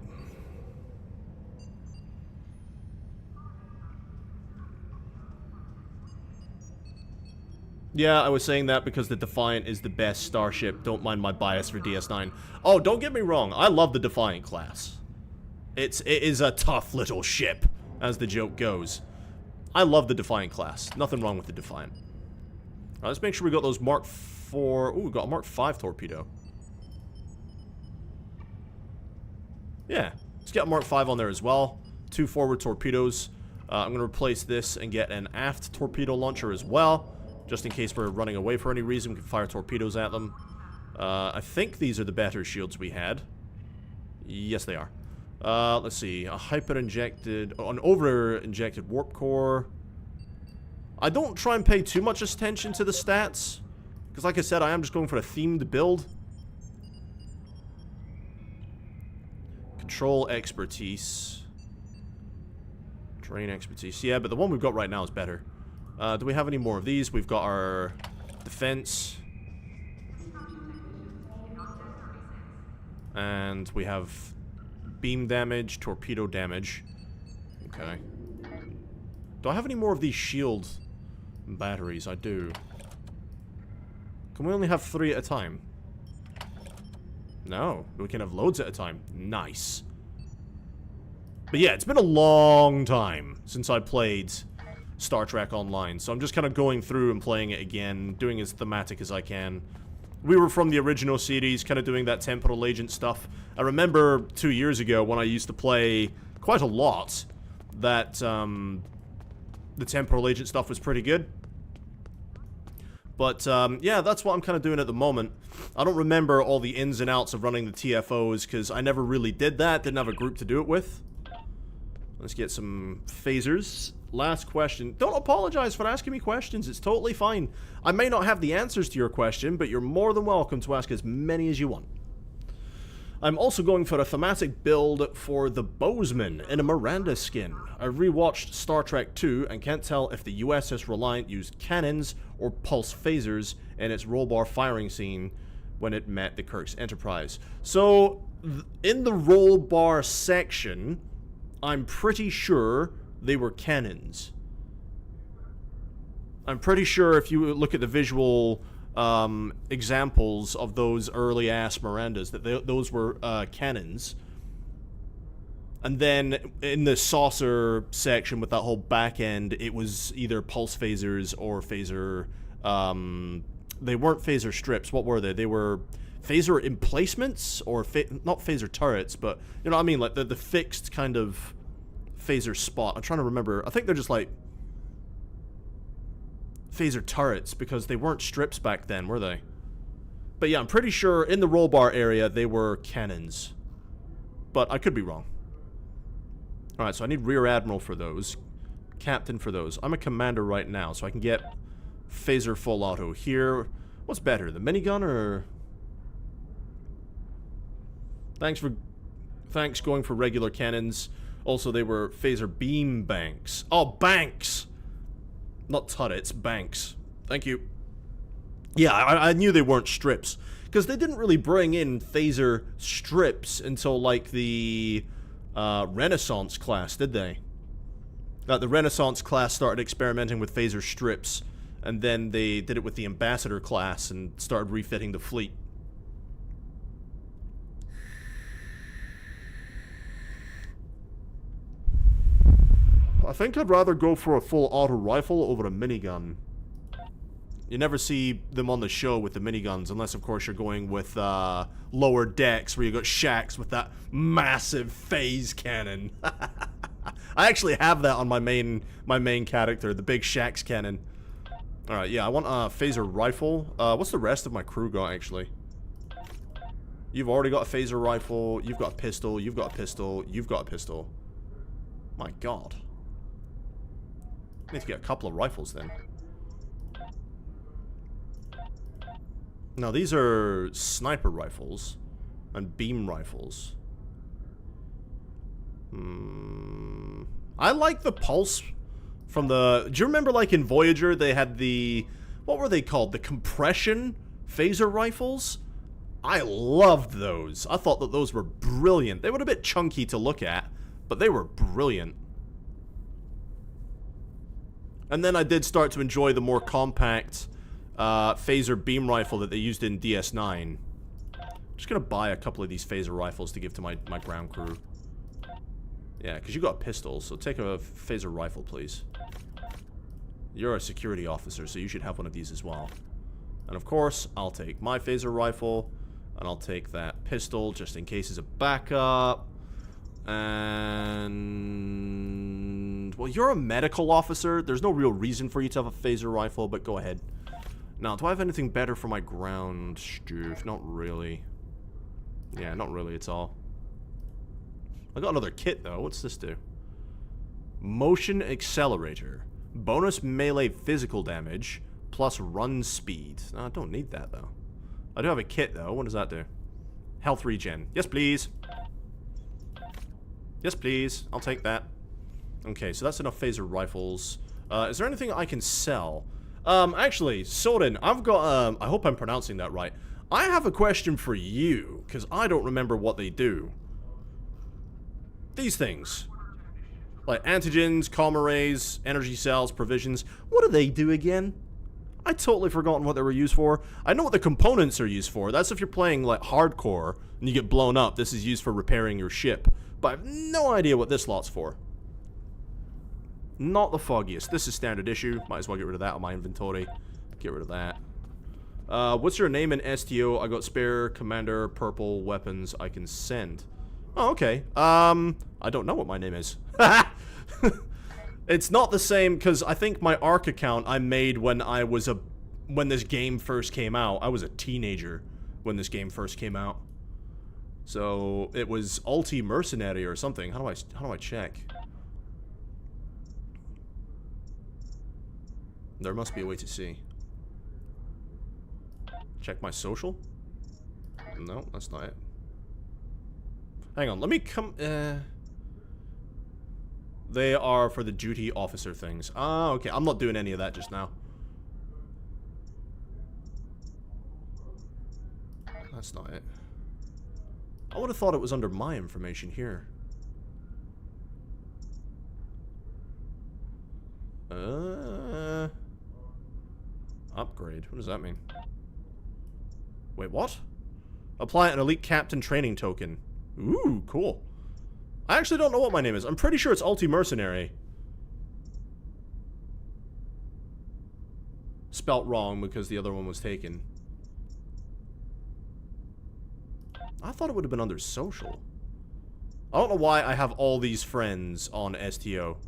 Yeah, I was saying that because the Defiant is the best starship. Don't mind my bias for DS9. Oh, don't get me wrong. I love the Defiant class. It is a tough little ship, as the joke goes. I love the Defiant class. Nothing wrong with the Defiant. Alright, let's make sure we got those Mark 4... Ooh, we got a Mark 5 torpedo. Yeah, let's get a Mark 5 on there as well. 2 forward torpedoes. I'm going to replace this and get an aft torpedo launcher as well. Just in case we're running away for any reason, we can fire torpedoes at them. I think these are the better shields we had. Yes, they are. Let's see. A hyper-injected... Oh, an over-injected warp core. I don't try and pay too much attention to the stats. Because like I said, I am just going for a themed build. Control expertise. Terrain expertise. Yeah, but the one we've got right now is better. Do we have any more of these? We've got our defense. And we have beam damage, torpedo damage. Okay. Do I have any more of these shield batteries? I do. Can we only have 3 at a time? No, we can have loads at a time. Nice. But yeah, it's been a long time since I played Star Trek Online, so I'm just kind of going through and playing it again, doing as thematic as I can. We were from the original series, kind of doing that temporal agent stuff. I remember 2 years ago when I used to play quite a lot that the temporal agent stuff was pretty good. But, yeah, that's what I'm kind of doing at the moment. I don't remember all the ins and outs of running the TFOs, because I never really did that, didn't have a group to do it with. Let's get some phasers. Last question. Don't apologize for asking me questions, it's totally fine. I may not have the answers to your question, but you're more than welcome to ask as many as you want. I'm also going for a thematic build for the Bozeman in a Miranda skin. I rewatched Star Trek 2 and can't tell if the USS Reliant used cannons or pulse phasers in its roll bar firing scene when it met the Kirk's Enterprise. So, in the roll bar section, I'm pretty sure they were cannons. I'm pretty sure if you look at the visual examples of those early-ass Mirandas, that those were cannons. And then in the saucer section with that whole back end, it was either pulse phasers or phaser... they weren't phaser strips. What were they? They were phaser emplacements? Or not phaser turrets, but you know what I mean? Like the fixed kind of phaser spot. I'm trying to remember. I think they're just like phaser turrets, because they weren't strips back then, were they? But yeah, I'm pretty sure in the roll bar area they were cannons. But I could be wrong. Alright, so I need Rear Admiral for those. Captain for those. I'm a commander right now, so I can get phaser full auto here. What's better, the minigun or... Thanks going for regular cannons. Also, they were phaser beam banks. Oh, banks! Not turrets, banks. Thank you. Yeah, I knew they weren't strips. Because they didn't really bring in phaser strips until, like, the Renaissance class, did they? The Renaissance class started experimenting with phaser strips. And then they did it with the Ambassador class and started refitting the fleet. I think I'd rather go for a full auto rifle over a minigun. You never see them on the show with the miniguns, unless of course you're going with lower decks where you got Shaxs with that massive phase cannon. I actually have that on my main character, the big Shaxs cannon. Alright, yeah, I want a phaser rifle. What's the rest of my crew got, actually? You've already got a phaser rifle, you've got a pistol, you've got a pistol, you've got a pistol. My god. I need to get a couple of rifles then. Now these are sniper rifles and beam rifles. I like the pulse from the... Do you remember like in Voyager they had the... What were they called? The compression phaser rifles? I loved those. I thought that those were brilliant. They were a bit chunky to look at, but they were brilliant. And then I did start to enjoy the more compact phaser beam rifle that they used in DS9. I'm just gonna buy a couple of these phaser rifles to give to my ground crew. Yeah, because you got a pistol, so take a phaser rifle, please. You're a security officer, so you should have one of these as well. And of course, I'll take my phaser rifle, and I'll take that pistol just in case as a backup. And... well, you're a medical officer. There's no real reason for you to have a phaser rifle, but go ahead. Now, do I have anything better for my ground stuff? Not really. Yeah, not really at all. I got another kit, though. What's this do? Motion Accelerator. Bonus melee physical damage, plus run speed. No, I don't need that, though. I do have a kit, though. What does that do? Health regen. Yes, please. Yes, please. I'll take that. Okay, so that's enough phaser rifles. Is there anything I can sell? Actually, Soren, I've got, I hope I'm pronouncing that right. I have a question for you, because I don't remember what they do. These things. Like antigens, comm arrays, energy cells, provisions. What do they do again? I totally forgotten what they were used for. I know what the components are used for. That's if you're playing, like, hardcore and you get blown up. This is used for repairing your ship. But I have no idea what this lot's for. Not the foggiest. This is standard issue. Might as well get rid of that on my inventory. Get rid of that. What's your name in STO? I got spare commander purple weapons I can send. Oh, okay. I don't know what my name is. It's not the same, because I think my ARC account I made when I was when this game first came out. I was a teenager when this game first came out. So, it was Ulti Mercenary or something. How do I check? There must be a way to see. Check my social? No, that's not it. Hang on, let me come... They are for the duty officer things. Ah, okay. I'm not doing any of that just now. That's not it. I would have thought it was under my information here. Upgrade. What does that mean? Wait, what? Apply an elite captain training token. Ooh, cool. I actually don't know what my name is. I'm pretty sure it's Ulti Mercenary. Spelt wrong because the other one was taken. I thought it would have been under social. I don't know why I have all these friends on STO.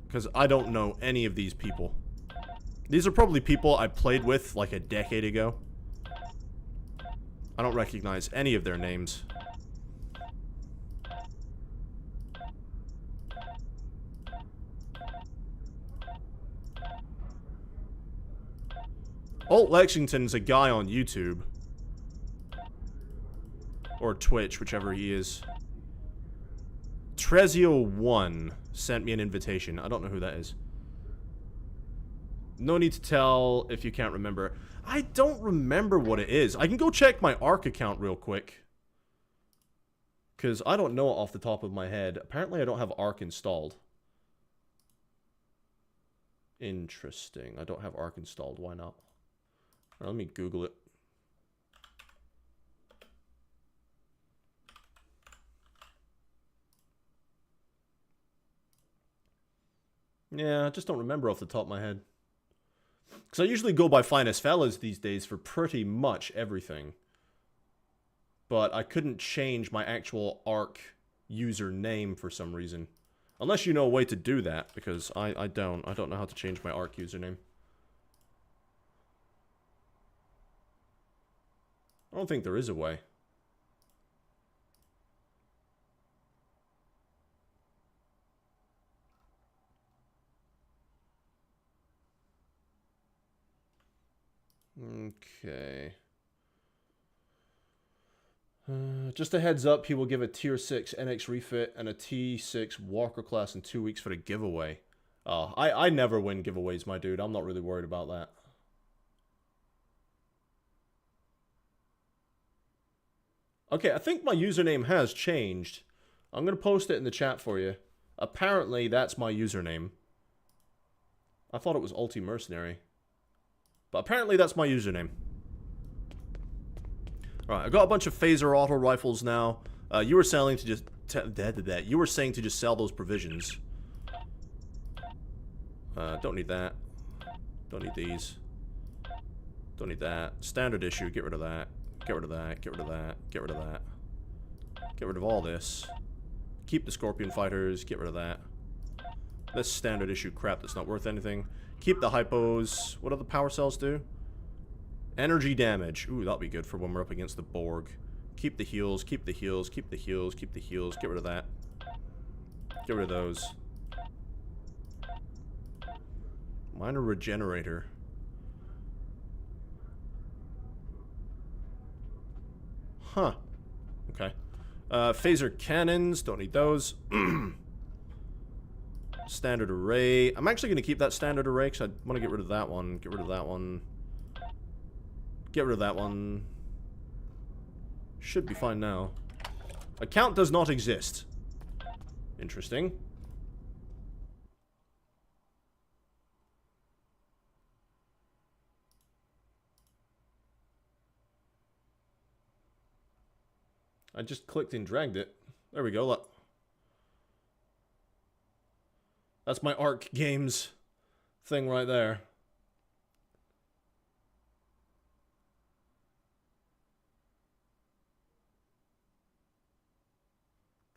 Because I don't know any of these people. These are probably people I played with like a decade ago. I don't recognize any of their names. Alt Lexington's a guy on YouTube. Or Twitch, whichever he is. Trezio1 sent me an invitation. I don't know who that is. No need to tell if you can't remember. I don't remember what it is. I can go check my ARC account real quick. Because I don't know it off the top of my head. Apparently I don't have ARC installed. Interesting. I don't have ARC installed. Why not? Let me Google it. Yeah, I just don't remember off the top of my head. Because I usually go by Finest Fellas these days for pretty much everything. But I couldn't change my actual ARC username for some reason. Unless you know a way to do that, because I don't. I don't know how to change my ARC username. I don't think there is a way. Okay. Just a heads up, he will give a tier 6 NX refit and a T6 Walker class in 2 weeks for the giveaway. I never win giveaways, my dude. I'm not really worried about that. Okay, I think my username has changed. I'm going to post it in the chat for you. Apparently, that's my username. I thought it was Ulti Mercenary. But apparently that's my username. Alright, I've got a bunch of phaser auto rifles now. You were selling to just... You were saying to just sell those provisions. Don't need that. Don't need these. Don't need that. Standard issue, get rid of that. Get rid of that, get rid of that, get rid of that. Get rid of all this. Keep the Scorpion Fighters, get rid of that. This standard issue crap that's not worth anything. Keep the hypos. What do the power cells do? Energy damage. Ooh, that'll be good for when we're up against the Borg. Keep the heals, keep the heals, keep the heals, keep the heals. Get rid of that. Get rid of those. Minor regenerator. Huh. Okay. Phaser cannons. Don't need those. Standard array. I'm actually going to keep that standard array because I want to get rid of that one. Get rid of that one. Get rid of that one. Should be fine now. Account does not exist. Interesting. I just clicked and dragged it. There we go, look. That's my Arc Games thing right there.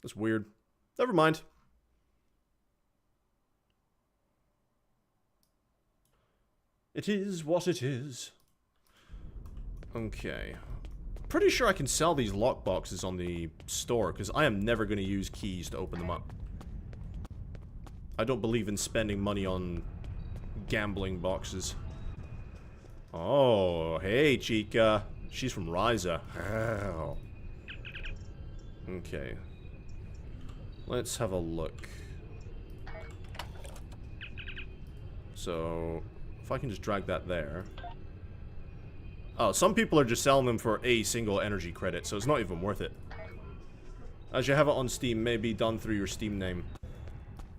That's weird. Never mind. It is what it is. Okay. Pretty sure I can sell these lockboxes on the store, because I am never going to use keys to open them up. I don't believe in spending money on gambling boxes. Oh, hey, Chica. She's from Ryza. Oh. Okay. Let's have a look. So, if I can just drag that there. Oh, some people are just selling them for a single energy credit, so it's not even worth it. As you have it on Steam, may be done through your Steam name.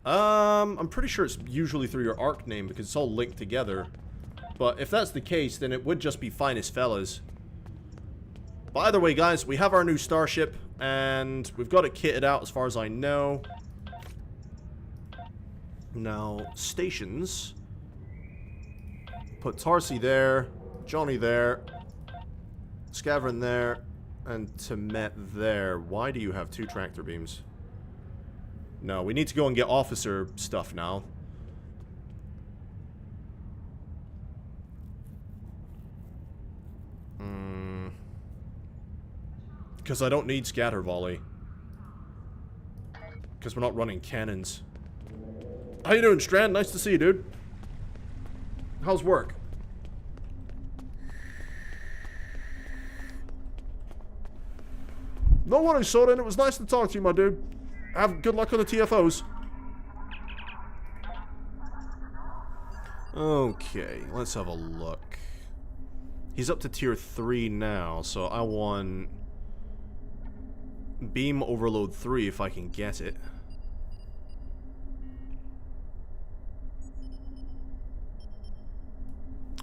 I'm pretty sure it's usually through your Arc name because it's all linked together. But if that's the case, then it would just be Finest Fellas. But either way, guys, we have our new starship, and we've got it kitted out as far as I know. Now, stations. Put Tarsi there, Johnny there, Scavern there, and Temet there. Why do you have 2 tractor beams? No, we need to go and get officer stuff now. Because I don't need scatter volley. Because we're not running cannons. How you doing, Strand? Nice to see you, dude. How's work? No worries, Soren. It was nice to talk to you, my dude. Have good luck on the TFOs. Okay, let's have a look. He's up to tier 3 now, so I want Beam Overload 3 if I can get it.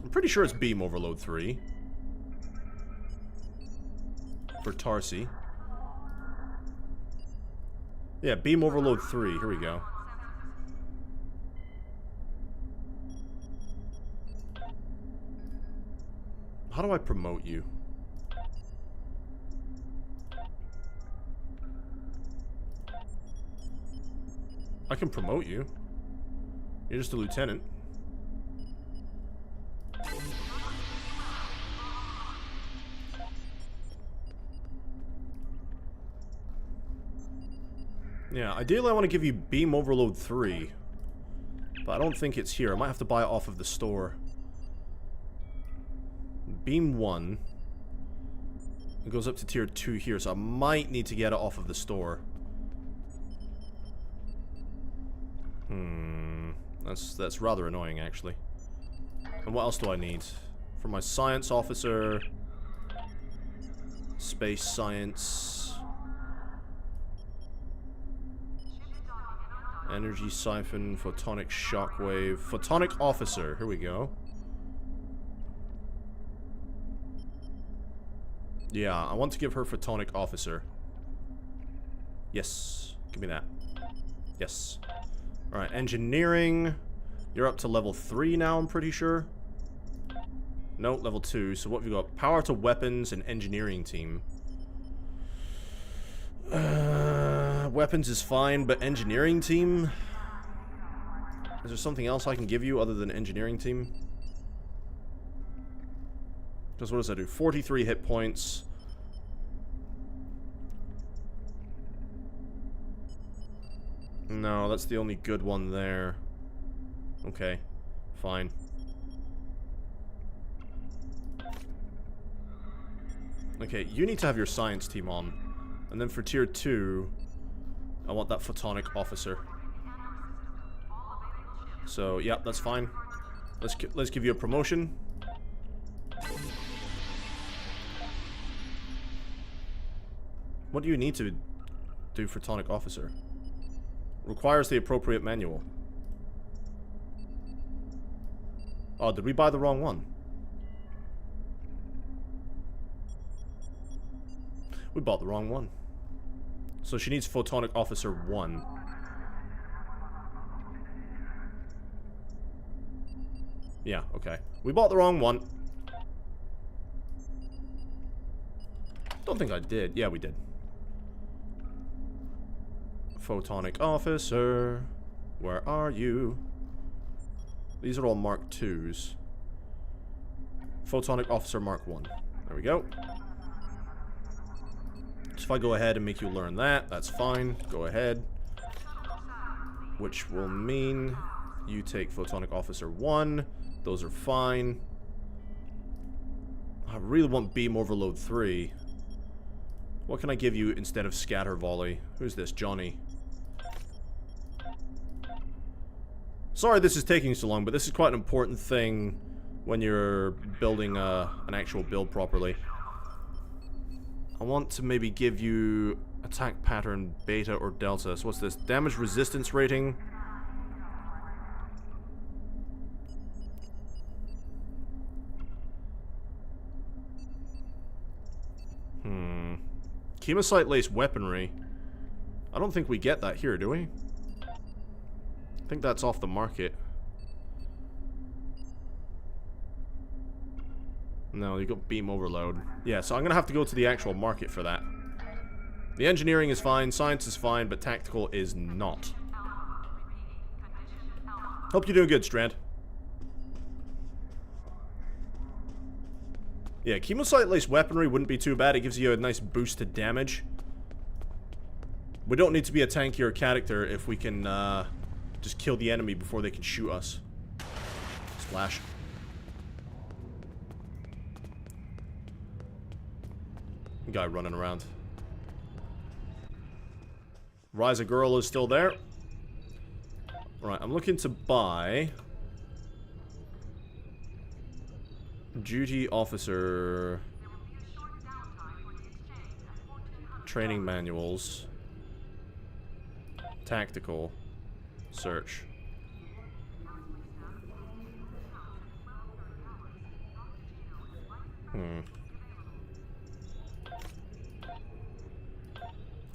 I'm pretty sure it's Beam Overload 3. For Tarsi. Yeah, Beam Overload 3. Here we go. How do I promote you? I can promote you. You're just a lieutenant. Yeah, ideally I want to give you Beam Overload 3. But I don't think it's here. I might have to buy it off of the store. Beam 1. It goes up to tier 2 here, so I might need to get it off of the store. That's rather annoying, actually. And what else do I need? For my science officer... Space science... Energy siphon, photonic shockwave... Photonic officer, here we go. Yeah, I want to give her photonic officer. Yes, give me that. Yes. Alright, engineering. You're up to level 3 now, I'm pretty sure. No, level 2. So what have you got? Power to weapons and engineering team. Weapons is fine, but engineering team? Is there something else I can give you other than engineering team? Because what does that do? 43 hit points. No, that's the only good one there. Okay, fine. Okay, you need to have your science team on. And then for tier 2, I want that photonic officer. So, yeah, that's fine. Let's give you a promotion. What do you need to do photonic officer? Requires the appropriate manual. Oh, did we buy the wrong one? We bought the wrong one. So she needs Photonic Officer 1. Yeah, okay. We bought the wrong one. Don't think I did. Yeah, we did. Photonic Officer. Where are you? These are all Mark 2s. Photonic Officer Mark 1. There we go. So if I go ahead and make you learn that, that's fine. Go ahead. Which will mean you take Photonic Officer 1. Those are fine. I really want Beam Overload 3. What can I give you instead of Scatter Volley? Who's this? Johnny. Sorry this is taking so long, but this is quite an important thing when you're building an actual build properly. I want to maybe give you attack pattern beta or delta. So what's this? Damage resistance rating. Chemosite lace weaponry. I don't think we get that here, do we? I think that's off the market. No, you got beam overload. Yeah, so I'm gonna have to go to the actual market for that. The engineering is fine, science is fine, but tactical is not. Hope you're doing good, Strand. Yeah, chemosite lace weaponry wouldn't be too bad. It gives you a nice boost to damage. We don't need to be a tankier character if we can just kill the enemy before they can shoot us. Splash. Guy running around. Rise of Girl is still there. Right, I'm looking to buy Duty Officer training manuals, tactical search.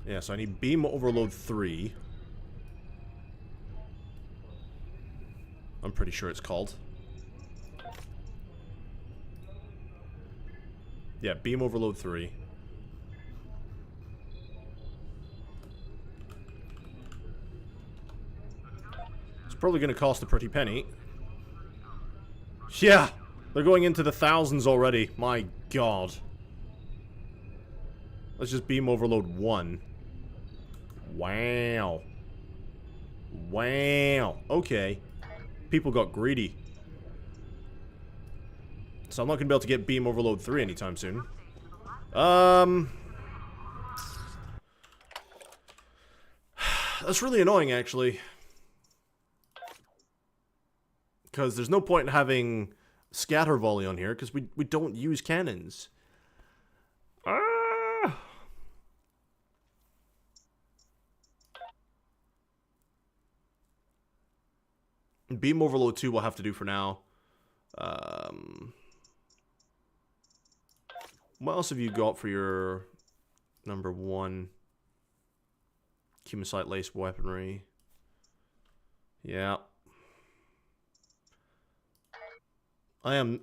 Yeah, so I need Beam Overload 3. I'm pretty sure it's called. Yeah, Beam Overload 3. It's probably going to cost a pretty penny. Yeah! They're going into the thousands already. My god. Let's just Beam Overload 1. Wow. Wow. Okay. People got greedy. So I'm not going to be able to get Beam Overload 3 anytime soon. That's really annoying, actually. Because there's no point in having Scatter Volley on here, because we don't use cannons. Beam Overload 2 we'll have to do for now. What else have you got for your number 1? Chemosite lace weaponry. Yeah. I am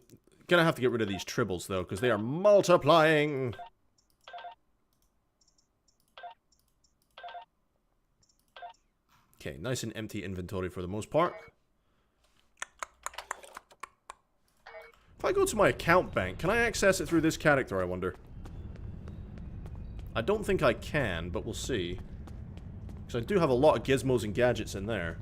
gonna have to get rid of these tribbles, though, because they are multiplying. Okay, nice and empty inventory for the most part. If I go to my account bank, can I access it through this character, I wonder? I don't think I can, but we'll see. Because I do have a lot of gizmos and gadgets in there.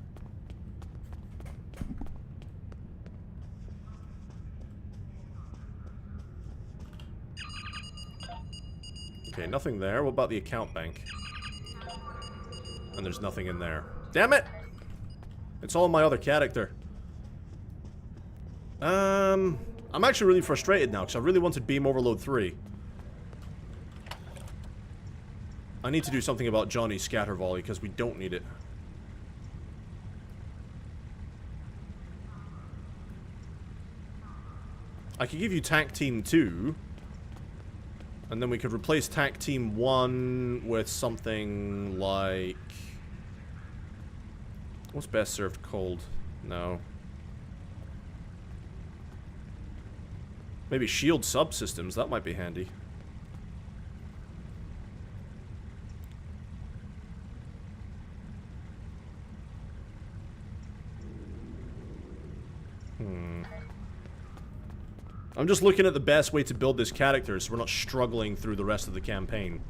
Okay, nothing there. What about the account bank? And there's nothing in there. Damn it! It's all my other character. I'm actually really frustrated now, because I really wanted Beam Overload 3. I need to do something about Johnny's Scatter Volley, because we don't need it. I could give you Tac Team 2. And then we could replace TAC Team 1 with something like... What's best served cold? No. Maybe shield subsystems, that might be handy. I'm just looking at the best way to build this character so we're not struggling through the rest of the campaign.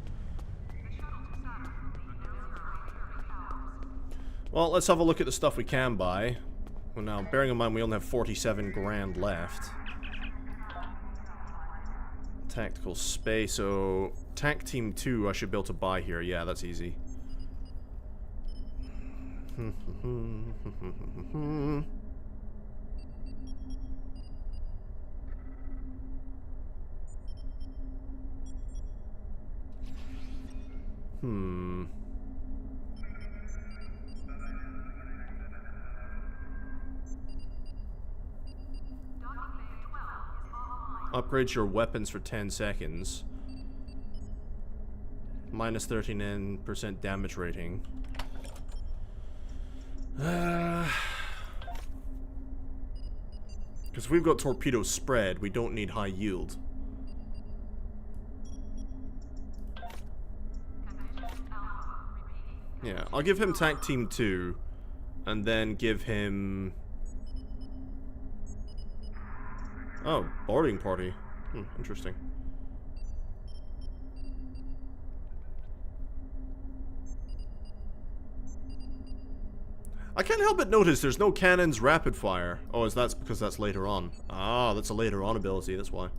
Well, let's have a look at the stuff we can buy. Well, now, bearing in mind we only have 47 grand left. Tactical space, so... TAC Team 2 I should be able to buy here. Yeah, that's easy. Upgrade your weapons for 10 seconds. Minus 39% damage rating. Because we've got torpedo spread, we don't need high yield. Yeah, I'll give him TAC Team 2, and then give him... Oh, boarding party. Interesting. I can't help but notice there's no cannons rapid fire. Oh, is that because that's later on? Ah, that's a later on ability, that's why.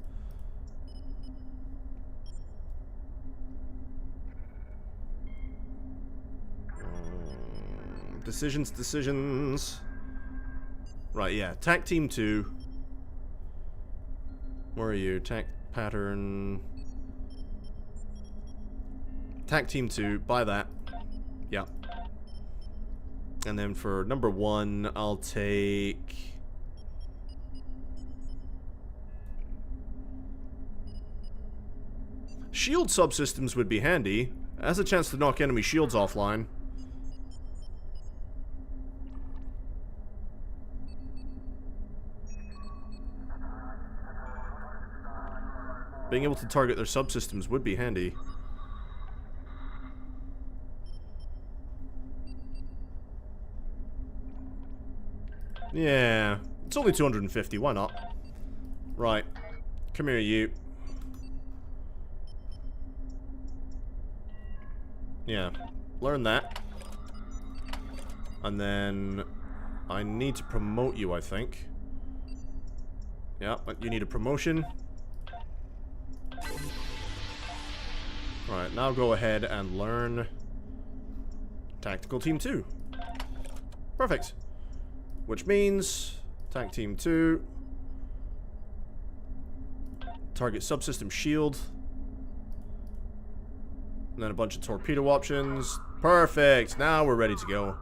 Decisions. Right, yeah. TAC Team 2. Where are you? TAC pattern. TAC Team 2. Buy that. Yeah. And then for number 1, I'll take... Shield subsystems would be handy. It has a chance to knock enemy shields offline. Being able to target their subsystems would be handy. Yeah, it's only 250, why not? Right, come here, you. Yeah, learn that. And then I need to promote you, I think. Yeah, you need a promotion. Alright, now go ahead and learn Tactical Team 2. Perfect. Which means TAC Team 2, target subsystem shield, and then a bunch of torpedo options. Perfect. Now we're ready to go.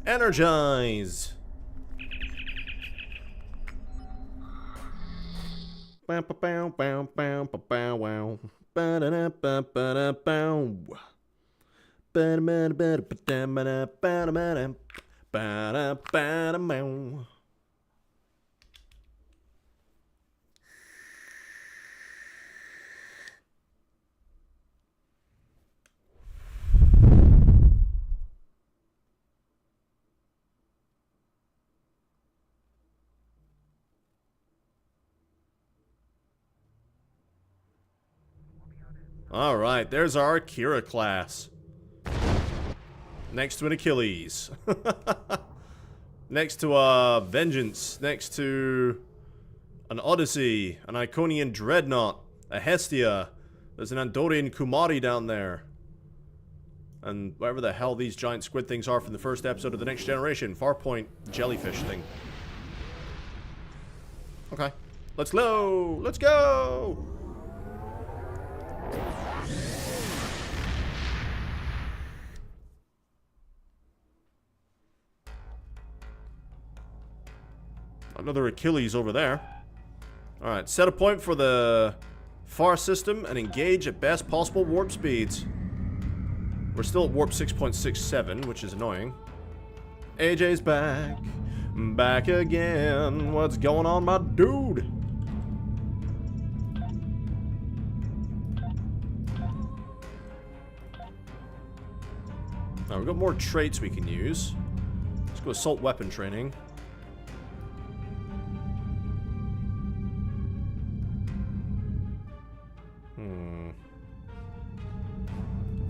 Energize. Bow bow bow bow bow bow wow. Ba da da ba ba da bow. Ba da ba da ba da ba da ba da ba da. Ba-da-ba-da-bow. Alright, there's our Akira class. Next to an Achilles. Next to a Vengeance. Next to an Odyssey. An Iconian Dreadnought. A Hestia. There's an Andorian Kumari down there. And whatever the hell these giant squid things are from the first episode of The Next Generation. Farpoint jellyfish thing. Okay. Let's go! Let's go! Another Achilles over there. Alright, set a point for the Far system and engage at best possible warp speeds. We're still at warp 6.67, which is annoying. AJ's back. Back again. What's going on, my dude? Now, we've got more traits we can use. Let's go assault weapon training.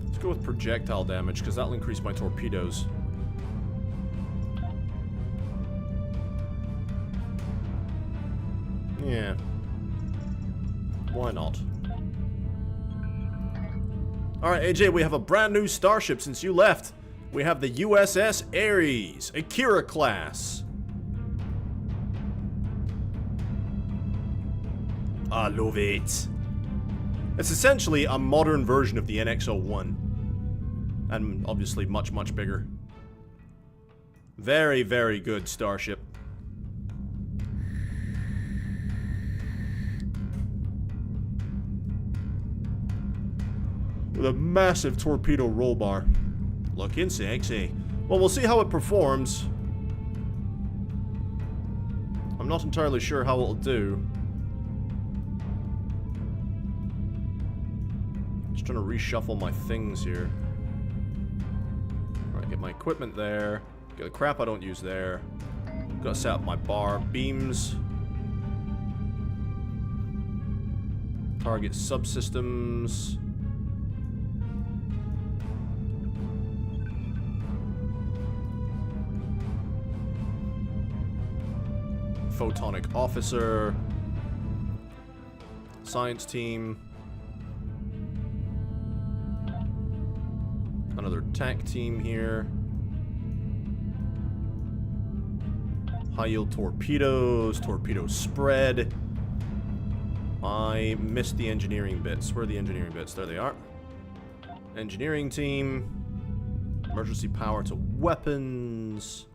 Let's go with projectile damage, because that'll increase my torpedoes. Yeah. Why not? Alright, AJ, we have a brand new starship since you left. We have the USS Ares, Akira class. I love it. It's essentially a modern version of the NX-01. And obviously much, much bigger. Very, very good starship. With a massive torpedo roll bar. Looking sexy. Well, we'll see how it performs. I'm not entirely sure how it'll do. Just trying to reshuffle my things here. Alright, get my equipment there. Get the crap I don't use there. Gotta set up my bar. Beams. Target subsystems. Photonic Officer, Science Team, another Tac Team here, High Yield Torpedoes, Torpedo Spread. I missed the engineering bits. Where are the engineering bits? There they are. Engineering Team, Emergency Power to Weapons.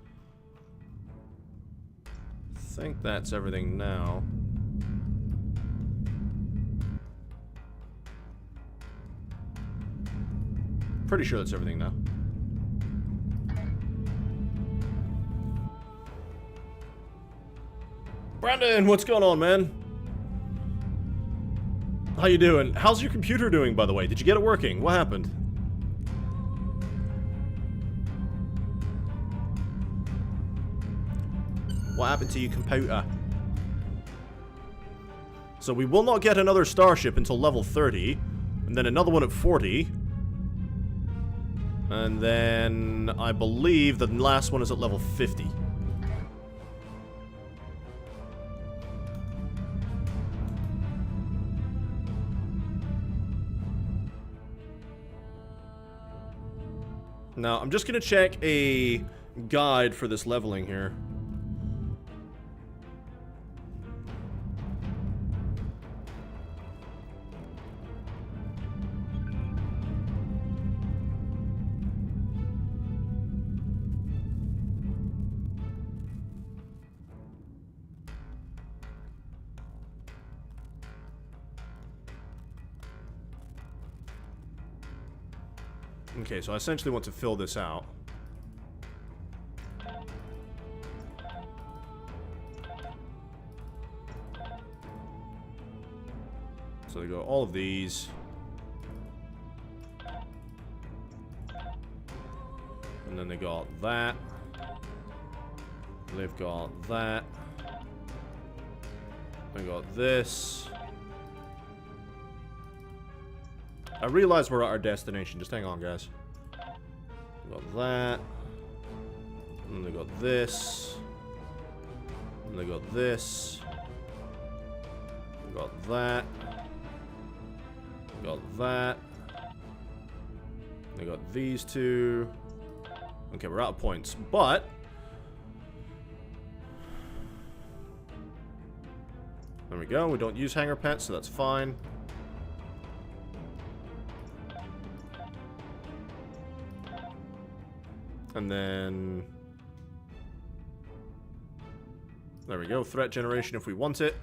I think that's everything now. Pretty sure that's everything now. Brandon, what's going on, man? How you doing? How's your computer doing, by the way? Did you get it working? What happened? What happened to your computer? So we will not get another starship until level 30, and then another one at 40. And then I believe the last one is at level 50. Now, I'm just gonna check a guide for this leveling here. Okay, so I essentially want to fill this out. So they go all of these. And then they got that. They've got that. They got this. I realize we're at our destination. Just hang on, guys. We got that. And they got this. And they got this. We got that. We got that. They got these two. Okay, we're out of points. But there we go. We don't use hangar pets, so that's fine. And then there we go. Threat generation if we want it.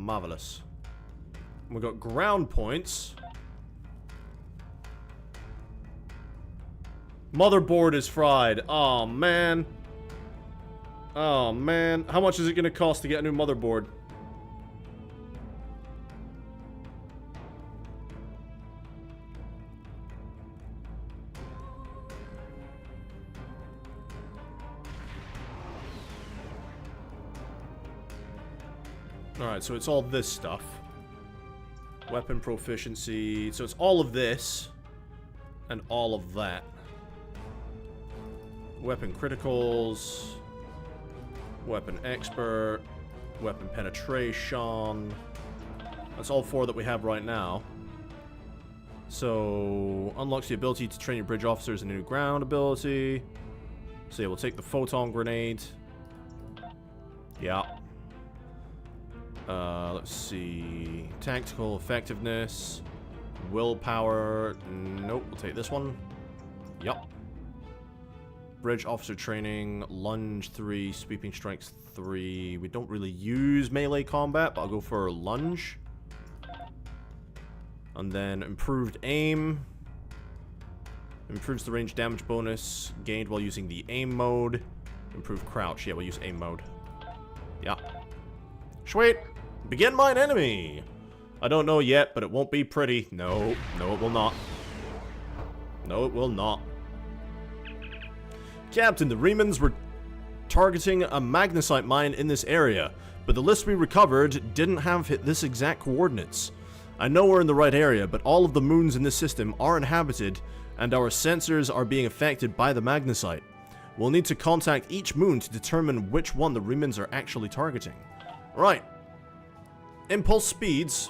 Marvelous. We got ground points. Motherboard is fried. Oh, man. Oh, man. How much is it going to cost to get a new motherboard? Alright, so it's all this stuff. Weapon proficiency. So it's all of this. And all of that. Weapon criticals. Weapon expert. Weapon penetration. That's all 4 that we have right now. So, unlocks the ability to train your bridge officers in a new ground ability. So yeah, we'll take the photon grenade. Yeah. Let's see. Tactical effectiveness. Willpower. Nope, we'll take this one. Yup. Bridge officer training. Lunge 3. Sweeping strength 3. We don't really use melee combat, but I'll go for lunge. And then improved aim. Improves the range damage bonus gained while using the aim mode. Improved crouch. Yeah, we'll use aim mode. Yeah. Sweet. Begin mine enemy. I don't know yet, but it won't be pretty. No. No, it will not. No, it will not. Captain, the Remans were targeting a magnesite mine in this area, but the list we recovered didn't have this exact coordinates. I know we're in the right area, but all of the moons in this system are inhabited, and our sensors are being affected by the magnesite. We'll need to contact each moon to determine which one the Remans are actually targeting. Right. Impulse speeds.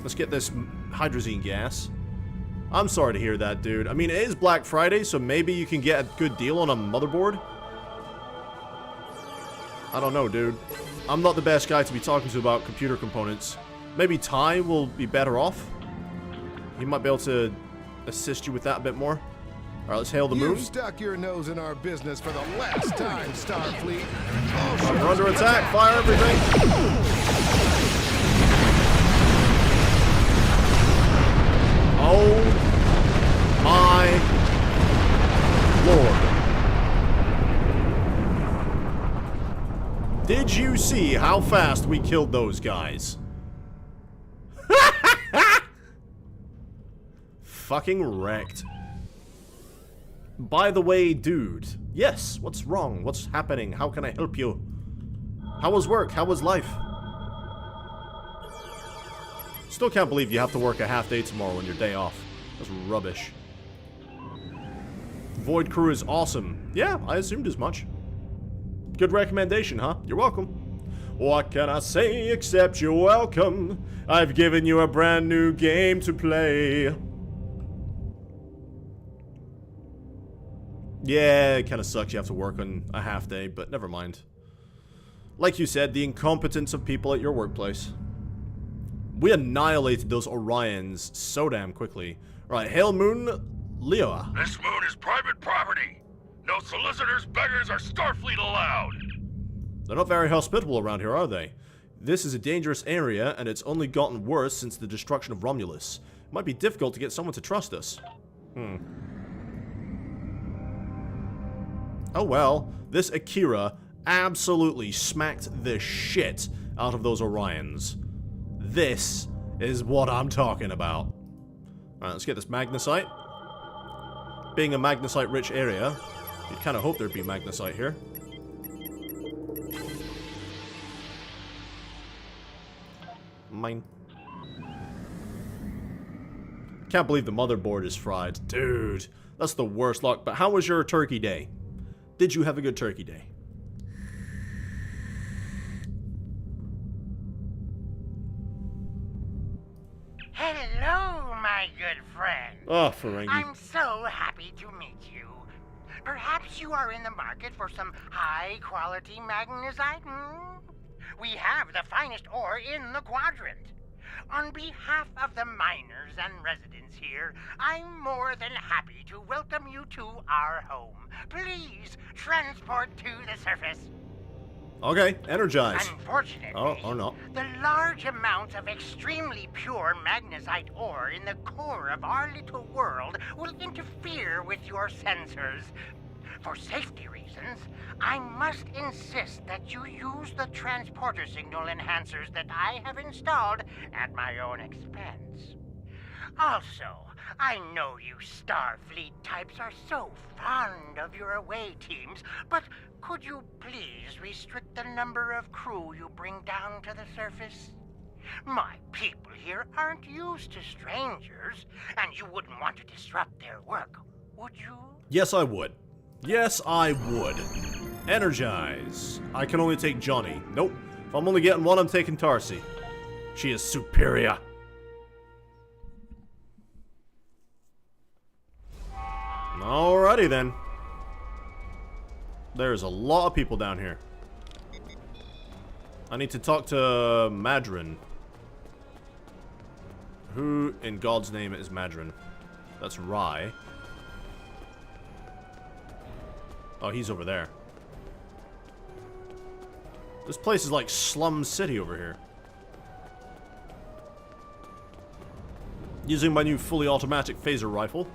Let's get this hydrazine gas. I'm sorry to hear that, dude. I mean, it is Black Friday, so maybe you can get a good deal on a motherboard. I don't know, dude. I'm not the best guy to be talking to about computer components. Maybe Ty will be better off. He might be able to assist you with that a bit more. Alright, let's hail the moon. You've stuck your nose in our business for the last time, Starfleet. We're under attack. Fire everything. Oh my lord. Did you see how fast we killed those guys? Fucking wrecked. By the way, dude. Yes, what's wrong? What's happening? How can I help you? How was work? How was life? Still can't believe you have to work a half day tomorrow on your day off. That's rubbish. Void crew is awesome. Yeah, I assumed as much. Good recommendation, huh? You're welcome. What can I say except you're welcome? I've given you a brand new game to play. Yeah, it kind of sucks you have to work on a half day, but never mind. Like you said, the incompetence of people at your workplace. We annihilated those Orions so damn quickly. Alright, hail moon, Leoa. This moon is private property. No solicitors, beggars, or Starfleet allowed. They're not very hospitable around here, are they? This is a dangerous area, and it's only gotten worse since the destruction of Romulus. It might be difficult to get someone to trust us. Oh well, this Akira absolutely smacked the shit out of those Orions. This is what I'm talking about. Alright, let's get this magnesite. Being a magnesite-rich area, you'd kind of hope there'd be magnesite here. Mine. Can't believe the motherboard is fried. Dude, that's the worst luck. But how was your turkey day? Did you have a good turkey day? Hello, my good friend. Oh, Ferengi. I'm so happy to meet you. Perhaps you are in the market for some high-quality magnesite, We have the finest ore in the quadrant. On behalf of the miners and residents here, I'm more than happy to welcome you to our home. Please transport to the surface. Okay, energize. Unfortunately, Oh, or not. the large amounts of extremely pure magnesite ore in the core of our little world will interfere with your sensors. For safety reasons, I must insist that you use the transporter signal enhancers that I have installed at my own expense. Also, I know you Starfleet types are so fond of your away teams, but could you please restrict the number of crew you bring down to the surface? My people here aren't used to strangers, and you wouldn't want to disrupt their work, would you? Yes, I would. Yes, I would. Energize. I can only take Johnny. Nope. If I'm only getting one, I'm taking Tarsi. She is superior. Alrighty then. There's a lot of people down here. I need to talk to Madron. Who in God's name is Madron? That's Rye. Oh, he's over there. This place is like Slum City over here. Using my new fully automatic phaser rifle.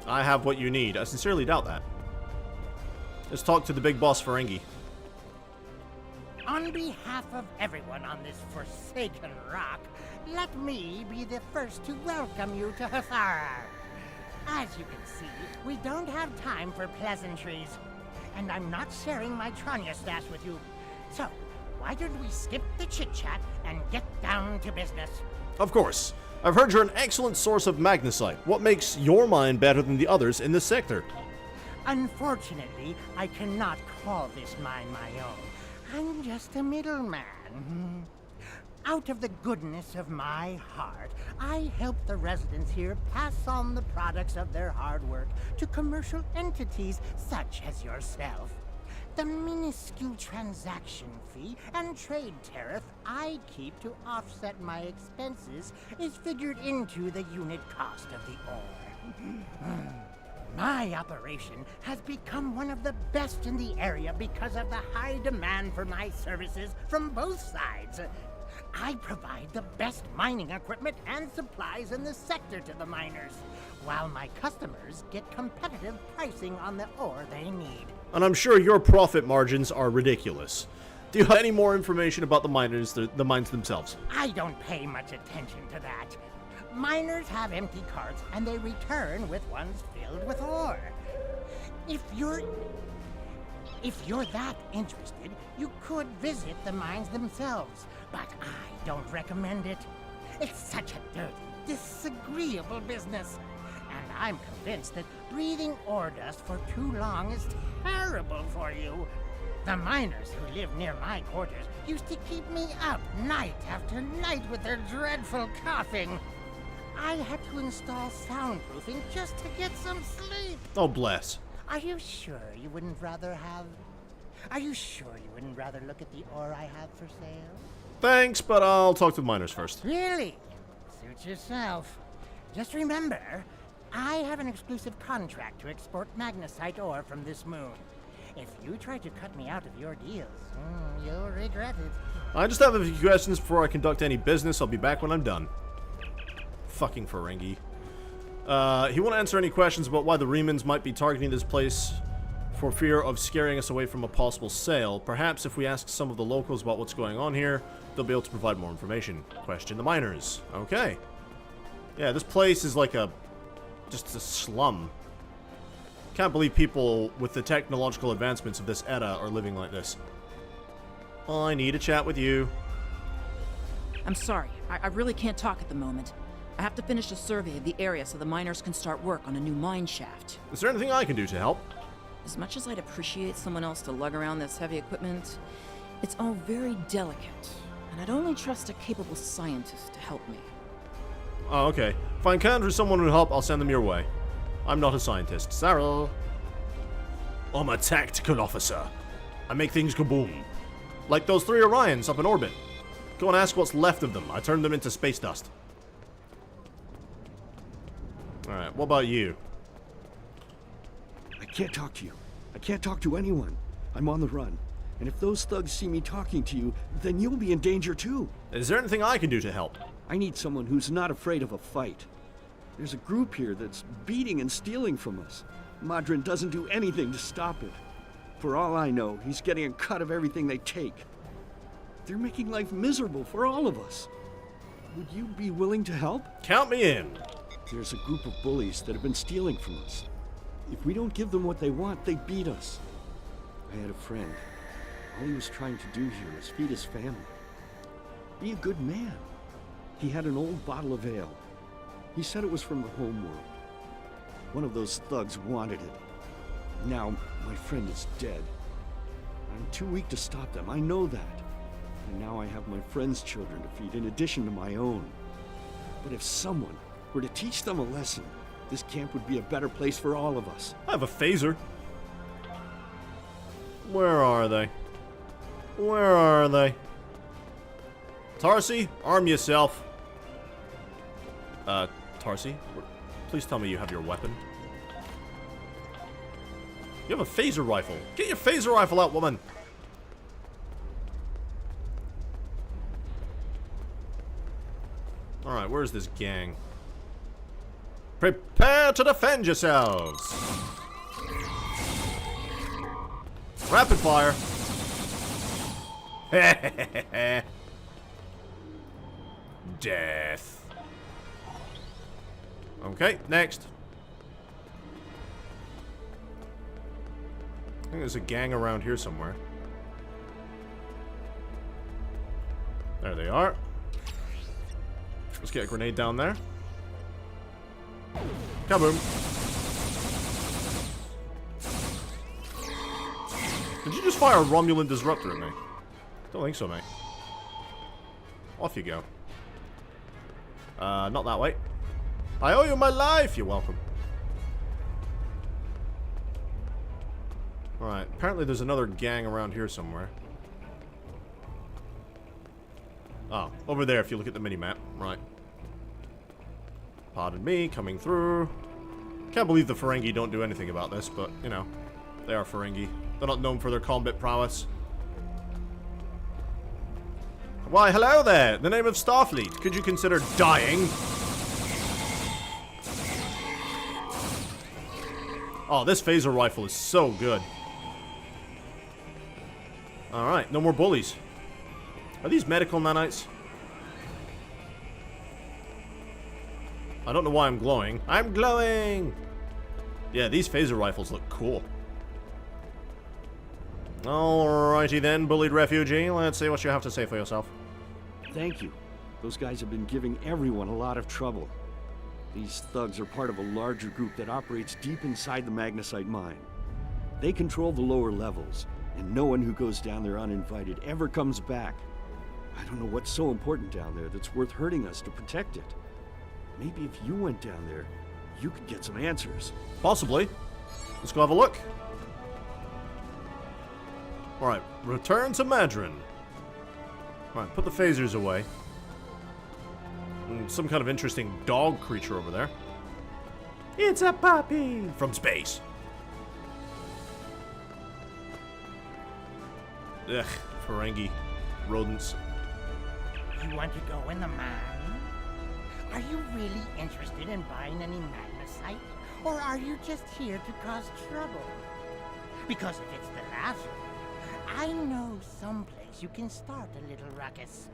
I have what you need. I sincerely doubt that. Let's talk to the big boss Ferengi. On behalf of everyone on this forsaken rock, let me be the first to welcome you to Hathara. As you can see, we don't have time for pleasantries, and I'm not sharing my Tranya stash with you. So, why don't we skip the chit-chat and get down to business? Of course. I've heard you're an excellent source of magnesite. What makes your mine better than the others in this sector? Unfortunately, I cannot call this mine my own. I'm just a middleman. Out of the goodness of my heart, I help the residents here pass on the products of their hard work to commercial entities such as yourself. The minuscule transaction fee and trade tariff I keep to offset my expenses is figured into the unit cost of the ore. My operation has become one of the best in the area because of the high demand for my services from both sides. I provide the best mining equipment and supplies in the sector to the miners, while my customers get competitive pricing on the ore they need. And I'm sure your profit margins are ridiculous. Do you have any more information about the miners, the mines themselves? I don't pay much attention to that. Miners have empty carts and they return with ones filled with ore. If you're that interested, you could visit the mines themselves, but I don't recommend it. It's such a dirty, disagreeable business. And I'm convinced that breathing ore dust for too long is terrible for you. The miners who live near my quarters used to keep me up night after night with their dreadful coughing. I had to install soundproofing just to get some sleep. Oh, bless. Are you sure you wouldn't rather look at the ore I have for sale? Thanks, but I'll talk to the miners first. Really? Suit yourself. Just remember, I have an exclusive contract to export magnesite ore from this moon. If you try to cut me out of your deals, you'll regret it. I just have a few questions before I conduct any business. I'll be back when I'm done. Fucking Ferengi. He won't answer any questions about why the Remans might be targeting this place for fear of scaring us away from a possible sale. Perhaps if we ask some of the locals about what's going on here, they'll be able to provide more information. Question the miners. Okay. Yeah, this place is like just a slum. Can't believe people with the technological advancements of this era are living like this. I need a chat with you. I'm sorry, I really can't talk at the moment. I have to finish a survey of the area so the miners can start work on a new mine shaft. Is there anything I can do to help? As much as I'd appreciate someone else to lug around this heavy equipment, it's all very delicate, and I'd only trust a capable scientist to help me. Oh, okay. If I encounter someone who will help, I'll send them your way. I'm not a scientist. Sarah. I'm a tactical officer. I make things kaboom. Like those 3 Orions up in orbit. Go and ask what's left of them. I turned them into space dust. Alright, what about you? I can't talk to you. I can't talk to anyone. I'm on the run. And if those thugs see me talking to you, then you'll be in danger too. Is there anything I can do to help? I need someone who's not afraid of a fight. There's a group here that's beating and stealing from us. Madrin doesn't do anything to stop it. For all I know, he's getting a cut of everything they take. They're making life miserable for all of us. Would you be willing to help? Count me in. There's a group of bullies that have been stealing from us. If we don't give them what they want, they beat us. I had a friend. All he was trying to do here was feed his family. Be a good man. He had an old bottle of ale. He said it was from the home world. One of those thugs wanted it. Now, my friend is dead. I'm too weak to stop them, I know that. And now I have my friend's children to feed in addition to my own. But if someone were to teach them a lesson, this camp would be a better place for all of us. I have a phaser. Where are they? Where are they? Tarsi, arm yourself. Tarsi, please tell me you have your weapon. You have a phaser rifle. Get your phaser rifle out, woman. Alright, where's this gang? Prepare to defend yourselves! Rapid fire! Death. Okay, next. I think there's a gang around here somewhere. There they are. Let's get a grenade down there. Kaboom. Did you just fire a Romulan disruptor at me? Don't think so, mate. Off you go. Not that way. I owe you my life! You're welcome. Alright, apparently there's another gang around here somewhere. Oh, over there if you look at the mini-map. Right. Pardon me, coming through. Can't believe the Ferengi don't do anything about this, but, you know, they are Ferengi. They're not known for their combat prowess. Why, hello there! In the name of Starfleet, could you consider dying? Oh, this phaser rifle is so good. Alright, no more bullies. Are these medical nanites? I don't know why I'm glowing. I'm glowing! Yeah, these phaser rifles look cool. Alrighty then, bullied refugee. Let's see what you have to say for yourself. Thank you. Those guys have been giving everyone a lot of trouble. These thugs are part of a larger group that operates deep inside the magnesite mine. They control the lower levels, and no one who goes down there uninvited ever comes back. I don't know what's so important down there that's worth hurting us to protect it. Maybe if you went down there, you could get some answers. Possibly. Let's go have a look. Alright, return to Madrin. Alright, put the phasers away. Some kind of interesting dog creature over there. It's a puppy! From space. Ugh, Ferengi. Rodents. You want to go in the mine? Are you really interested in buying any magnesite? Or are you just here to cause trouble? Because if it's the latter, I know someplace you can start a little ruckus.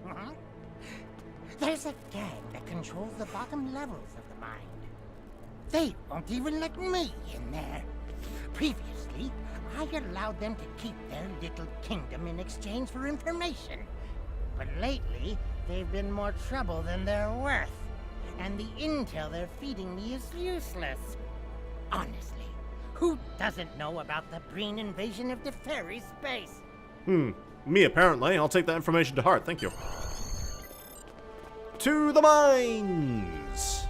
There's a gang that controls the bottom levels of the mine. They won't even let me in there. Previously, I allowed them to keep their little kingdom in exchange for information. But lately, they've been more trouble than they're worth. And the intel they're feeding me is useless. Honestly, who doesn't know about the Breen invasion of the fairy space? Me apparently. I'll take that information to heart, thank you. To the mines!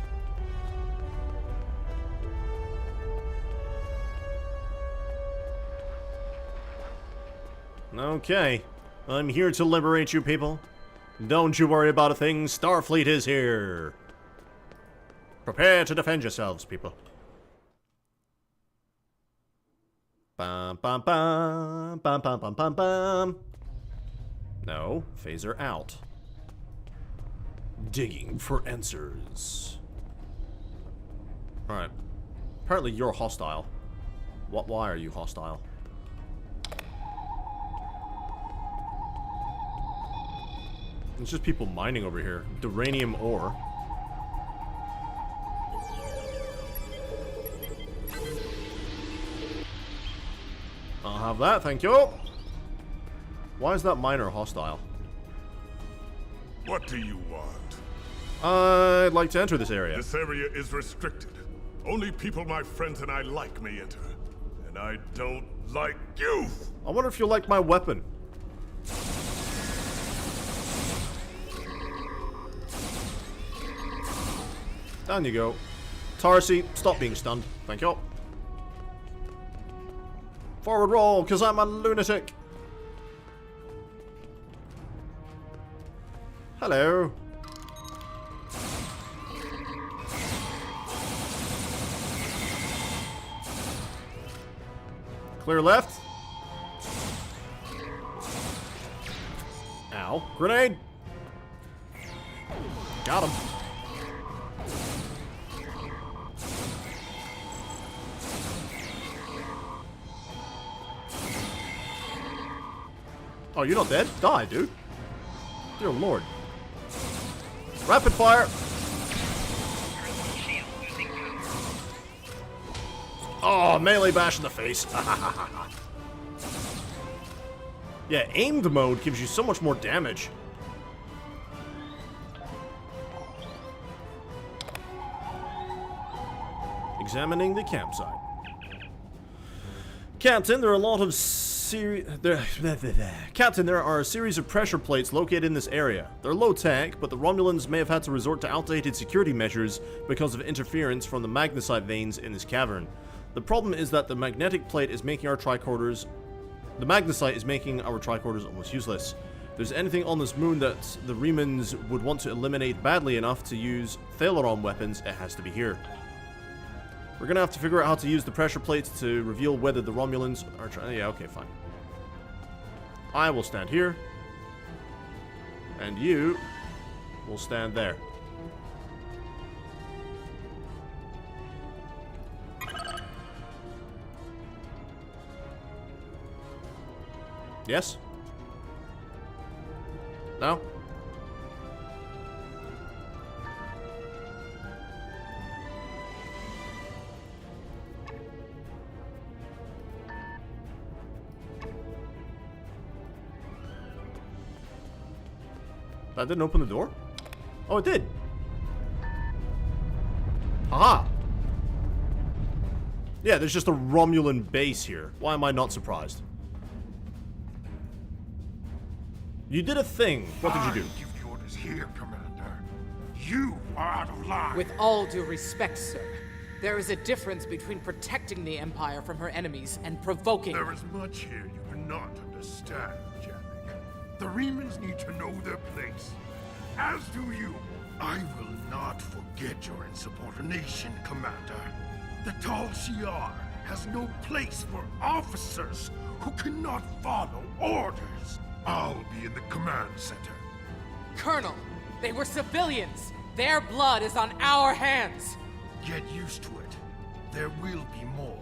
Okay. I'm here to liberate you people. Don't you worry about a thing, Starfleet is here. Prepare to defend yourselves, people. Bum bum bum bum bum bum bum bum. No, phaser out. Digging for answers. Alright. Apparently you're hostile. Why are you hostile? It's just people mining over here. Duranium ore. I'll have that, thank you. Why is that miner hostile? What do you want? I'd like to enter this area. This area is restricted. Only people my friends and I like may enter. And I don't like you! I wonder if you'll like my weapon. Down you go. Tarsi, stop being stunned. Thank you. Forward roll, because I'm a lunatic. Hello. Clear left. Ow. Grenade. Got him. Oh, you're not dead? Die, dude. Dear lord. Rapid fire. Oh, melee bash in the face. Yeah, aimed mode gives you so much more damage. Examining the campsite. Captain, there are a lot of Captain, there are a series of pressure plates located in this area. They're low tech, but the Romulans may have had to resort to outdated security measures because of interference from the magnesite veins in this cavern. The problem is that the magnetic plate is making our tricorders... The magnesite is making our tricorders almost useless. If there's anything on this moon that the Remans would want to eliminate badly enough to use Thalaron weapons, it has to be here. We're gonna have to figure out how to use the pressure plates to reveal whether the Romulans are trying... Yeah, okay, fine. I will stand here. And you will stand there. Yes? No? That didn't open the door? Oh, it did. Haha. Yeah, there's just a Romulan base here. Why am I not surprised? You did a thing. What did you do? Give the orders here, Commander. You are out of line. With all due respect, sir, there is a difference between protecting the Empire from her enemies and provoking... There is much here you cannot understand, Janek. The Remans need to know their place. As do you. I will not forget your insubordination, Commander. The Tal Shiar has no place for officers who cannot follow orders. I'll be in the command center. Colonel, they were civilians. Their blood is on our hands. Get used to it. There will be more.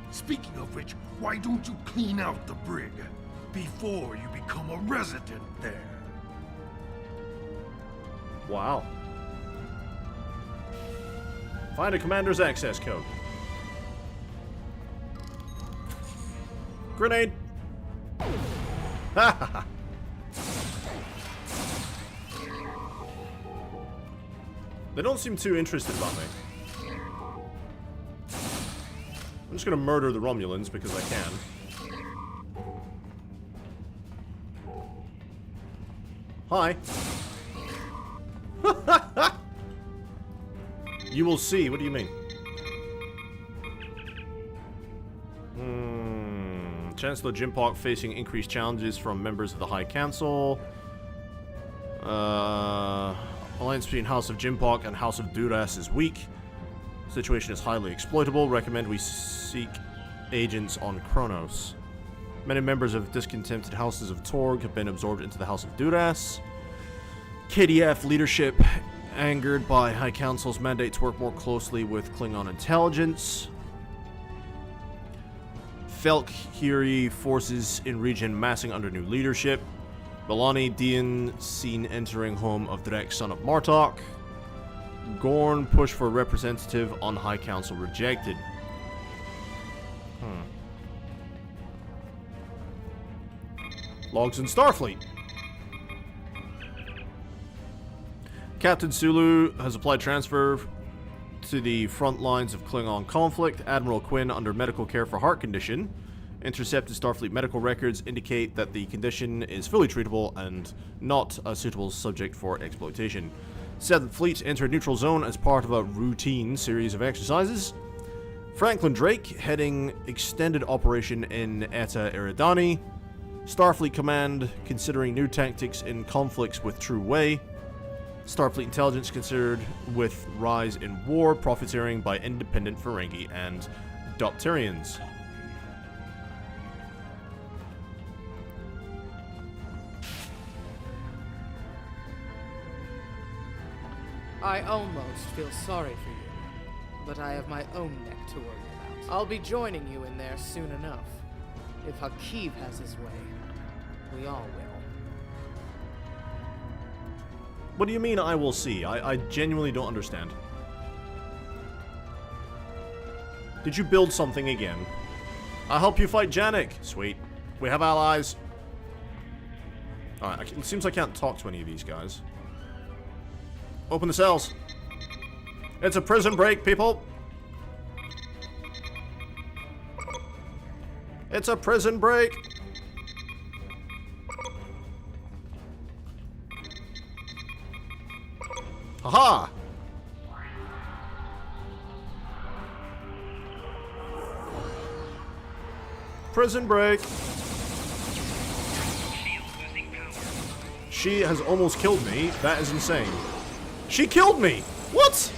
Speaking of which, why don't you clean out the brig before you become a resident there? Wow. Find a commander's access code. Grenade. Ha ha ha. They don't seem too interested about me. I'm just gonna murder the Romulans because I can. Hi. You will see. What do you mean? Chancellor Jim Park facing increased challenges from members of the High Council. Alliance between House of Jimpock and House of Duras is weak. Situation is highly exploitable. Recommend we seek agents on Kronos. Many members of discontented houses of Torg have been absorbed into the House of Duras. KDF leadership angered by High Council's mandate to work more closely with Klingon intelligence. Felkiri forces in region massing under new leadership. Belani Dian seen entering home of Drek, son of Martok. Gorn push for representative on High Council rejected. Logs in Starfleet. Captain Sulu has applied transfer to the front lines of Klingon conflict. Admiral Quinn under medical care for heart condition. Intercepted Starfleet medical records indicate that the condition is fully treatable and not a suitable subject for exploitation. 7th Fleet entered neutral zone as part of a routine series of exercises. Franklin Drake heading extended operation in Eta Eridani. Starfleet Command considering new tactics in conflicts with True Way. Starfleet Intelligence considered with rise in war, profiteering by independent Ferengi and Dopterians. I almost feel sorry for you, but I have my own neck to worry about. I'll be joining you in there soon enough. If Hakeeb has his way, we all will. What do you mean I will see? I genuinely don't understand. Did you build something again? I'll help you fight Janik. Sweet. We have allies. Alright, it seems I can't talk to any of these guys. Open the cells. It's a prison break, people. It's a prison break. Haha! Prison break. She has almost killed me. That is insane. She killed me! What?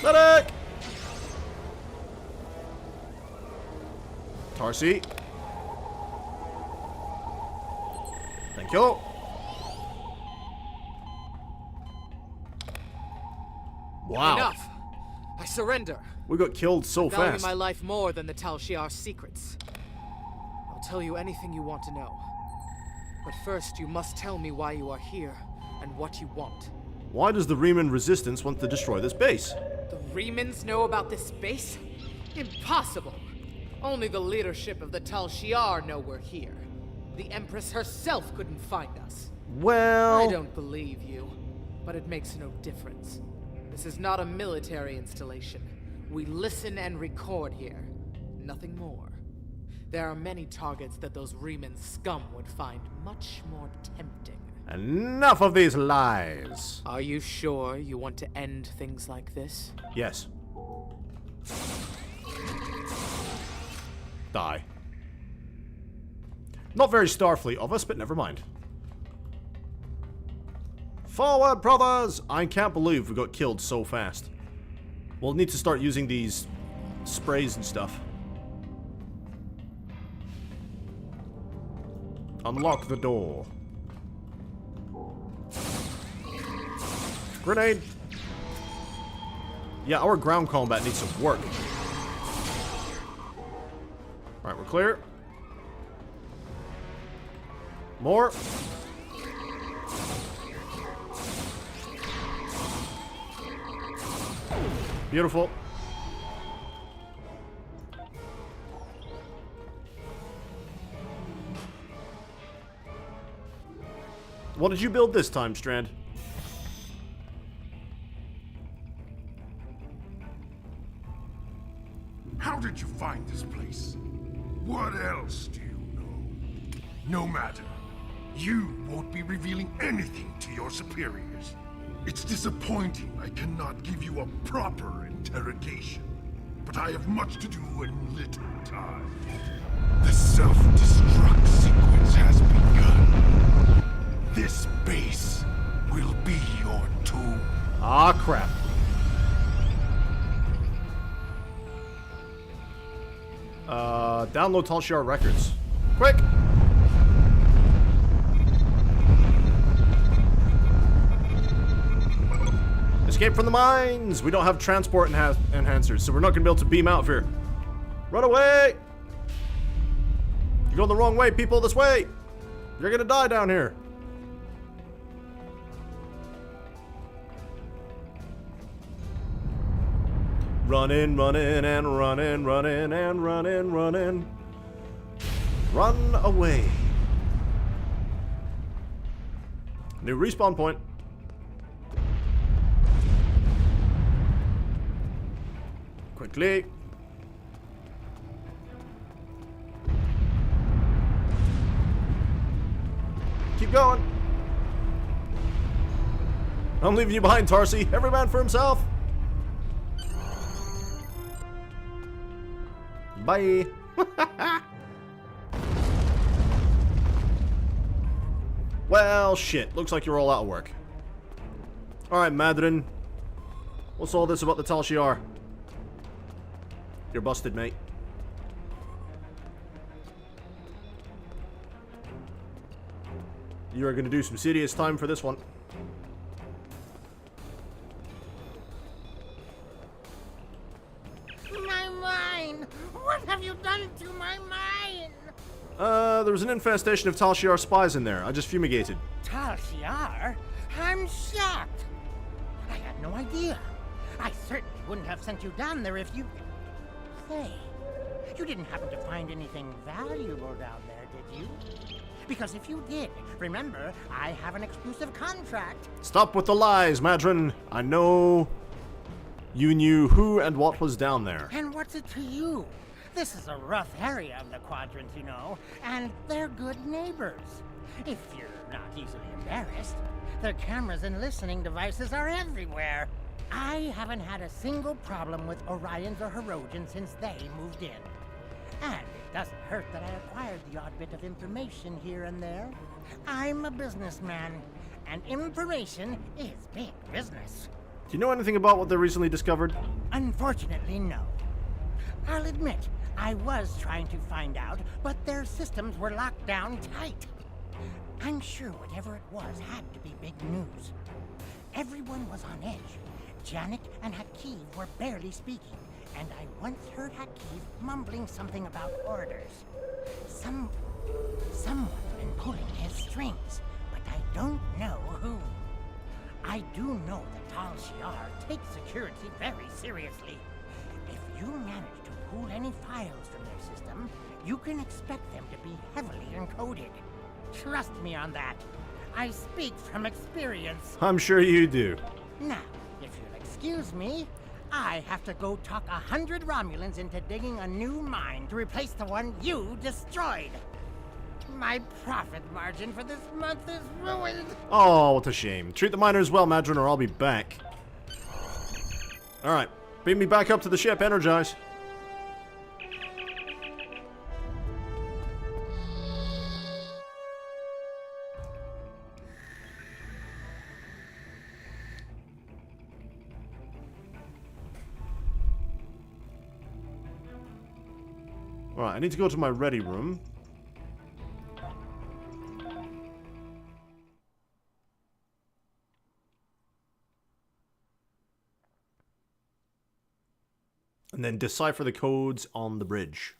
Medic! Tarsi. Thank you. Wow. Enough! I surrender. We got killed so I value fast. my life more than the Tal Shiar's secrets. I'll tell you anything you want to know. But first, you must tell me why you are here and what you want. Why does the Riemann Resistance want to destroy this base? The Riemans know about this base? Impossible! Only the leadership of the Tal Shiar know we're here. The Empress herself couldn't find us. Well... I don't believe you, but it makes no difference. This is not a military installation. We listen and record here. Nothing more. There are many targets that those Riemann scum would find much more tempting. Enough of these lies. Are you sure you want to end things like this? Yes. Die. Not very Starfleet of us, but never mind. Forward, brothers! I can't believe we got killed so fast. We'll need to start using these sprays and stuff. Unlock the door. Grenade! Yeah, our ground combat needs some work. Alright, we're clear. More. Beautiful. What did you build this time, Strand? How did you find this place? What else do you know? No matter. You won't be revealing anything to your superiors. It's disappointing I cannot give you a proper interrogation. But I have much to do and little time. The self-destruct sequence has begun. This base crap. Download Tal Shiar records. Quick! Escape from the mines! We don't have transport enhancers, so we're not gonna be able to beam out of here. Run away! You're going the wrong way, people, this way! You're gonna die down here. Running, running, and running, running, and running, running. Run away. New respawn point. Quickly. Keep going. I'm leaving you behind, Tarsi. Every man for himself. Bye. Well, shit. Looks like you're all out of work. Alright, Madrin. What's all this about the Tal Shiar? You're busted, mate. You are going to do some serious time for this one. My mine! What have you done to my mine? There was an infestation of Tal Shiar spies in there. I just fumigated. Tal Shiar? I'm shocked. I had no idea. I certainly wouldn't have sent you down there if you... Say, you didn't happen to find anything valuable down there, did you? Because if you did, remember, I have an exclusive contract. Stop with the lies, Madrin. I know you knew who and what was down there. And what's it to you? This is a rough area of the Quadrant, you know, and they're good neighbors. If you're not easily embarrassed, their cameras and listening devices are everywhere. I haven't had a single problem with Orions or Herodians since they moved in. And it doesn't hurt that I acquired the odd bit of information here and there. I'm a businessman, and information is big business. Do you know anything about what they recently discovered? Unfortunately, no. I'll admit, I was trying to find out, but their systems were locked down tight. I'm sure whatever it was had to be big news. Everyone was on edge. Janik and Hakeev were barely speaking, and I once heard Hakeev mumbling something about orders. Someone's been pulling his strings, but I don't know who. I do know that Tal Shiar takes security very seriously. If you manage to pull any files from their system, you can expect them to be heavily encoded. Trust me on that. I speak from experience. I'm sure you do. Now, if you'll excuse me, I have to go talk 100 Romulans into digging a new mine to replace the one you destroyed. My profit margin for this month is ruined. Oh, what a shame. Treat the miners well, Madrin, or I'll be back. Alright. Beam me back up to the ship. Energize. Alright, I need to go to my ready room. And then decipher the codes on the bridge.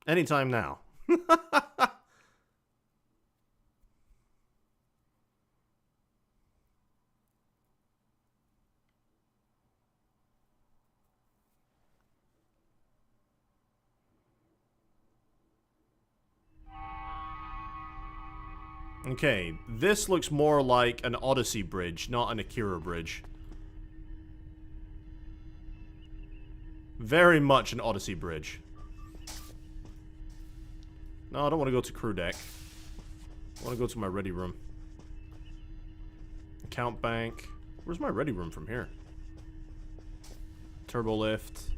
Anytime now. Okay, this looks more like an Odyssey bridge, not an Akira bridge. Very much an Odyssey bridge. No, I don't want to go to crew deck. I want to go to my ready room. Account bank. Where's my ready room from here? Turbo lift.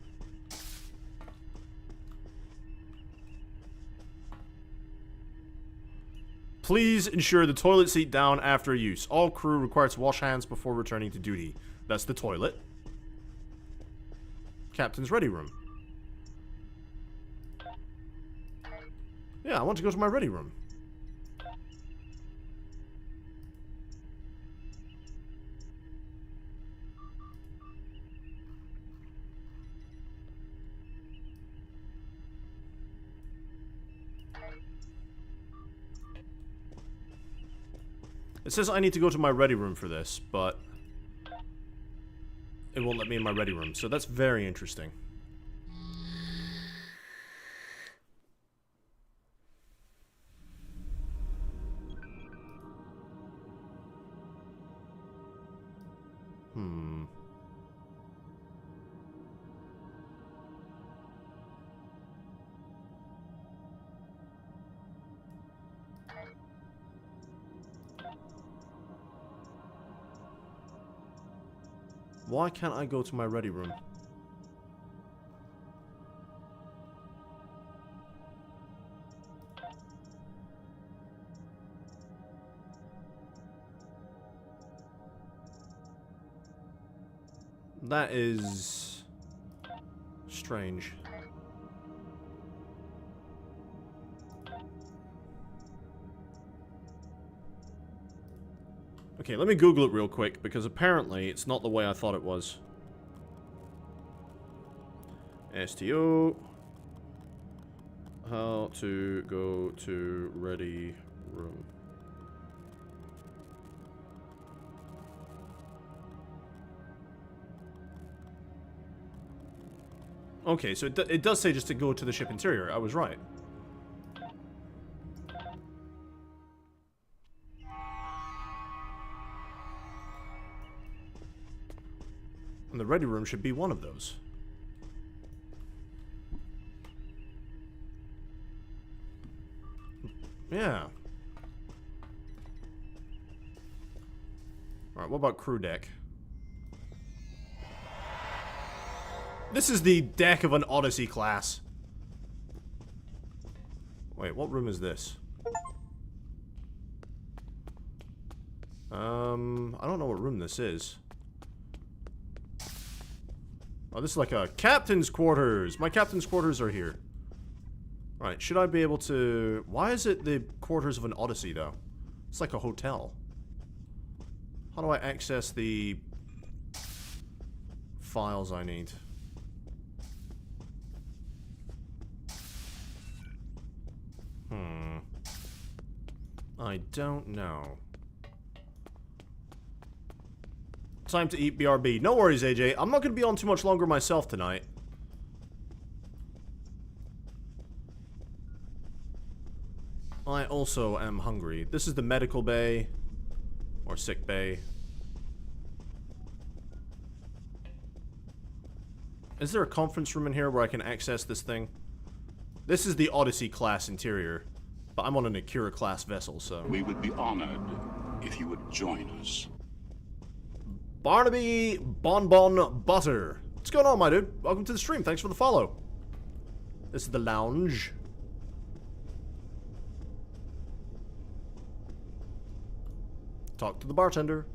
Please ensure the toilet seat down after use. All crew required to wash hands before returning to duty. That's the toilet. Captain's ready room. Yeah, I want to go to my ready room. It says I need to go to my ready room for this, but it won't let me in my ready room, so that's very interesting. Why can't I go to my ready room? That is strange. Okay, let me Google it real quick, because apparently it's not the way I thought it was. STO. How to go to ready room. Okay, so it does say just to go to the ship interior. I was right. And the ready room should be one of those. Yeah. Alright, what about crew deck? This is the deck of an Odyssey class. Wait, what room is this? I don't know what room this is. Oh, this is like a captain's quarters. My captain's quarters are here. Right, should I be able to... Why is it the quarters of an Odyssey, though? It's like a hotel. How do I access the files I need? I don't know. Time to eat BRB. No worries, AJ. I'm not going to be on too much longer myself tonight. I also am hungry. This is the medical bay. Or sick bay. Is there a conference room in here where I can access this thing? This is the Odyssey class interior. But I'm on an Akira class vessel, so... We would be honored if you would join us. Barnaby Bonbon Butter. What's going on, my dude? Welcome to the stream. Thanks for the follow. This is the lounge. Talk to the bartender.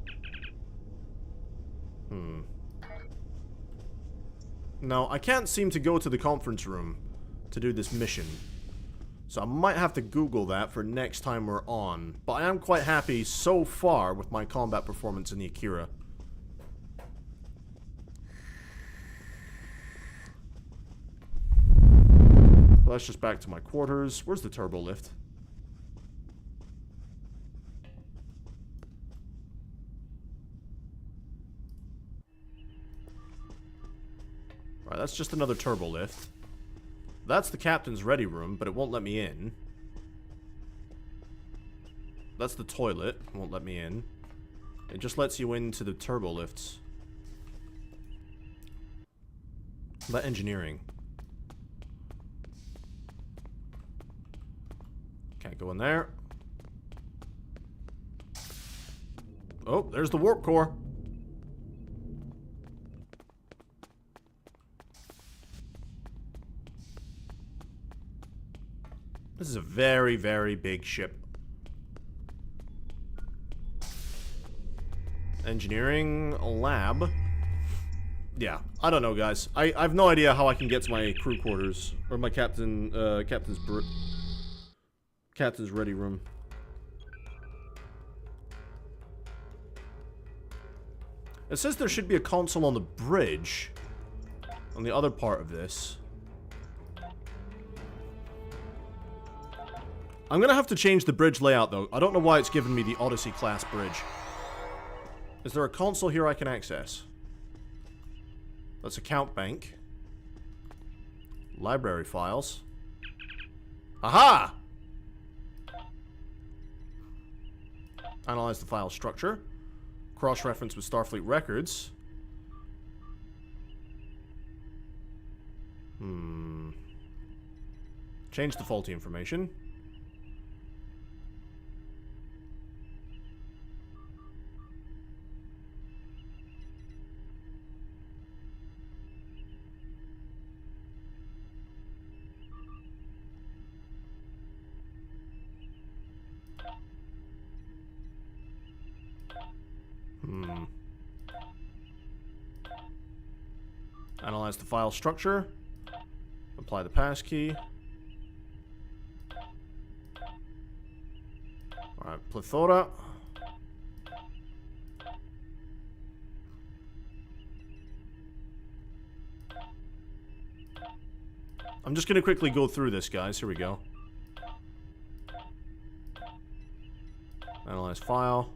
No, I can't seem to go to the conference room to do this mission. So I might have to Google that for next time we're on. But I am quite happy so far with my combat performance in the Akira. Well, that's just back to my quarters. Where's the turbo lift? Right, that's just another turbo lift. That's the captain's ready room, but it won't let me in. That's the toilet. It won't let me in. It just lets you into the turbo lifts. What about engineering? Can't go in there. Oh, there's the warp core. This is a very, very big ship. Engineering lab. Yeah, I don't know, guys. I have no idea how I can get to my crew quarters or my captain's ready room. It says there should be a console on the bridge, on the other part of this. I'm gonna have to change the bridge layout, though. I don't know why it's given me the Odyssey class bridge. Is there a console here I can access? That's account bank. Library files. Aha! Analyze the file structure. Cross-reference with Starfleet records. Change the faulty information. Analyze the file structure. Apply the passkey. Alright, plethora. I'm just gonna quickly go through this, guys. Here we go. Analyze file.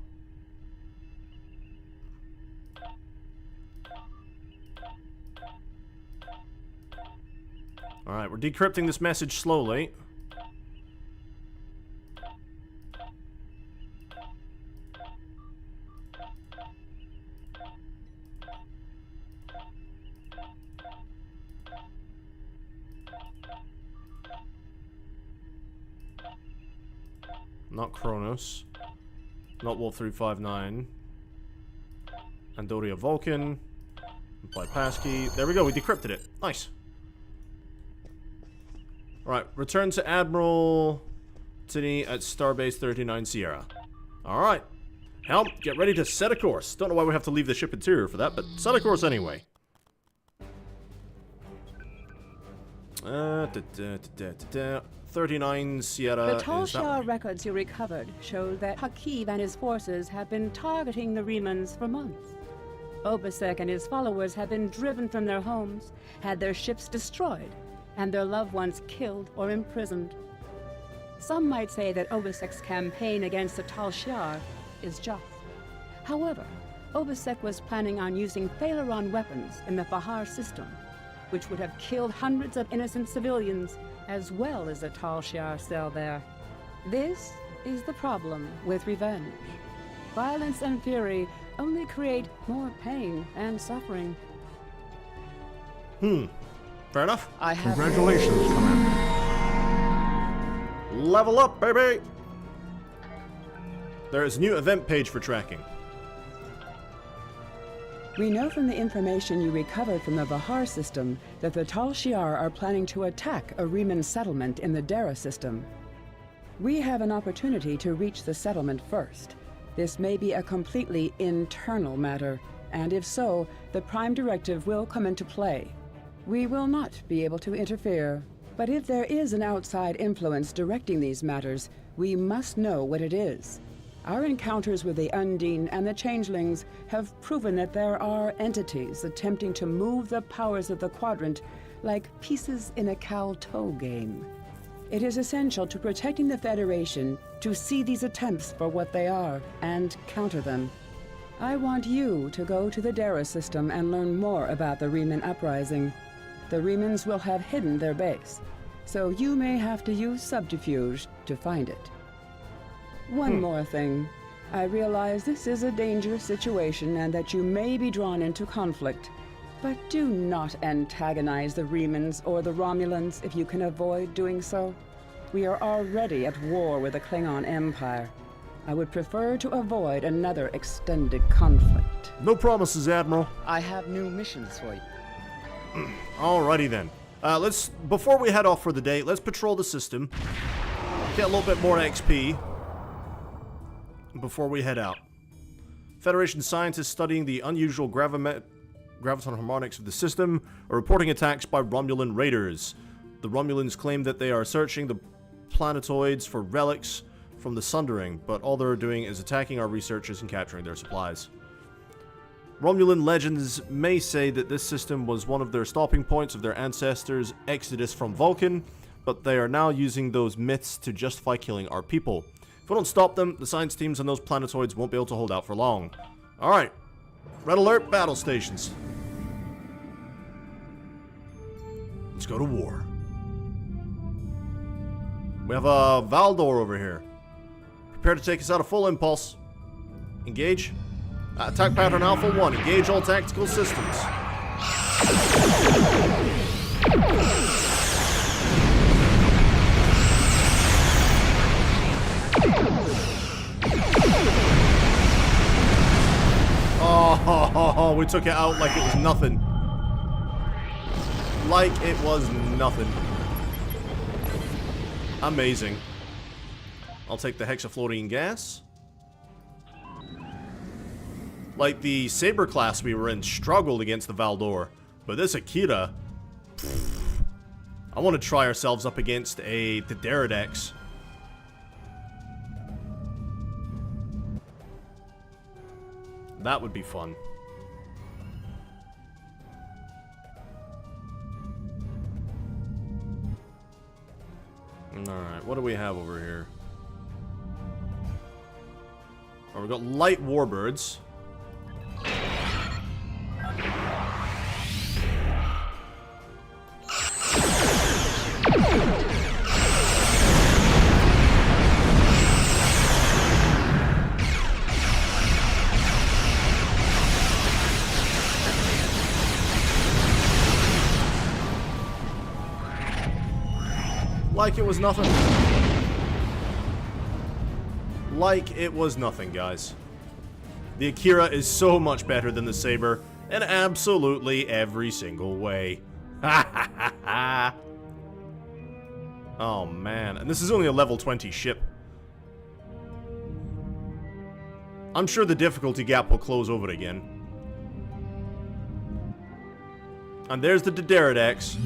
Alright, we're decrypting this message slowly. Not Kronos. Not Wolf 359. Andoria Vulcan. Apply passkey. There we go, we decrypted it. Nice. Alright, return to Admiral Tini at Starbase 39 Sierra. Alright. Helm, get ready to set a course. Don't know why we have to leave the ship interior for that, but set a course anyway. 39 Sierra. The Tal Shiar records you recovered show that Hakiv and his forces have been targeting the Remans for months. Obasek and his followers have been driven from their homes, had their ships destroyed, and their loved ones killed or imprisoned. Some might say that Obasek's campaign against the Tal Shiar is just. However, Obasek was planning on using Thalaron weapons in the Fahar system, which would have killed hundreds of innocent civilians, as well as the Tal Shiar cell there. This is the problem with revenge. Violence and fury only create more pain and suffering. Fair enough. I have... Congratulations, Commander. Level up, baby! There is a new event page for tracking. We know from the information you recovered from the Vahar system that the Tal Shiar are planning to attack a Reman settlement in the Dara system. We have an opportunity to reach the settlement first. This may be a completely internal matter, and if so, the Prime Directive will come into play. We will not be able to interfere, but if there is an outside influence directing these matters, we must know what it is. Our encounters with the Undine and the Changelings have proven that there are entities attempting to move the powers of the Quadrant like pieces in a cow-toe game. It is essential to protecting the Federation to see these attempts for what they are and counter them. I want you to go to the Dara system and learn more about the Reman uprising. The Remans will have hidden their base, so you may have to use subterfuge to find it. One more thing. I realize this is a dangerous situation and that you may be drawn into conflict, but do not antagonize the Remans or the Romulans if you can avoid doing so. We are already at war with the Klingon Empire. I would prefer to avoid another extended conflict. No promises, Admiral. I have new missions for you. Alrighty then. Before we head off for the day, let's patrol the system. Get a little bit more XP before we head out. Federation scientists studying the unusual graviton harmonics of the system are reporting attacks by Romulan raiders. The Romulans claim that they are searching the planetoids for relics from the Sundering, but all they're doing is attacking our researchers and capturing their supplies. Romulan legends may say that this system was one of their stopping points of their ancestors' exodus from Vulcan, but they are now using those myths to justify killing our people. If we don't stop them, the science teams on those planetoids won't be able to hold out for long. Alright. Red alert, battle stations. Let's go to war. We have a Valdor over here. Prepare to take us out of full impulse. Engage. Attack pattern Alpha 1. Engage all tactical systems. Oh, we took it out like it was nothing. Like it was nothing. Amazing. I'll take the hexafluorine gas. Like the Saber class we were in struggled against the Valdor, but this Akira, I want to try ourselves up against the Derridex. That would be fun. Alright, what do we have over here? Oh, we've got light warbirds. Like it was nothing. Like it was nothing, guys. The Akira is so much better than the Saber in absolutely every single way. Ha ha ha ha. Oh man, and this is only a level 20 ship. I'm sure the difficulty gap will close over again. And there's the Derridex.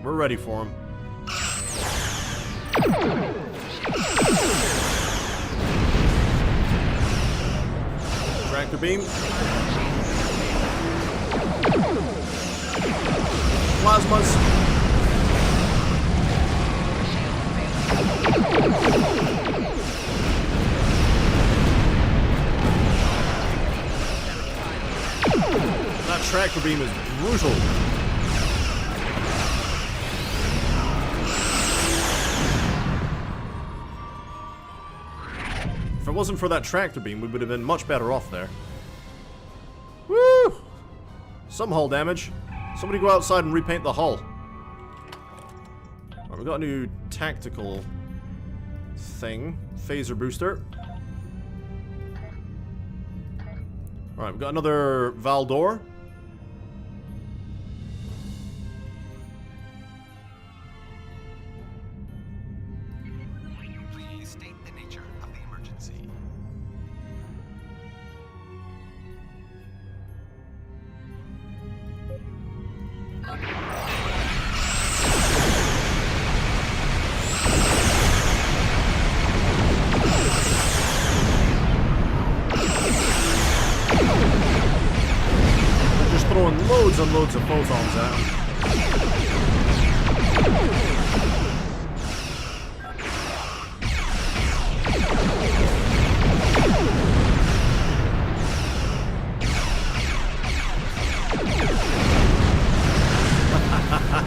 We're ready for him. Tractor beam. Plasmas. That tractor beam is brutal. If it wasn't for that tractor beam, we would have been much better off there. Woo! Some hull damage. Somebody go outside and repaint the hull. Alright, we got a new tactical thing. Phaser booster. Alright, we've got another Valdor. Please state the nature of the emergency. Just throwing loads and loads of photons at him.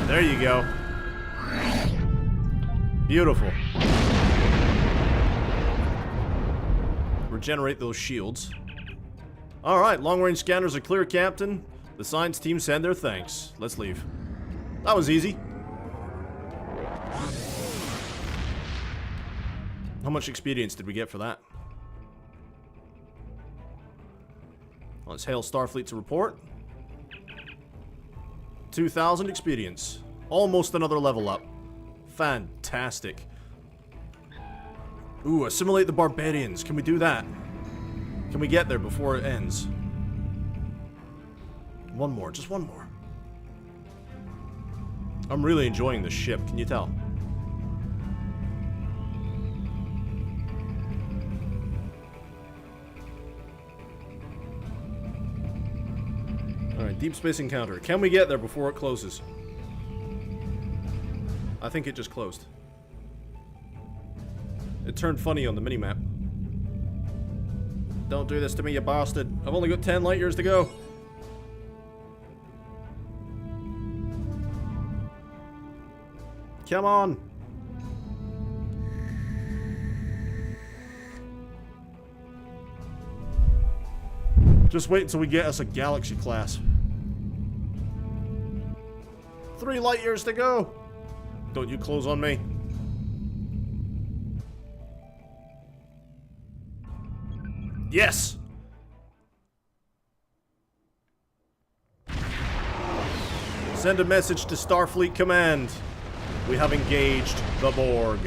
There you go. Beautiful. Regenerate those shields. Alright, long-range scanners are clear, Captain. The science team send their thanks. Let's leave. That was easy. How much experience did we get for that? Let's hail Starfleet to report. 2,000 experience. Almost another level up. Fantastic. Ooh, assimilate the barbarians. Can we do that? Can we get there before it ends? One more, just one more. I'm really enjoying this ship, can you tell? Alright, deep space encounter. Can we get there before it closes? I think it just closed. It turned funny on the minimap. Don't do this to me, you bastard. I've only got 10 light years to go. Come on. Just wait until we get us a Galaxy class. 3 light years to go. Don't you close on me. Yes! Send a message to Starfleet Command. We have engaged the Borg.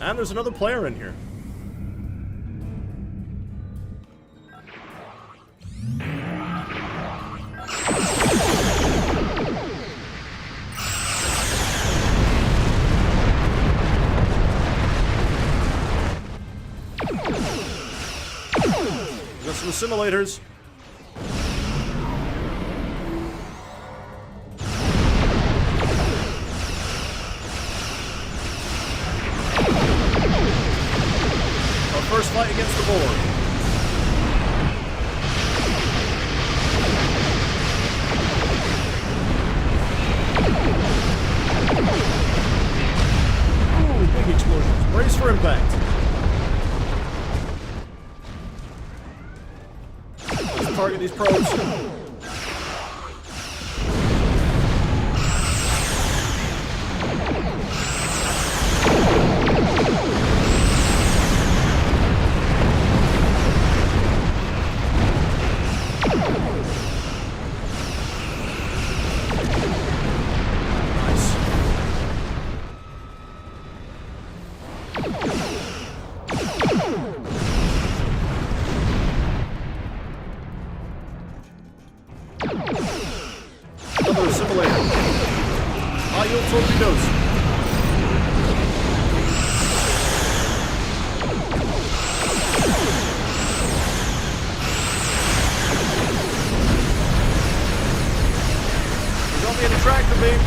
And there's another player in here. Got some assimilators. Our first fight against the Borg. Ooh, big explosions. Brace for impact. Target these probes. Another assimilator. High-yield torpedoes. Don't be a tractor beam.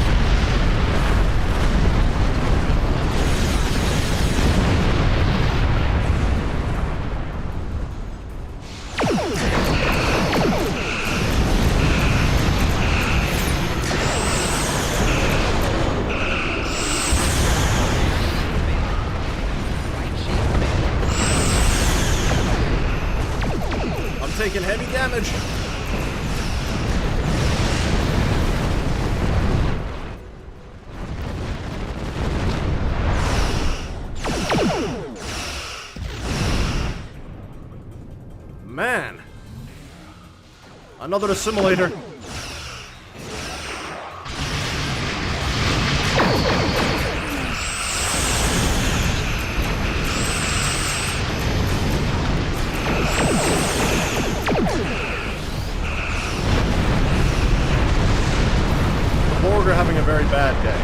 Taking heavy damage. Man. Another assimilator. Borg are having a very bad day.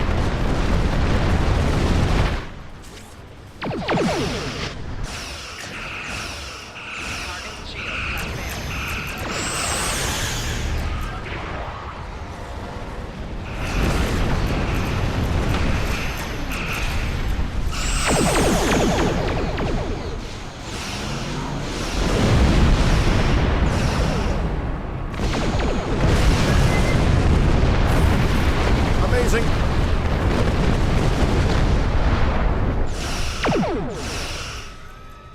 Amazing.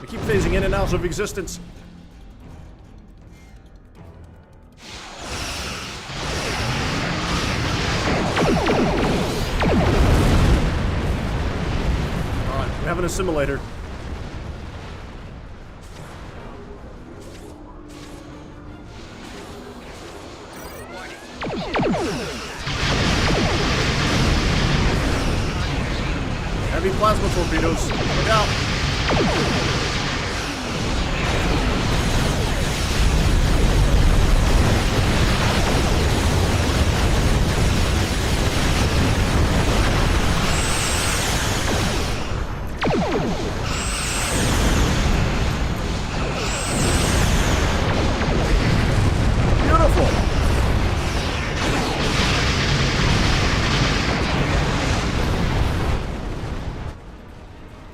We keep phasing in and out of existence. Alright, we have an assimilator. heavy plasma torpedoes. Look out.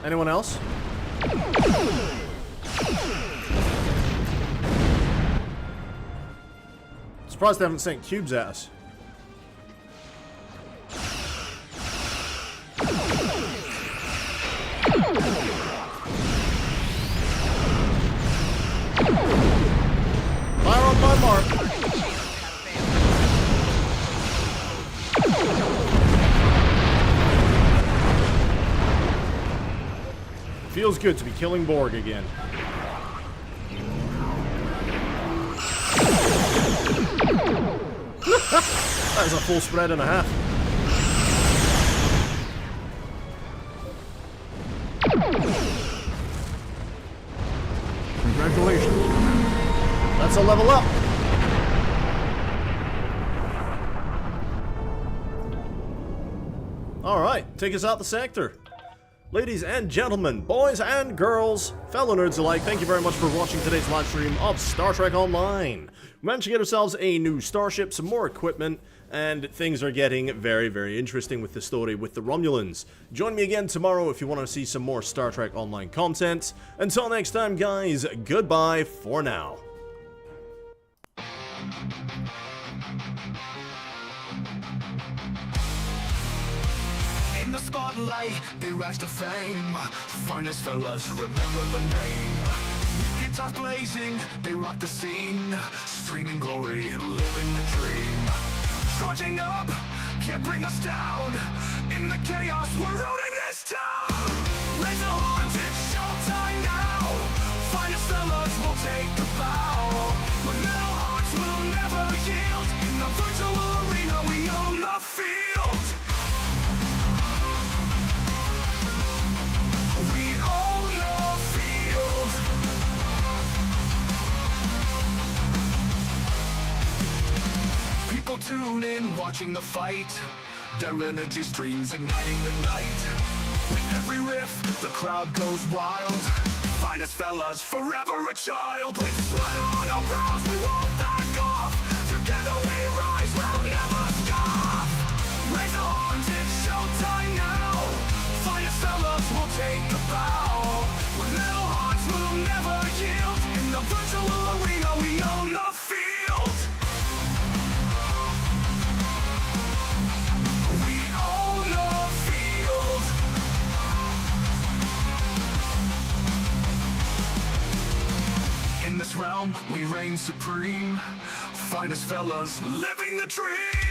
Anyone else? Surprised they haven't sent cubes at us. Fire on my mark. Feels good to be killing Borg again. That is a full spread and a half. Congratulations. That's a level up. Alright, take us out the sector. Ladies and gentlemen, boys and girls, fellow nerds alike, thank you very much for watching today's live stream of Star Trek Online. We managed to get ourselves a new starship, some more equipment, and things are getting very, very interesting with the story with the Romulans. Join me again tomorrow if you want to see some more Star Trek Online content. Until next time, guys, goodbye for now. In the spotlight, they rise to fame. Finest fellas, remember the name. Guitars blazing, they rock the scene. Streaming glory, living the dream. Charging up, can't bring us down. In the chaos, we're ruling this town. Raise the horns, it's showtime now. Finest fellas will take the bow. But metal hearts will never yield. In the virtual arena, we own the field. People tune in, watching the fight. Their energy streams igniting the night. With every riff, the crowd goes wild. Finest fellas, forever a child. With sweat on our brows, we won't back off. Together we rise, we'll never stop. Raise the horns, it's showtime now. Finest fellas will take the bow. With metal hearts, we'll never yield. In the virtual arena, we own the field. In this realm, we reign supreme. Finest fellas, living the dream.